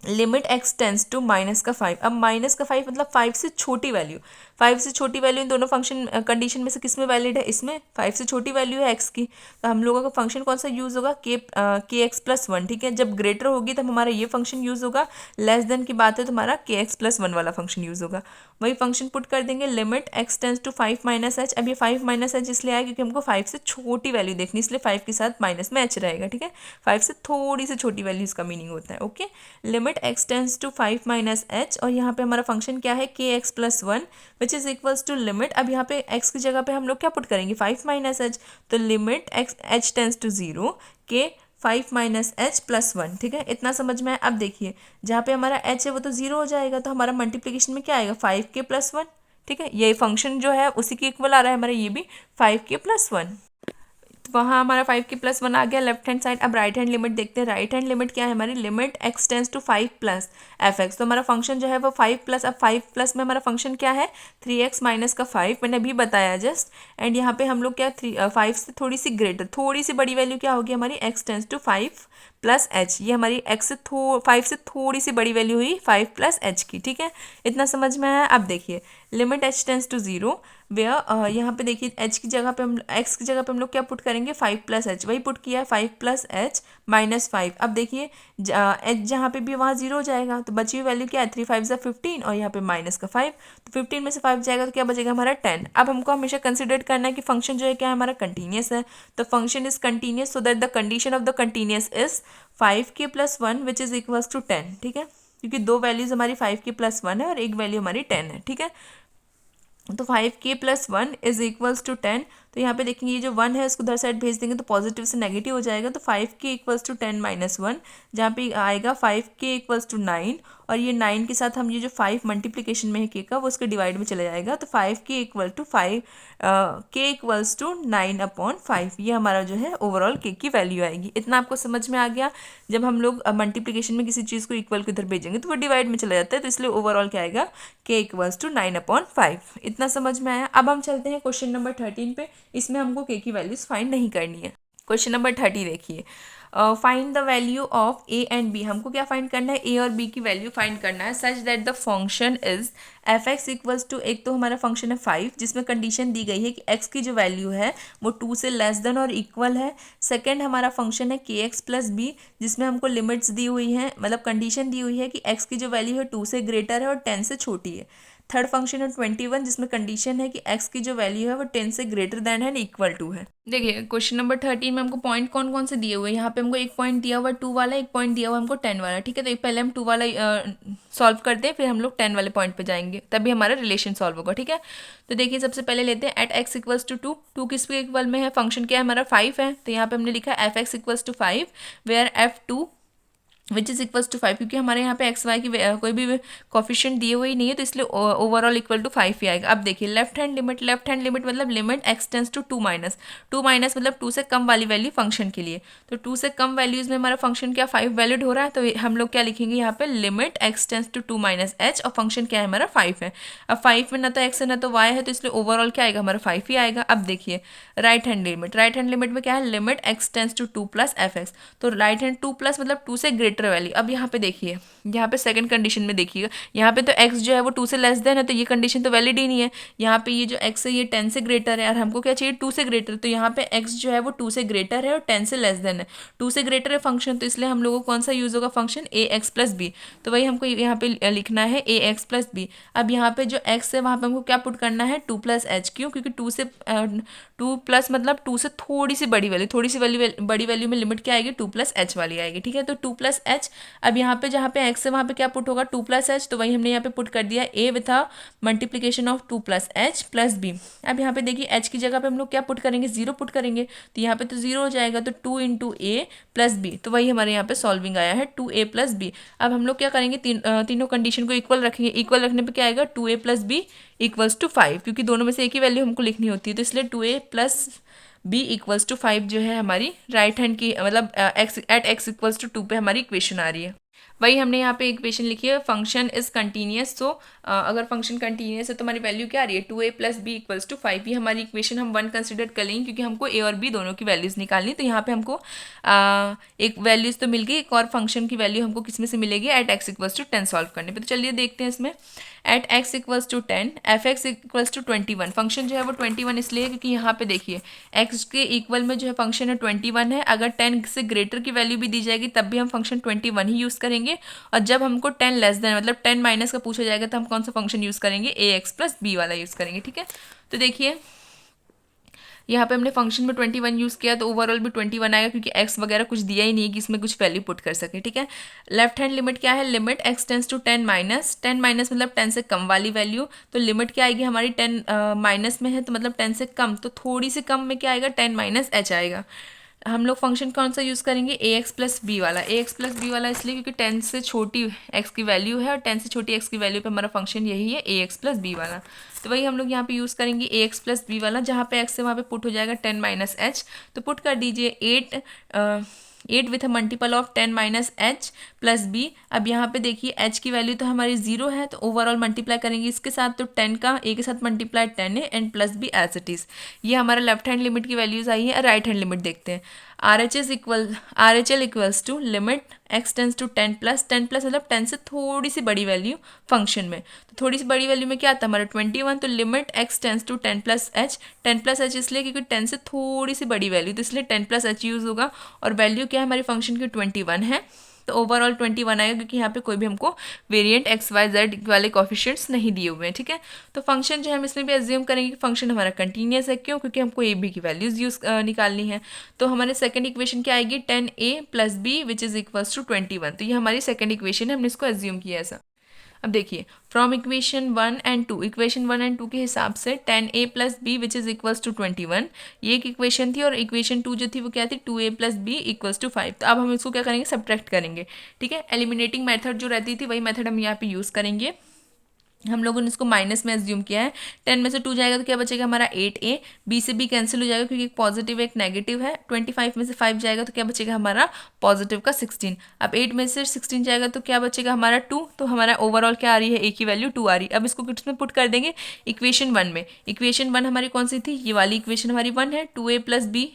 limit x tends to minus का 5, अब माइनस का 5 मतलब 5 से छोटी वैल्यू, 5 से छोटी वैल्यू इन दोनों फंक्शन कंडीशन में से किस में वैलिड है, इसमें 5 से छोटी वैल्यू है x की, तो हम लोगों का फंक्शन कौन सा यूज़ होगा, के एक्स प्लस 1। ठीक है, जब ग्रेटर होगी तब हमारा ये फंक्शन यूज़ होगा, लेस देन की बात है तो हमारा के एक्स प्लस 1 वाला फंक्शन यूज़ होगा। वही फंक्शन पुट कर देंगे limit x tends to 5 minus h, अब ये 5 माइनस एच इसलिए आया क्योंकि हमको 5 से छोटी वैल्यू देखनी, इसलिए 5 के साथ माइनस में एच रहेगा। ठीक है, 5 से थोड़ी सी छोटी वैल्यू इसका मीनिंग होता है। Okay, limit x tends to 5 minus h, और यहाँ पे हमारा फंक्शन क्या है, k x plus 1 which is equals to limit, अब यहाँ पे x की जगह पे हम लोग क्या पुट करेंगे, 5 माइनस एच, तो limit x h tends to 0 k 5 minus H plus 1। ठीक है, इतना समझ में आया। अब देखिए जहाँ पे हमारा h है वो तो 0 हो जाएगा, तो हमारा मल्टीप्लीकेशन में क्या आएगा, 5k प्लस 1। ठीक है, ये फंक्शन जो है उसी के इक्वल आ रहा है हमारा, ये भी 5k प्लस 1, तो वहाँ हमारा 5k प्लस 1 आ गया लेफ्ट हैंड साइड। अब राइट हैंड लिमिट देखते हैं, राइट हैंड लिमिट क्या है हमारी, limit x tends to 5 plus F x, तो हमारा फंक्शन जो है वो 5 प्लस, अब 5 प्लस में हमारा फंक्शन क्या है, 3x माइनस का 5, मैंने अभी बताया जस्ट, एंड यहाँ पे हम लोग क्या 5 से थोड़ी सी ग्रेटर, थोड़ी सी बड़ी वैल्यू क्या होगी हमारी, x tends to 5 plus h, ये हमारी एक्स से 5 से थोड़ी सी बड़ी वैल्यू हुई 5 प्लस एच की। ठीक है, इतना समझ में आया। अब देखिए limit h tends to 0 where, यहाँ पे देखिए एच की जगह पे हम एक्स की जगह पे हम लोग क्या पुट करेंगे, 5 प्लस एच, वही पुट किया है 5 प्लस एच माइनस 5। अब देखिए एच जहाँ पे भी वहाँ 0 हो जाएगा, तो बची हुई वैल्यू क्या है, 3 5 15, और यहाँ पे माइनस का 5, तो 15 में से 5 जाएगा तो क्या बचेगा हमारा 10। अब हमको हमेशा कंसिडर करना है कि फंक्शन जो है क्या है हमारा, कंटिन्यूस है, तो function is continuous, so that the condition of the continuous is 5k plus 1 which is equals to 10। ठीक है, क्योंकि दो वैल्यूज हमारी 5k प्लस 1 है और एक वैल्यू हमारी 10 है। ठीक है, तो 5k plus 1 is equals to 10, तो यहाँ पे देखेंगे ये जो 1 है उसको उधर साइड भेज देंगे तो पॉजिटिव से नेगेटिव हो जाएगा, तो 5k इक्वल्स टू 10 माइनस 1, जहाँ पे आएगा 5k इक्वल्स टू 9, और ये 9 के साथ हम ये जो 5 मल्टीप्लिकेशन में है k का वो उसके डिवाइड में चला जाएगा, तो 5k equal to 5 k equals to 9/5, ये हमारा जो है ओवरऑल k की वैल्यू आएगी। इतना आपको समझ में आ गया। जब हम लोग मल्टीप्लिकेशन में किसी चीज़ को इक्वल को इधर भेजेंगे तो वो डिवाइड में चला जाता है, तो इसलिए ओवरऑल क्या आएगा k इक्वल्स टू 9/5। इतना समझ में आया। अब हम चलते हैं क्वेश्चन नंबर 13 पे। इसमें हमको k की वैल्यूज फाइंड नहीं करनी है। क्वेश्चन नंबर 30 देखिए, find the value of a and b। हमको क्या फाइंड करना है, a और b की वैल्यू फाइंड करना है such that the function is f(x) equals to, एक तो हमारा फंक्शन है 5 जिसमें कंडीशन दी गई है कि x की जो वैल्यू है वो 2 से लेस देन और इक्वल है। सेकंड हमारा फंक्शन है kx प्लस b जिसमें हमको लिमिट्स दी हुई हैं, मतलब कंडीशन दी हुई है कि x की जो वैल्यू है 2 से ग्रेटर है और 10 से छोटी है। थर्ड फंक्शन है 21 जिसमें कंडीशन है कि x की जो वैल्यू है वो 10 से ग्रेटर देन है इक्वल टू है। देखिए क्वेश्चन नंबर 13 में हमको पॉइंट कौन कौन से दिए हुए हैं। यहाँ पे हमको एक पॉइंट दिया हुआ है 2 वाला, एक पॉइंट दिया हुआ हमको 10 वाला। ठीक है, तो पहले हम 2 वाला सॉल्व करते हैं, फिर हम लोग 10 वाले पॉइंट पे जाएंगे, तभी हमारा रिलेशन सॉल्व होगा। ठीक है, तो देखिए सबसे पहले लेते हैं एट एक्स इक्वल्स टू 2। 2 किसके इक्वल में है, फंक्शन क्या है हमारा 5 है, तो यहाँ पे हमने लिखा है f(x) equals to 5 where f2 which is equals to 5, क्योंकि हमारे यहाँ पे एक्स वाई की कोई भी कॉफिशिएंट दिए हुई नहीं है, तो इसलिए ओवरऑल इक्वल टू 5 ही आएगा। अब देखिए लेफ्ट हैंड लिमिट मतलब limit x tends to 2 minus, 2 minus मतलब 2 से कम वाली वैल्यू फंक्शन के लिए। तो 2 से कम वैल्यूज में हमारा फंक्शन क्या 5 वैलिड हो रहा है, तो हम लोग क्या लिखेंगे यहाँ पे limit x tends to 2 minus h, और फंक्शन क्या है हमारा 5 है। अब 5 में ना तो एक्स है ना तो वाई है, तो इसलिए ओवरऑल क्या आएगा हमारा 5 ही आएगा। अब देखिए राइट हैंड लिमिट में क्या है limit x tends to 2 plus F x, तो राइट हैंड 2 प्लस मतलब 2 से ग्रेटर वैल्यू। अब यहाँ पे देखिए, यहाँ पे सेकंड कंडीशन में देखिएगा, यहाँ पे तो x जो है वो 2 से लेस देन है, तो ये कंडीशन तो वैलिड ही नहीं है। यहाँ पे ये जो x है ये 10 से ग्रेटर है, और हमको क्या चाहिए 2 से ग्रेटर, तो यहाँ पे x जो है वो 2 से ग्रेटर है और 10 से लेस देन है। 2 से ग्रेटर है फंक्शन, तो इसलिए हम लोगों को कौन सा यूज होगा फंक्शन ax प्लस बी, तो वही हमको यहाँ पे लिखना है ax प्लस बी। अब यहाँ पे जो x है वहाँ पे हमको क्या पुट करना है 2 प्लस एच, क्यों, क्योंकि 2 प्लस मतलब 2 से थोड़ी सी बड़ी वैल्यू, बड़ी वैल्यू में लिमिट क्या आएगी 2 प्लस एच वाली आएगी। ठीक है, तो 2 प्लस एच। अब यहाँ पे जहाँ पे x है वहाँ पे क्या पुट होगा 2 प्लस एच, तो वही हमने यहाँ पे पुट कर दिया a with a multiplication of 2 plus h plus b. अब यहाँ पे देखिए h की जगह पे हम लोग क्या पुट करेंगे 0 पुट करेंगे, तो यहाँ पे तो 0 हो जाएगा, तो 2 इंटू ए प्लस बी, तो वही हमारे यहाँ पे सॉल्विंग आया है 2a प्लस बी। अब हम लोग क्या करेंगे तीनों कंडीशन को इक्वल रखेंगे, इक्वल रखने पर क्या आएगा 2a plus b equals to 5, क्योंकि दोनों में से एक ही वैल्यू हमको लिखनी होती है, तो इसलिए 2a plus b equals to 5 जो है हमारी राइट हैंड की मतलब एट एक्स इक्वल्स टू 2 पे हमारी इक्वेशन आ रही है। वही हमने यहाँ पे इक्वेशन लिखी है फंक्शन इज कंटिन्यूस, तो अगर फंक्शन कंटिन्यूस है तो हमारी वैल्यू क्या आ रही है 2a plus b equals to 5। ये हमारी इक्वेशन हम 1 कंसिडर कर लेंगे, क्योंकि हमको a और b दोनों की वैल्यूज़ निकालनी, तो यहाँ पे हमको एक वैल्यूज़ तो मिल गई, एक और फंक्शन की वैल्यू हमको किस में से मिलेगी at x equals to 10 solve करने पे। तो चलिए देखते हैं इसमें at x equals to 10 f x equals to 21। Function जो है वो 21 इसलिए क्योंकि यहाँ पे देखिए एक्स के इक्वल में जो है फंक्शन है 21 है, अगर 10 से ग्रेटर की वैल्यू भी दी जाएगी तब भी हम फंक्शन 21 ही यूज़ करेंगे, और जब हमको 10 लेस देन मतलब 10 माइनस का पूछा जाएगा तो हम कौन सा फंक्शन यूज़ करेंगे ए एक्स प्लस बी वाला यूज़ करेंगे। ठीक है, तो देखिए यहाँ पे हमने फंक्शन में 21 यूज़ किया तो ओवरऑल भी 21 आएगा, क्योंकि x वगैरह कुछ दिया ही नहीं है कि इसमें कुछ वैल्यू पुट कर सके। ठीक है, लेफ्ट हैंड लिमिट क्या है limit x tends to 10 minus, 10 minus मतलब 10 से कम वाली वैल्यू, तो लिमिट क्या आएगी हमारी 10 माइनस में है तो मतलब 10 से कम, तो थोड़ी सी कम में क्या आएगा 10 माइनस एच आएगा। हम लोग फंक्शन कौन सा यूज़ करेंगे ए एक्स प्लस बी वाला, ए एक्स प्लस बी वाला इसलिए क्योंकि 10 से छोटी एक्स की वैल्यू है और 10 से छोटी एक्स की वैल्यू पे हमारा फंक्शन यही है ए एक्स प्लस बी वाला, तो वही हम लोग यहाँ पे यूज़ करेंगे ए एक्स प्लस बी वाला, जहाँ पे एक्स है वहाँ पे पुट हो जाएगा 10 माइनस एच, तो पुट कर दीजिए 8 with a multiple of 10 minus H plus b. अब यहाँ पे देखिए एच की वैल्यू तो हमारी 0 है, तो ओवरऑल मल्टीप्लाई करेंगे इसके साथ, तो 10 का ए के साथ मल्टीप्लाई 10 है and plus b as it is. ये हमारा लेफ्ट हैंड लिमिट की वैल्यूज़ आई है। राइट हैंड लिमिट देखते हैं R H L equals to limit x tends to 10 plus मतलब 10 से थोड़ी सी बड़ी वैल्यू फंक्शन में, तो थोड़ी सी बड़ी वैल्यू में क्या आता है हमारा 21, तो limit x tends to 10 plus h इसलिए क्योंकि 10 से थोड़ी सी बड़ी वैल्यू, तो इसलिए 10 प्लस एच यूज़ होगा, और वैल्यू क्या है हमारी फंक्शन की 21 है, तो ओवरऑल 21 आएगा, क्योंकि यहाँ पे कोई भी हमको वेरिएंट एक्स वाई जेड वाले कॉफिशिएंट्स नहीं दिए हुए हैं। ठीक है, तो फंक्शन जो है हम इसमें भी एज्यूम करेंगे कि फंक्शन हमारा कंटिन्यूस है, क्यों, क्योंकि हमको ए बी की वैल्यूज निकालनी है। तो हमारे सेकंड इक्वेशन क्या आएगी 10a plus b which is equals to 21, तो ये हमारी सेकंड इक्वेशन है, हमने इसको एज्यूम किया ऐसा। अब देखिए from equation 1 and 2, equation 1 and 2 के हिसाब से 10a plus b which is equals to 21, ये एक इक्वेशन थी, और इक्वेशन 2 जो थी वो क्या थी, 2a plus b equals to 5। तो अब हम इसको क्या करेंगे, सब्ट्रैक्ट करेंगे। ठीक है, एलिमिनेटिंग मेथड जो रहती थी वही मेथड हम यहाँ पे यूज़ करेंगे। हम लोगों ने इसको माइनस में एज्यूम किया है। 10 में से 2 जाएगा तो क्या बचेगा हमारा 8a, b से b कैंसिल हो जाएगा क्योंकि एक पॉजिटिव एक नेगेटिव है। 25 में से 5 जाएगा तो क्या बचेगा हमारा पॉजिटिव का 16। अब 8 में से 16 जाएगा तो क्या बचेगा हमारा 2, तो हमारा ओवरऑल क्या आ रही है, a की वैल्यू 2 आ रही है। अब इसको किस में पुट कर देंगे, इक्वेशन 1 में। इक्वेशन 1 हमारी कौन सी थी, ये वाली इक्वेशन हमारी 1 है, 2a plus b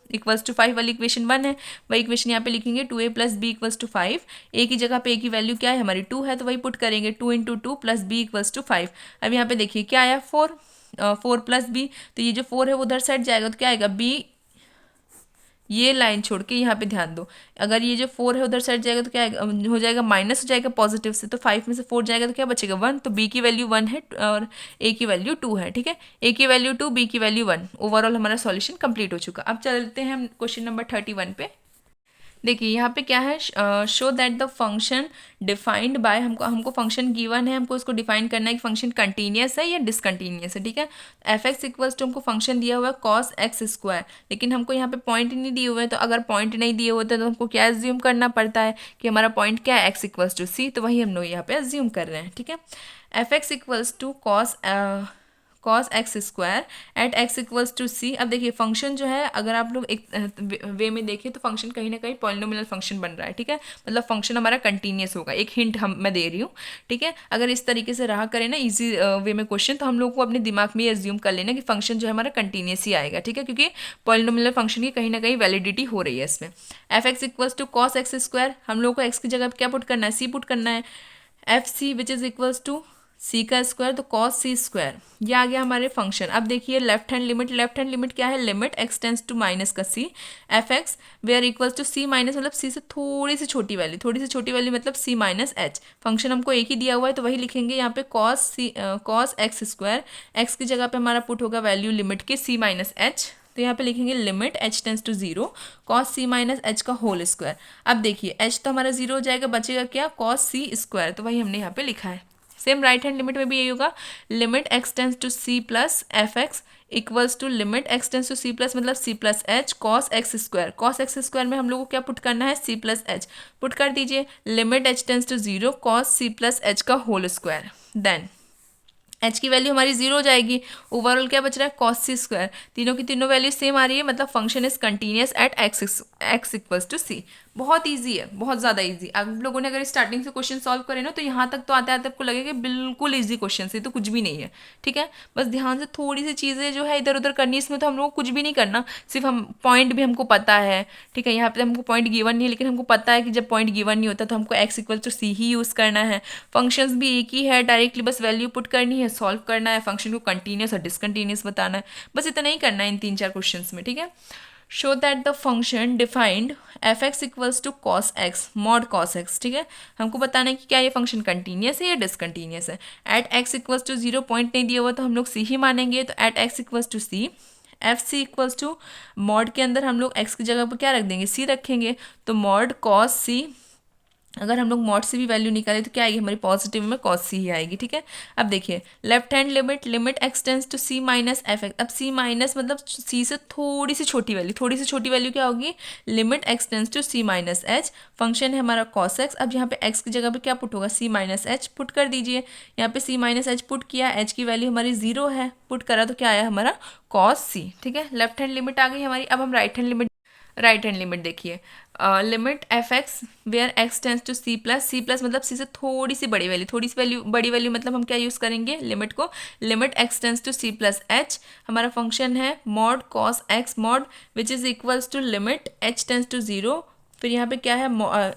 equals to 5 वाली इक्वेशन 1 है, वही इक्वेशन यहाँ पे लिखेंगे 2a plus b equals to 5। A की जगह पे ए की वैल्यू क्या है हमारी 2 है, तो वही पुट करेंगे 2 into 2 plus b equals to 5। अब यहाँ पे देखिए क्या आया 4, 4 प्लस बी, तो ये जो 4 है वो उधर साइड जाएगा तो क्या आएगा बी, ये लाइन छोड़ के यहाँ पे ध्यान दो, अगर ये जो 4 है उधर साइड जाएगा तो क्या आएगा, हो जाएगा माइनस हो जाएगा पॉजिटिव से, तो 5 में से 4 जाएगा तो क्या बचेगा 1, तो b की वैल्यू 1 है और a की वैल्यू 2 है। ठीक है, a की वैल्यू 2, b की वैल्यू 1। ओवरऑल हमारा सॉल्यूशन कंप्लीट हो चुका। अब चलते हैं हम क्वेश्चन नंबर 31 पे। देखिए यहाँ पे क्या है, show that the function defined bye, हमको फंक्शन गिवन है, हमको उसको डिफाइन करना है कि फंक्शन कंटिन्यूस है या डिसकंटिन्यूस है। ठीक है, एफ एक्स इक्वल्स टू हमको फंक्शन दिया हुआ है कॉस एक्स स्क्वायर, लेकिन हमको यहाँ पे पॉइंट नहीं दिए हुए हैं, तो अगर पॉइंट नहीं दिए होते तो हमको क्या एज्यूम करना पड़ता है कि हमारा पॉइंट क्या है, एक्स इक्वल्स टू सी, तो वही हम लोग यहाँ पे एज्यूम कर रहे हैं। ठीक है, f x equals to cos x square at x equals to c. अब देखिए फंक्शन जो है, अगर आप लोग एक वे में देखें तो फंक्शन कहीं ना कहीं पॉलिनोमियल फंक्शन बन रहा है। ठीक है, मतलब फंक्शन हमारा कंटिन्यूस होगा, एक हिंट मैं दे रही हूँ। ठीक है, अगर इस तरीके से रहा करें ना इजी वे में क्वेश्चन, तो हम लोग को अपने दिमाग में ये एज्यूम कर लेना कि फंक्शन जो है हमारा कंटिन्यूस ही आएगा। ठीक है, क्योंकि पॉलिनोमियल फंक्शन की कहीं ना कहीं वैलिडिटी हो रही है इसमें। F x equals to cos x square, हम लोग को एक्स की जगह क्या पुट करना है, सी पुट करना है। F c which is equals to c का स्क्वायर, तो कॉस सी स्क्वायर, ये आ गया हमारे फंक्शन। अब देखिए लेफ्ट हैंड लिमिट क्या है, limit x tends to minus का c f x where equals to C minus, मतलब सी से थोड़ी सी छोटी वैल्यू मतलब सी माइनस एच। फंक्शन हमको एक ही दिया हुआ है तो वही लिखेंगे यहाँ पे कॉस एक्स स्क्वायर, एक्स की जगह पे हमारा पुट होगा वैल्यू लिमिट के सी माइनस एच, तो यहाँ पे लिखेंगे limit h tends to 0 cos C minus H का होल स्क्वायर। अब देखिए एच तो हमारा 0 हो जाएगा, बचेगा क्या, कॉस सी स्क्वायर, तो वही हमने यहाँ पे लिखा है। सेम राइट हैंड लिमिट में भी यही होगा, limit x tends to C plus F x equals to limit x tends to C plus मतलब c plus h cos x square में हम लोग को क्या पुट करना है, सी प्लस एच पुट कर दीजिए, limit h tends to 0 cos c plus h का होल स्क्वायर, देन एच की वैल्यू हमारी 0 हो जाएगी। ओवरऑल क्या बच रहा है, कॉस सी स्क्वायर, तीनों की तीनों वैल्यू सेम आ रही है, मतलब function is continuous at x equals to c. बहुत ईजी है, बहुत ज़्यादा ईजी। आप लोगों ने अगर स्टार्टिंग से क्वेश्चन सॉल्व करे ना तो यहाँ तक तो आते आते आपको लगेगा बिल्कुल ईजी क्वेश्चन से, तो कुछ भी नहीं है। ठीक है, बस ध्यान से थोड़ी सी चीज़ें जो है इधर उधर करनी, इसमें तो हम लोग को कुछ भी नहीं करना, सिर्फ हम पॉइंट भी हमको पता है। ठीक है, यहाँ पे हमको पॉइंट गिवन नहीं है, लेकिन हमको पता है कि जब पॉइंट गिवन नहीं होता तो हमको एक्स इक्वल टू सी ही यूज़ करना है। फंक्शंस भी एक ही है, डायरेक्टली बस वैल्यू पुट करनी है, सॉल्व करना है, फंक्शन को कंटिन्यूस और डिसकंटिन्यूस बताना है, बस इतना ही करना है इन 3-4 क्वेश्चन में। ठीक है, show that the function defined f x equals to cos x mod cos x. ठीक है, हमको बताना है कि क्या ये फंक्शन कंटिन्यूस है या डिसकंटिन्यूस है। At x equals to 0 point नहीं दिया हुआ तो हम लोग सी ही मानेंगे, तो at x equals to c f c equals to mod के अंदर हम लोग एक्स की जगह पर क्या रख देंगे, सी रखेंगे, तो मॉड कॉस सी, अगर हम लोग मॉड से भी वैल्यू निकालें तो क्या आएगी हमारी पॉजिटिव में कॉस सी ही आएगी। ठीक है, अब देखिए left hand limit x tends to C minus f x, अब सी माइनस मतलब सी से थोड़ी सी छोटी वैल्यू क्या होगी, limit x tends to C minus h, function है हमारा कॉस एक्स। अब यहाँ पे एक्स की जगह पे क्या पुट होगा, सी माइनस एच पुट कर दीजिए, यहाँ पे सी माइनस एच पुट किया, एच की वैल्यू हमारी 0 है, पुट करा तो क्या आया हमारा कॉस सी। ठीक है, लेफ्ट हैंड लिमिट आ गई हमारी। अब हम राइट हैंड लिमिट देखिए, limit f x where x tends to C plus मतलब सी से थोड़ी सी बड़ी वैल्यू मतलब हम क्या यूज़ करेंगे लिमिट को, limit x tends to C plus h, हमारा फंक्शन है mod cos x mod which is equals to limit h tends to 0, फिर यहाँ पे क्या है,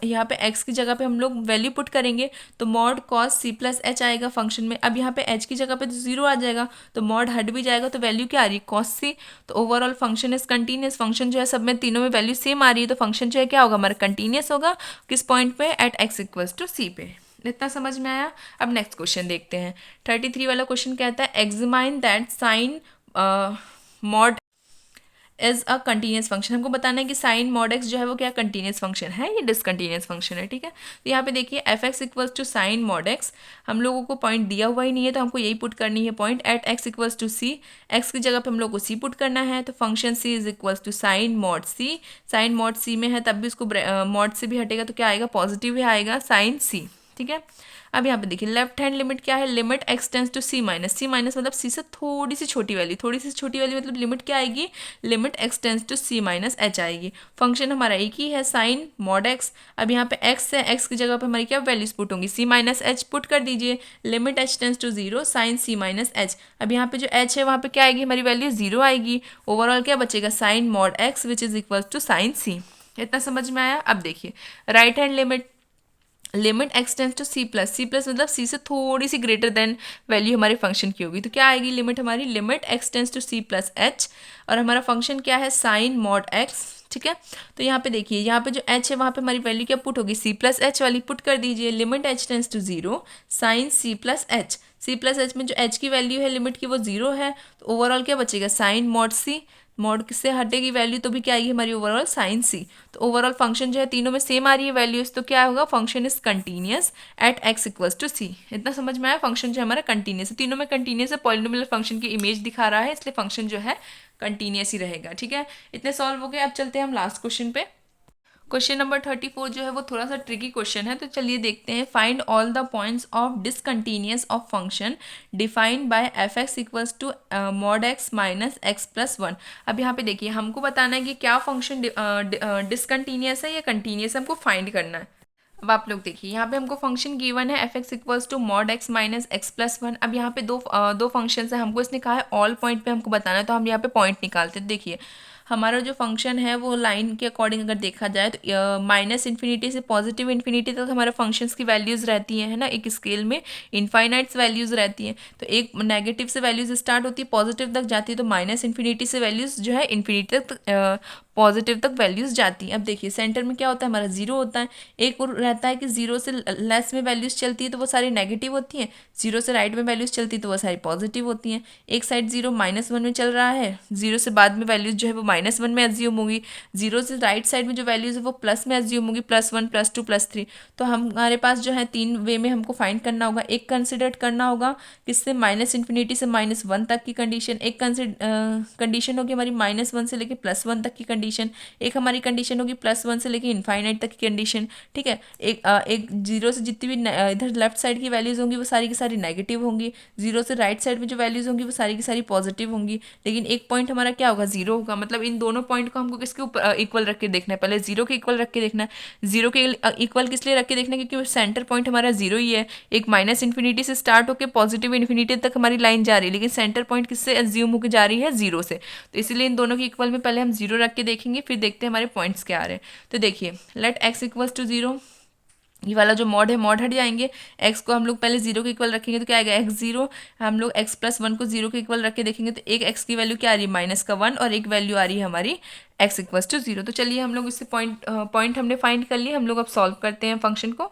यहाँ पे x की जगह पे हम लोग वैल्यू पुट करेंगे, तो mod cos c plus h आएगा फंक्शन में। अब यहाँ पे h की जगह पे तो 0 आ जाएगा, तो मॉड हट भी जाएगा, तो वैल्यू क्या आ रही है कॉस सी। तो overall function is continuous, function जो है सब में तीनों में वैल्यू सेम आ रही है, तो फंक्शन जो है क्या होगा हमारा कंटिन्यूस होगा, किस पॉइंट पे, एट एक्स इक्वल्स टू सी पे। इतना समझ में आया। अब नेक्स्ट क्वेश्चन देखते हैं। 33 वाला क्वेश्चन कहता है examine that sine mod as a continuous function. हमको बताना है कि साइन मॉड एक्स जो है वो क्या कंटिन्यूस फंक्शन है, ये डिसकंटिन्यूस फंक्शन है, ठीक है। तो यहाँ पे देखिए f x equals to sine mod x, हम लोगों को पॉइंट दिया हुआ ही नहीं है तो हमको यही पुट करनी है point at x equals to C, x की जगह पे हम लोग को सी पुट करना है। तो function C is equals to sine mod C, sine mod C में है तब भी उसको मॉड से भी हटेगा तो क्या आएगा, पॉजिटिव ही आएगा साइन सी, ठीक है। अब यहाँ पे देखिए लेफ्ट हैंड लिमिट क्या है, limit x tends to C minus, C minus मतलब सी से थोड़ी सी छोटी वाली, थोड़ी सी छोटी वाली मतलब लिमिट क्या आएगी, limit x tends to C minus h आएगी। फंक्शन हमारा एक ही है साइन मॉड एक्स। अब यहाँ पे एक्स है, एक्स की जगह पे हमारी क्या वैल्यूज पुट होंगी, सी माइनस एच पुट कर दीजिए, limit h tends to zero sine C minus h. अब यहाँ पे जो एच है वहाँ पे क्या आएगी, हमारी वैल्यू जीरो आएगी। ओवरऑल क्या बचेगा, sine mod x which is equal to sine c. इतना समझ में आया। अब देखिए right hand limit, limit x tends to C plus, c plus मतलब सी से थोड़ी सी ग्रेटर देन वैल्यू हमारे फंक्शन की होगी, तो क्या आएगी लिमिट हमारी, limit x tends to C plus h, और हमारा फंक्शन क्या है साइन मॉड एक्स, ठीक है। तो यहाँ पे देखिए यहाँ पे जो एच है वहाँ पे हमारी वैल्यू क्या पुट होगी, सी प्लस एच वाली पुट कर दीजिए, limit h tends to zero sine C plus h, C plus h में जो एच की वैल्यू है लिमिट की वो जीरो है, तो ओवरऑल क्या बचेगा साइन मॉड सी, मॉड किससे हटेगी वैल्यू तो भी क्या आएगी हमारी ओवरऑल साइन सी। तो ओवरऑल फंक्शन जो है तीनों में सेम आ रही है वैल्यूज, तो क्या होगा, function is continuous at x equals to c. इतना समझ में आया, फंक्शन जो है हमारा कंटिन्यूस है, तीनों में कंटिन्यूस है, पॉलिनोमियल फंक्शन की इमेज दिखा रहा है इसलिए फंक्शन जो है कंटिन्यूस ही रहेगा, ठीक है। इतने सॉल्व हो गए। अब चलते हैं हम लास्ट क्वेश्चन पे। क्वेश्चन नंबर 34 जो है वो थोड़ा सा ट्रिकी क्वेश्चन है, तो चलिए देखते हैं। Find all the points of discontinuous of function defined by F x equals to mod x minus x plus one. अब यहाँ पे देखिए हमको बताना है कि क्या फंक्शन डिसकंटिन्यूअस है या कंटिन्यूअस है, हमको फाइंड करना है। अब आप लोग देखिए यहाँ पे हमको फंक्शन गिवन है f x equals to mod x minus x plus one. अब यहाँ पे दो फंक्शन है, हमको इसने कहा है ऑल पॉइंट पे हमको बताना है, तो हम यहाँ पे पॉइंट निकालते हैं। देखिए हमारा जो फंक्शन है वो लाइन के अकॉर्डिंग अगर देखा जाए तो माइनस इन्फिनिटी से पॉजिटिव इन्फिनिटी तक हमारे फंक्शंस की वैल्यूज़ रहती हैं, है ना, एक स्केल में इनफाइनाइट्स वैल्यूज़ रहती हैं। तो एक नेगेटिव से वैल्यूज़ स्टार्ट होती है पॉजिटिव तक जाती है, तो माइनस इन्फिनिटी से वैल्यूज़ जो है इन्फिनिटी तक पॉजिटिव तक वैल्यूज़ जाती हैं। अब देखिए सेंटर में क्या होता है, हमारा जीरो होता है। एक और रहता है कि जीरो से लेस में वैल्यूज़ चलती है तो वो सारी नेगेटिव होती हैं, जीरो से राइट में वैल्यूज़ चलती है तो वो सारी पॉजिटिव होती हैं। एक साइड जीरो माइनस वन में चल रहा है, जीरो से बाद में वैल्यूज़ जो है वो माइनस वन में एज्यूम होगी, जीरो से राइट साइड में जो वैल्यूज़ है वो प्लस में एज्यूम होगी, plus one plus two plus three. तो हमारे पास जो है तीन वे में हमको फाइंड करना होगा। एक कंसिडर करना होगा किससे, माइनस इन्फिनिटी से माइनस वन तक की कंडीशन, एक कंडीशन होगी हमारी माइनस वन से लेकर प्लस वन तक की कंडीशन, एक हमारी कंडीशन होगी प्लस वन से लेकर इनफाइनाइट तक की कंडीशन, ठीक है। एक जीरो से जितनी भी इधर लेफ्ट साइड की वैल्यूज़ होंगी वो सारी की सारी नेगेटिव होंगी, जीरो से राइट साइड में जो वैल्यूज़ होंगी वो सारी की सारी पॉजिटिव होंगी, लेकिन एक पॉइंट हमारा क्या होगा, जीरो होगा। मतलब इन दोनों पॉइंट को हमको किसके ऊपर इक्वल रख के देखना है, पहले जीरो के इक्वल रख के देखना है। जीरो के इक्वल किस लिए रख के देखना है, क्योंकि सेंटर पॉइंट हमारा जीरो ही है। एक माइनस इन्फिनिटी से स्टार्ट होकर पॉजिटिव इन्फिनिटी तक हमारी लाइन जा रही है, लेकिन सेंटर पॉइंट किससे एज्यूम होकर जा रही है, जीरो से। तो इसीलिए इन दोनों के इक्वल में पहले हम जीरो रख के देखेंगे, फिर देखते हैं हमारे पॉइंट्स क्या आ रहे हैं। तो देखिए let x equals to zero, ये वाला जो मॉड है मॉड हट जाएंगे, एक्स को हम लोग पहले जीरो के इक्वल रखेंगे तो क्या आएगा एक्स जीरो, हम लोग एक्स प्लस वन को जीरो के इक्वल रख के देखेंगे तो एक एक्स की वैल्यू क्या आ रही है माइनस का वन, और एक वैल्यू आ रही है हमारी एक्स इक्वल्स टू जीरो। तो चलिए हम लोग इससे पॉइंट हमने फाइंड कर लिए, हम लोग अब सॉल्व करते हैं फंक्शन को।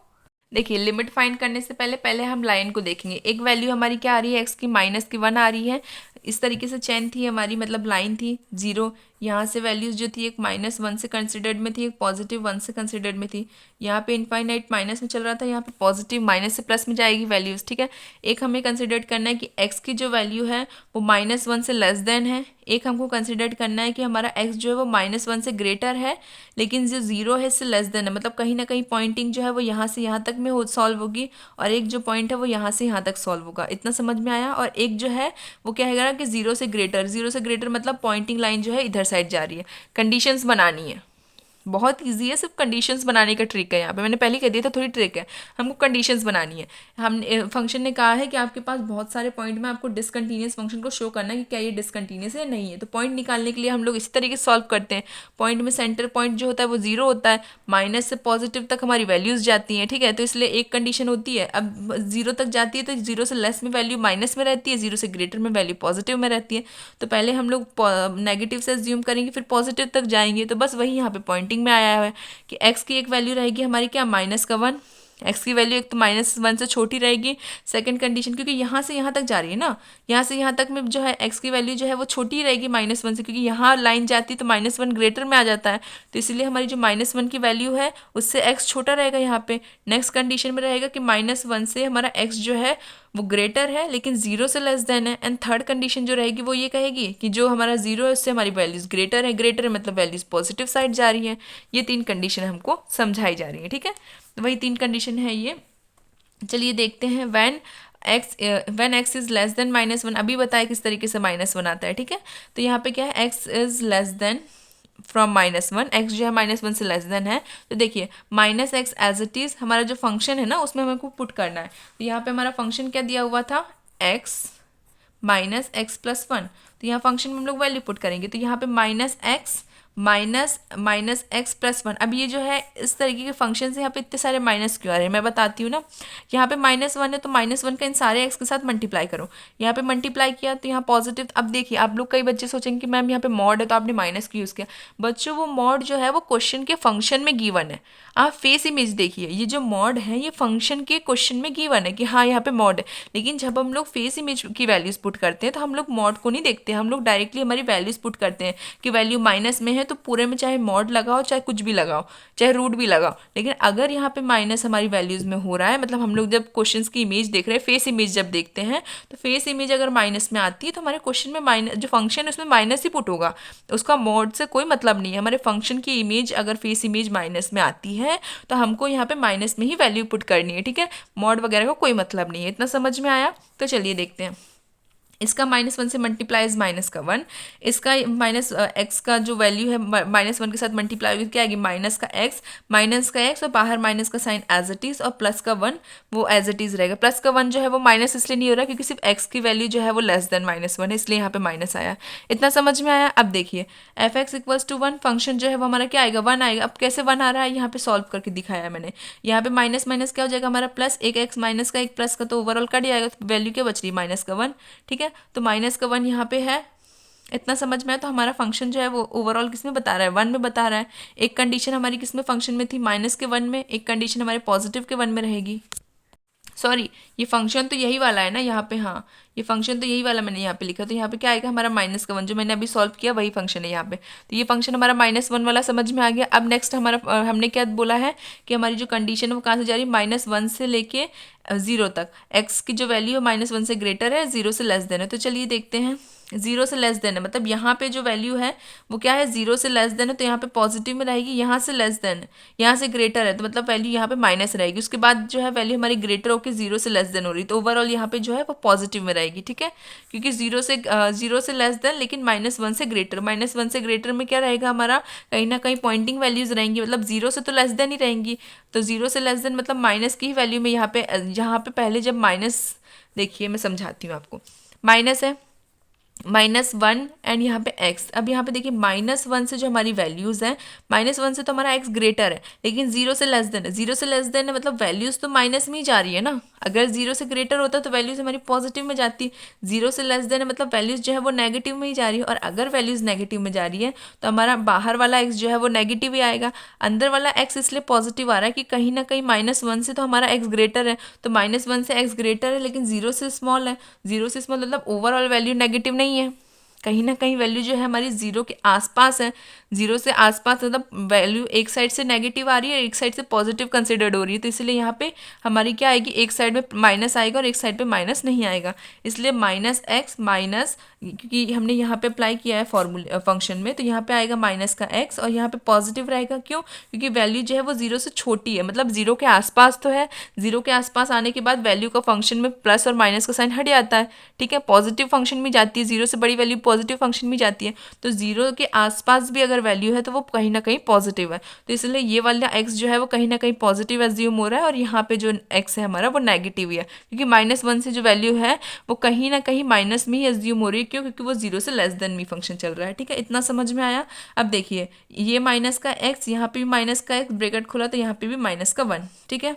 देखिए लिमिट फाइंड करने से पहले पहले हम लाइन को देखेंगे। एक वैल्यू हमारी क्या आ रही है एक्स की माइनस की वन आ रही है, इस तरीके से चेन थी हमारी, मतलब लाइन थी जीरो, यहाँ से वैल्यूज़ जो थी एक माइनस वन से कंसिडर्ड में थी, एक पॉजिटिव वन से कंसिडर्ड में थी। यहाँ पे इनफाइनाइट माइनस में चल रहा था, यहाँ पे पॉजिटिव माइनस से प्लस में जाएगी वैल्यूज़, ठीक है। एक हमें कंसिडर करना है कि एक्स की जो वैल्यू है वो माइनस वन से लेस देन है, एक हमको कंसिडर करना है कि हमारा एक्स जो है वो माइनस वन से ग्रेटर है लेकिन जो जीरो है इससे लेस देन है, मतलब कहीं ना कहीं पॉइंटिंग जो है वो यहाँ से यहाँ तक में सॉल्व होगी, और एक जो पॉइंट है वो यहाँ से यहाँ तक सॉल्व होगा। इतना समझ में आया। और एक जो है वो क्या है कि जीरो से ग्रेटर मतलब पॉइंटिंग लाइन जो है इधर साइड जा रही है। कंडीशंस बनानी है, बहुत इजी है, सिर्फ कंडीशंस बनाने का ट्रिक है। यहाँ पे मैंने पहले कह दिया था थोड़ी ट्रिक है, हमको कंडीशंस बनानी है। हम फंक्शन ने कहा है कि आपके पास बहुत सारे पॉइंट में आपको डिसकंटीन्यूअस फंक्शन को शो करना है कि क्या ये डिसकंटीन्यूअस है या नहीं है। तो पॉइंट निकालने के लिए हम लोग इसी तरीके से सॉल्व करते हैं। पॉइंट में सेंटर पॉइंट जो होता है वो जीरो होता है, माइनस से पॉजिटिव तक हमारी वैल्यूज़ जाती हैं, ठीक है। तो इसलिए एक कंडीशन होती है, अब जीरो तक जाती है तो जीरो से लेस में वैल्यू माइनस में रहती है, जीरो से ग्रेटर में वैल्यू पॉजिटिव में रहती है। तो पहले हम लोग नेगेटिव से एज्यूम करेंगे फिर पॉजिटिव तक जाएंगे। तो बस वही यहाँ पे पॉइंटिंग में आया है कि x की एक वैल्यू रहेगी हमारी क्या माइनस का वन, एक्स की वैल्यू एक तो -1 से छोटी रहेगी, सेकंड कंडीशन क्योंकि यहाँ से यहाँ तक जा रही है ना, यहाँ से यहाँ तक में जो है एक्स की वैल्यू जो है वो छोटी रहेगी -1 से, क्योंकि यहाँ लाइन जाती है तो -1 ग्रेटर में आ जाता है, तो इसलिए हमारी जो -1 की वैल्यू है उससे एक्स छोटा रहेगा यहाँ पे। नेक्स्ट कंडीशन में रहेगा कि -1 से हमारा एक्स जो है वो ग्रेटर है लेकिन 0 से लेस देन है। एंड थर्ड कंडीशन जो रहेगी वो ये कहेगी कि जो हमारा 0 है उससे हमारी वैल्यूज ग्रेटर है मतलब वैल्यूज पॉजिटिव साइड जा रही है। ये 3 कंडीशन हमको समझाई जा रही है, ठीक है। तो वही 3 कंडीशन है ये। चलिए देखते हैं when x is less than -1, अभी बताया किस तरीके से -1 आता है, ठीक है। तो यहाँ पे क्या है, x is less than from -1, x जो है -1 से लेस देन है। तो देखिए -x एज इट इज हमारा जो फंक्शन है ना उसमें हमको पुट करना है। तो यहाँ पे हमारा फंक्शन क्या दिया हुआ था, x -x+1। तो यहाँ फंक्शन में हम लोग वैल्यू पुट करेंगे, तो यहाँ पे -x -x+1। अब ये जो है इस तरीके के फंक्शन से यहाँ पे इतने सारे माइनस क्यों आ रहे हैं मैं बताती हूँ ना। यहाँ पे -1 है तो -1 का इन सारे एक्स के साथ मल्टीप्लाई करो, यहाँ पे मल्टीप्लाई किया तो यहाँ पॉजिटिव। अब देखिए आप लोग, कई बच्चे सोचेंगे कि मैम यहाँ पे मॉड है तो आपने माइनस क्यों यूज़ किया। बच्चों वो मॉड जो है वो क्वेश्चन के फंक्शन में गिवन है। आप फेस इमेज देखिए, ये जो मॉड है ये फंक्शन के क्वेश्चन में गिवन है कि हाँ यहाँ पे मॉड है, लेकिन जब हम लोग फेस इमेज की वैल्यूज पुट करते हैं तो हम लोग मॉड को नहीं देखते, हम लोग डायरेक्टली हमारी वैल्यूज पुट करते हैं कि वैल्यू माइनस में है तो पूरे में चाहे मॉड लगाओ चाहे कुछ भी लगाओ, चाहे रूट भी लगाओ। लेकिन अगर यहाँ पे माइनस हमारी वैल्यूज में हो रहा है, मतलब हम लोग जब क्वेश्चन की इमेज देख रहे हैं, फेस इमेज जब देखते हैं तो फेस इमेज अगर माइनस में आती है तो हमारे क्वेश्चन में माइनस जो फंक्शन है उसमें माइनस ही पुट होगा, उसका मॉड से कोई मतलब नहीं है। हमारे फंक्शन की इमेज अगर फेस इमेज माइनस में आती है तो हमको यहाँ पे माइनस में ही वैल्यू पुट करनी है, ठीक है। मॉड वगैरह का कोई मतलब नहीं है। इतना समझ में आया? तो चलिए देखते हैं। इसका -1 से मल्टीप्लाइज -1, इसका माइनस एक्स का जो वैल्यू है -1 के साथ मल्टीप्लाई क्या आएगी, -का एक्स और बाहर माइनस का साइन एज इट इज और प्लस का 1 वो एज इट इज रहेगा। प्लस का 1 जो है वो माइनस इसलिए नहीं हो रहा क्योंकि सिर्फ एक्स की वैल्यू जो है वो लेस देन -1 है, इसलिए यहाँ पे माइनस आया। इतना समझ में आया? अब देखिए f(x)=1 फंक्शन जो है वो हमारा क्या आएगा, 1 आएगा। अब कैसे 1 आ रहा है, यहाँ पे सॉल्व करके दिखाया मैंने। यहाँ पे माइनस माइनस क्या हो जाएगा हमारा प्लस, एक एक्स माइनस का एक प्लस का तो ओवरऑल कट जाएगा, तो वैल्यू क्या बच रही है -1, ठीक है। तो -1 यहाँ पे है। इतना समझ में आया? तो हमारा फंक्शन जो है वो ओवरऑल किस में बता रहा है, 1 में बता रहा है। एक कंडीशन हमारी किस में फंक्शन में थी, -1 में, एक कंडीशन हमारे +1 में रहेगी। सॉरी, ये फंक्शन तो यही वाला है ना यहाँ पे, हाँ ये फंक्शन तो यही वाला मैंने यहाँ पे लिखा, तो यहाँ पे क्या आएगा हमारा -1 जो मैंने अभी सॉल्व किया वही फंक्शन है यहाँ पे। तो ये फंक्शन हमारा -1 वाला समझ में आ गया। अब नेक्स्ट हमारा हमने क्या बोला है कि हमारी जो कंडीशन है वो कहाँ से जा रही है, -1 से लेके 0 तक। एक्स की जो वैल्यू है -1 से ग्रेटर है, 0 से लेस देन है। तो चलिए देखते हैं, 0 से लेस देन है मतलब यहाँ पे जो वैल्यू है वो क्या है, 0 से लेस देन है, तो यहाँ पे पॉजिटिव में रहेगी। यहाँ से लेस देन है, यहाँ से ग्रेटर है, तो मतलब वैल्यू यहाँ पे माइनस रहेगी। उसके बाद जो है वैल्यू हमारी ग्रेटर होकर 0 से लेस देन हो रही, तो ओवरऑल यहाँ पे जो है वो पॉजिटिव में रहेगी, ठीक है। क्योंकि 0 से लेस देन लेकिन -1 से ग्रेटर, -1 से ग्रेटर में क्या रहेगा हमारा, कहीं ना कहीं पॉइंटिंग वैल्यूज रहेंगी, मतलब 0 से तो लेस देन ही रहेंगी। तो 0 से लेस देन मतलब माइनस की ही वैल्यू में यहाँ पे पहले जब माइनस, देखिए मैं समझाती हूँ आपको, माइनस है -1 एंड यहाँ पे x। अब यहाँ पे देखिए -1 से जो हमारी वैल्यूज़ हैं, -1 से तो हमारा x ग्रेटर है लेकिन 0 से लेस देन है, 0 से लेस देन है मतलब वैल्यूज़ तो माइनस में ही जा रही है ना। अगर 0 से ग्रेटर होता तो वैल्यूज़ हमारी पॉजिटिव में जाती, 0 से लेस देन है मतलब वैल्यूज़ जो है वो नेगेटिव में ही जा रही है। और अगर वैल्यूज़ नेगेटिव में जा रही है तो हमारा बाहर वाला x जो है वो नेगेटिव ही आएगा, अंदर वाला x इसलिए पॉजिटिव आ रहा है कि कहीं ना कहीं -1 से तो हमारा x ग्रेटर है, तो -1 से x ग्रेटर है लेकिन 0 से स्मॉल है। 0 से स्मॉल मतलब ओवरऑल वैल्यू नेगेटिव नहीं है, कहीं ना कहीं वैल्यू जो है हमारी 0 के आसपास है। 0 से आसपास मतलब वैल्यू एक साइड से नेगेटिव आ रही है, एक साइड से पॉजिटिव कंसिडर्ड हो रही है, तो इसलिए यहाँ पे हमारी क्या आएगी, एक साइड में माइनस आएगा और एक साइड पे माइनस नहीं आएगा। इसलिए -x माइनस, क्योंकि हमने यहाँ पे अप्लाई किया है फॉर्मूले फंक्शन में, तो यहाँ पे आएगा माइनस का x और यहाँ पे पॉजिटिव रहेगा। क्यों? क्योंकि वैल्यू जो है वो 0 से छोटी है, मतलब 0 के आसपास तो है। 0 के आसपास आने के बाद वैल्यू का फंक्शन में प्लस और माइनस का साइन हट जाता है, ठीक है। पॉजिटिव फंक्शन में जाती है, 0 से बड़ी वैल्यू पॉजिटिव फंक्शन में जाती है, तो 0 के आसपास भी अगर वैल्यू है तो वो कहीं ना कहीं पॉजिटिव है। तो इसलिए ये वाला x जो है वो कहीं ना कहीं पॉजिटिव एज्यूम हो रहा है और यहाँ पे जो x है हमारा वो नेगेटिव है, क्योंकि -1 से जो वैल्यू है वो कहीं ना कहीं माइनस में ही एज्यूम हो रही है। क्यों? क्योंकि वो 0 से लेस देन में फंक्शन चल रहा है, ठीक है। इतना समझ में आया? अब देखिए ये माइनस का x, यहाँ पे भी माइनस का x ब्रैकेट खुला तो यहाँ पे भी -1, ठीक है।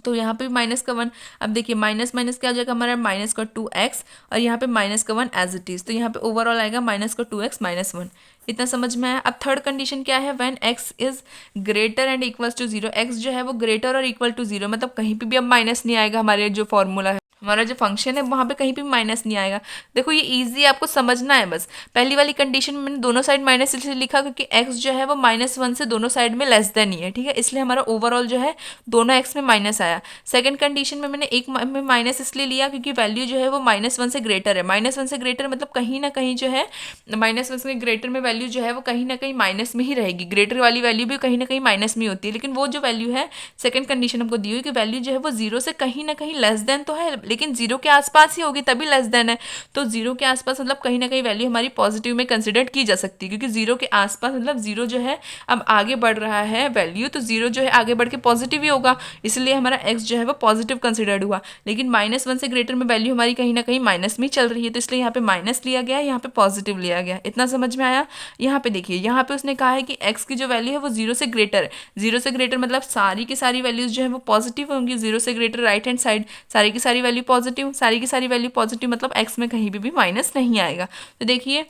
तो यहाँ पे -1। अब देखिए माइनस माइनस क्या हो जाएगा हमारा, -2x और यहाँ पे -1 एज इट इज, तो यहाँ पे ओवरऑल आएगा -2x -1। इतना समझ में आया। अब थर्ड कंडीशन क्या है, when x is greater and equals to zero, x जो है वो ग्रेटर और इक्वल टू जीरो, मतलब कहीं पे भी अब माइनस नहीं आएगा, हमारे जो फॉर्मूला है, हमारा जो फंक्शन है वहाँ पे कहीं पे माइनस नहीं आएगा। देखो ये इजी आपको समझना है बस। पहली वाली कंडीशन में मैंने दोनों साइड माइनस इसलिए लिखा क्योंकि x जो है वो -1 से दोनों साइड में लेस देन ही है, ठीक है, इसलिए हमारा ओवरऑल जो है दोनों x में माइनस आया। सेकंड कंडीशन में मैंने एक में माइनस इसलिए लिया क्योंकि वैल्यू जो है वो -1 से ग्रेटर है। -1 से ग्रेटर मतलब कहीं ना कहीं जो है -1 से ग्रेटर में वैल्यू जो है वो कहीं ना कहीं माइनस में ही रहेगी। ग्रेटर वाली वैल्यू भी कहीं ना कहीं माइनस में होती है, लेकिन वो जो वैल्यू है सेकंड कंडीशन हमको दी हुई कि वैल्यू जो है वो जीरो से कहीं ना कहीं लेस देन तो है, लेकिन जीरो के आसपास ही होगी तभी लेस देन है। तो जीरो के आसपास मतलब कहीं ना कहीं वैल्यू हमारी पॉजिटिव में कंसिडर की जा सकती है, क्योंकि जीरो के आसपास मतलब जीरो जो है अब आगे बढ़ रहा है वैल्यू, तो जीरो जो है आगे बढ़ के पॉजिटिव ही होगा, इसलिए हमारा एक्स जो है वो पॉजिटिव कंसिडर्ड हुआ। लेकिन -1 से ग्रेटर में वैल्यू हमारी कहीं ना कहीं माइनस में ही चल रही है, तो इसलिए यहाँ पे माइनस लिया गया, यहाँ पे पॉजिटिव लिया गया। इतना समझ में आया। यहाँ पे देखिए, यहाँ पे उसने कहा है कि एक्स की जो वैल्यू है वो जीरो से ग्रेटर है। जीरो से ग्रेटर मतलब सारी की सारी वैल्यूज जो है वो पॉजिटिव होंगी। जीरो से ग्रेटर राइट हैंड साइड सारी की सारी वैल्यू पॉजिटिव, सारी की सारी वैल्यू पॉजिटिव मतलब एक्स में कहीं भी माइनस नहीं आएगा। तो देखिए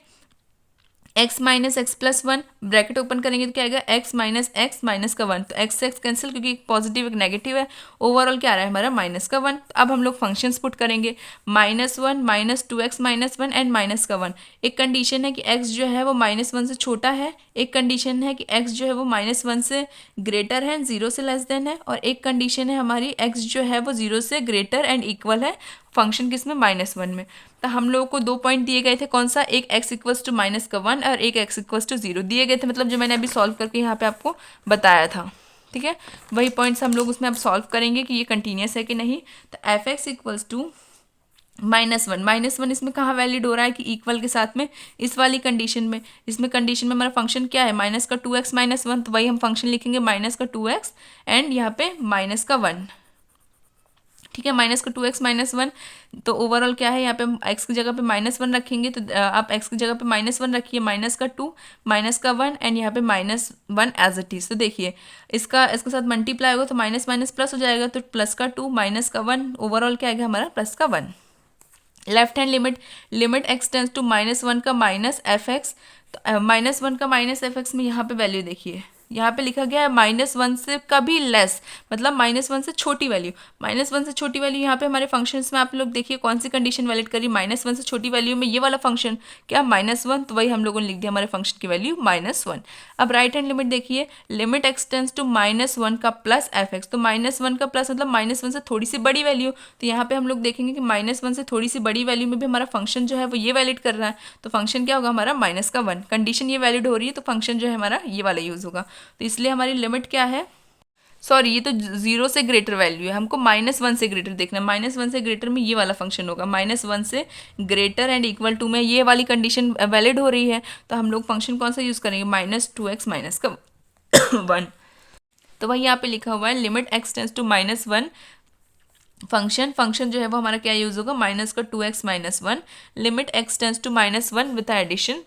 x minus x plus one, bracket open करेंगे तो क्या आएगा, x माइनस एक्स माइनस का वन, तो x से x कैंसिल क्योंकि एक पॉजिटिव एक नेगेटिव है। ओवरऑल क्या आ रहा है हमारा माइनस का वन। तो अब हम लोग फंक्शंस पुट करेंगे, -1 -2x -1 एंड माइनस का वन। एक कंडीशन है कि x जो है वो -1 से छोटा है, एक कंडीशन है कि x जो है वो -1 से ग्रेटर है, जीरो से लेस देन है, और एक कंडीशन है हमारी x जो है वो जीरो से ग्रेटर एंड इक्वल है फंक्शन किस में, -1 में। तो हम लोगों को 2 पॉइंट दिए गए थे, कौन सा, एक x इक्वल्स टू -1 और एक x इक्वल्स टू 0 दिए गए थे, मतलब जो मैंने अभी सॉल्व करके यहाँ पे आपको बताया था, ठीक है। वही पॉइंट्स हम लोग उसमें अब सॉल्व करेंगे कि ये कंटिन्यूस है कि नहीं। तो f(x) इक्वल्स टू -1 इसमें कहाँ वैलिड हो रहा है कि इक्वल के साथ में, इस वाली कंडीशन में। इसमें कंडीशन में हमारा फंक्शन क्या है, माइनस का 2x -1, तो वही हम फंक्शन लिखेंगे माइनस का 2x एंड यहाँ पे माइनस का 1, ठीक है, माइनस का 2x -1। तो ओवरऑल क्या है, यहाँ पे हम x की जगह पे -1 रखेंगे, तो आप x की जगह पे -1 रखिए, माइनस का 2 माइनस का 1 एंड यहाँ पे -1 एज इट इज। तो देखिए इसके साथ मल्टीप्लाई होगा तो माइनस माइनस प्लस हो जाएगा, तो प्लस का 2 माइनस का 1, ओवरऑल क्या आएगा हमारा प्लस का 1। Left hand limit x tends to -1 का -f(x), तो -1 का -f(x) में यहाँ पे वैल्यू देखिए, यहाँ पे लिखा गया है -1 से कभी लेस, मतलब -1 से छोटी वैल्यू। -1 से छोटी वैल्यू यहाँ पे हमारे फंक्शंस में आप लोग देखिए कौन सी कंडीशन वैलिड करी, -1 से छोटी वैल्यू में ये वाला फंक्शन क्या -1, तो वही हम लोगों ने लिख दिया हमारे फंक्शन की वैल्यू -1। अब राइट हैंड लिमिट देखिए, लिमिट x टेंस टू -1 का प्लस f(x), तो -1 का प्लस मतलब -1 से थोड़ी सी बड़ी वैल्यू, तो यहाँ पे हम लोग देखेंगे कि -1 से थोड़ी सी बड़ी वैल्यू में भी हमारा फंक्शन जो है वो ये वैलिड कर रहा है, तो फंक्शन क्या होगा हमारा -1। कंडीशन ये वैलिड हो रही है तो फंक्शन जो है हमारा ये वाला यूज होगा। तो इसलिए हमारी लिमिट क्या है, सॉरी ये तो 0 से ग्रेटर वैल्यू है, हमको -1 से ग्रेटर देखना है। -1 से ग्रेटर में ये वाला फंक्शन होगा, -1 से ग्रेटर एंड इक्वल टू में ये वाली कंडीशन वैलिड हो रही है, तो हम लोग फंक्शन कौन सा यूज़ करेंगे, -2x माइनस का 1। तो वही यहाँ पे लिखा हुआ है limit x tends to -1, function जो है वो हमारा क्या यूज़ होगा, माइनस का 2x -1, limit x tends to -1 with addition.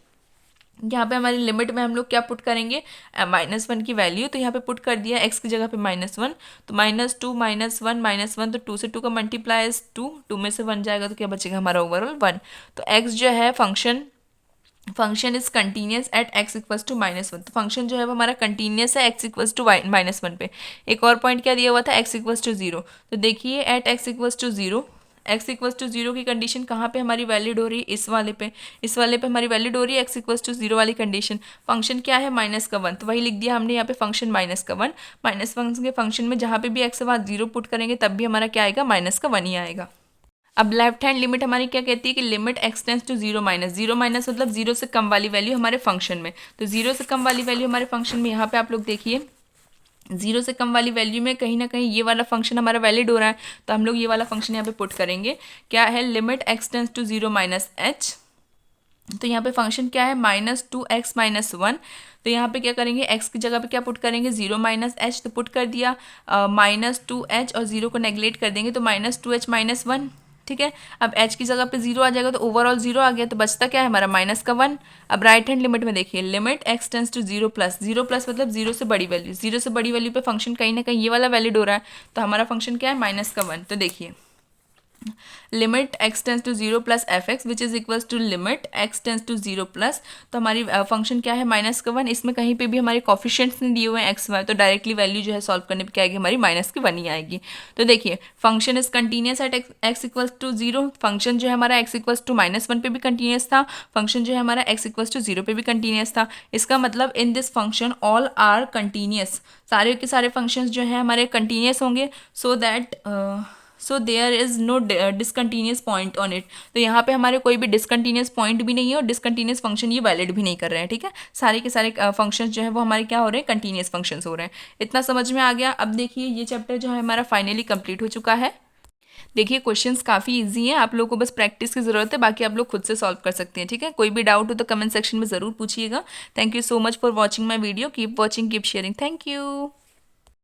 यहाँ पे हमारी लिमिट में हम लोग क्या पुट करेंगे, -1 की वैल्यू, तो यहाँ पे पुट कर दिया x की जगह पे -1, तो -2 -1 तो 2 से 2 का मल्टीप्लाई 2 में से 1 जाएगा तो क्या बचेगा हमारा ओवरऑल 1। तो x जो है function is continuous at x equals to -1, तो फंक्शन जो है वो हमारा कंटिन्यूस है x इक्वल्स टू -1 पे। एक और पॉइंट क्या दिया हुआ था, x इक्वल्स टू 0, तो देखिए at x equals to 0, x equals to 0 की कंडीशन कहाँ पे हमारी वैलिड हो रही है, इस वाले पे हमारी वैलिड हो रही है x इक्वल्स टू 0 वाली कंडीशन। फंक्शन क्या है -1, तो वही लिख दिया हमने यहाँ पे फंक्शन -1। -1 के फंक्शन में जहाँ पे भी x के बाद 0 पुट करेंगे तब भी हमारा क्या आएगा, -1 ही आएगा। अब लेफ्ट हैंड लिमिट हमारी क्या कहती है कि limit x tends to 0 minus मतलब 0 से कम वाली वैल्यू हमारे फंक्शन में, तो 0 से कम वाली वैल्यू हमारे फंक्शन में यहाँ पे आप लोग देखिए 0 से कम वाली वैल्यू में कहीं ना कहीं ये वाला फंक्शन हमारा वैलिड हो रहा है, तो हम लोग ये वाला फंक्शन यहाँ पे पुट करेंगे, क्या है limit x tends to 0 -h, तो यहाँ पे फंक्शन क्या है -2x -1, तो यहाँ पे क्या करेंगे x की जगह पे क्या पुट करेंगे 0 -h, तो पुट कर दिया -2h और 0 को नेगलेक्ट कर देंगे तो -2h -1, ठीक है। अब h की जगह पे 0 आ जाएगा तो ओवरऑल 0 आ गया, तो बचता क्या है हमारा -1। अब राइट हैंड लिमिट में देखिए लिमिट x टेंस टू 0 मतलब 0 से बड़ी वैल्यू, 0 से बड़ी वैल्यू पे फंक्शन कहीं ना कहीं ये वाला वैलिड हो रहा है, तो हमारा फंक्शन क्या है -1। तो देखिए limit x tends to 0 plus F x which is equals to limit x tends to 0 plus, तो हमारी फंक्शन क्या है -1। इसमें कहीं पे भी हमारे कॉफिशिएंट्स नहीं दिए हुए हैं x y, तो डायरेक्टली वैल्यू जो है सॉल्व करने पे क्या आएगी हमारी -1 ही आएगी। तो देखिए function is continuous at x equals to 0, function जो है हमारा x इक्वल्स टू -1 पे भी कंटिन्यूस था, फंक्शन जो है हमारा x इक्वल्स टू 0 पे भी कंटिन्यूस था। इसका मतलब in this function all are continuous, सारे के सारे फंक्शंस जो है हमारे कंटिन्यूस होंगे, so there is no discontinuous point on it. तो यहाँ पे हमारे कोई भी डिसकंटिन्यूस पॉइंट भी नहीं है और डिसकंटिन्यूस फंक्शन ये वैलिड भी नहीं कर रहे हैं, ठीक है। सारे के सारे फंक्शंस जो है वो हमारे क्या हो रहे हैं, कंटिन्यूस फंक्शंस हो रहे हैं। इतना समझ में आ गया। अब देखिए ये चैप्टर जो है हमारा फाइनली कंप्लीट हो चुका है। देखिए क्वेश्चंस काफ़ी इजी हैं, आप लोगों को बस प्रैक्टिस की ज़रूरत है, बाकी आप लोग खुद से सॉल्व कर सकते हैं, ठीक है। कोई भी डाउट हो तो कमेंट सेक्शन में ज़रूर पूछिएगा। Thank you so much for watching my video, keep watching, keep sharing, thank you.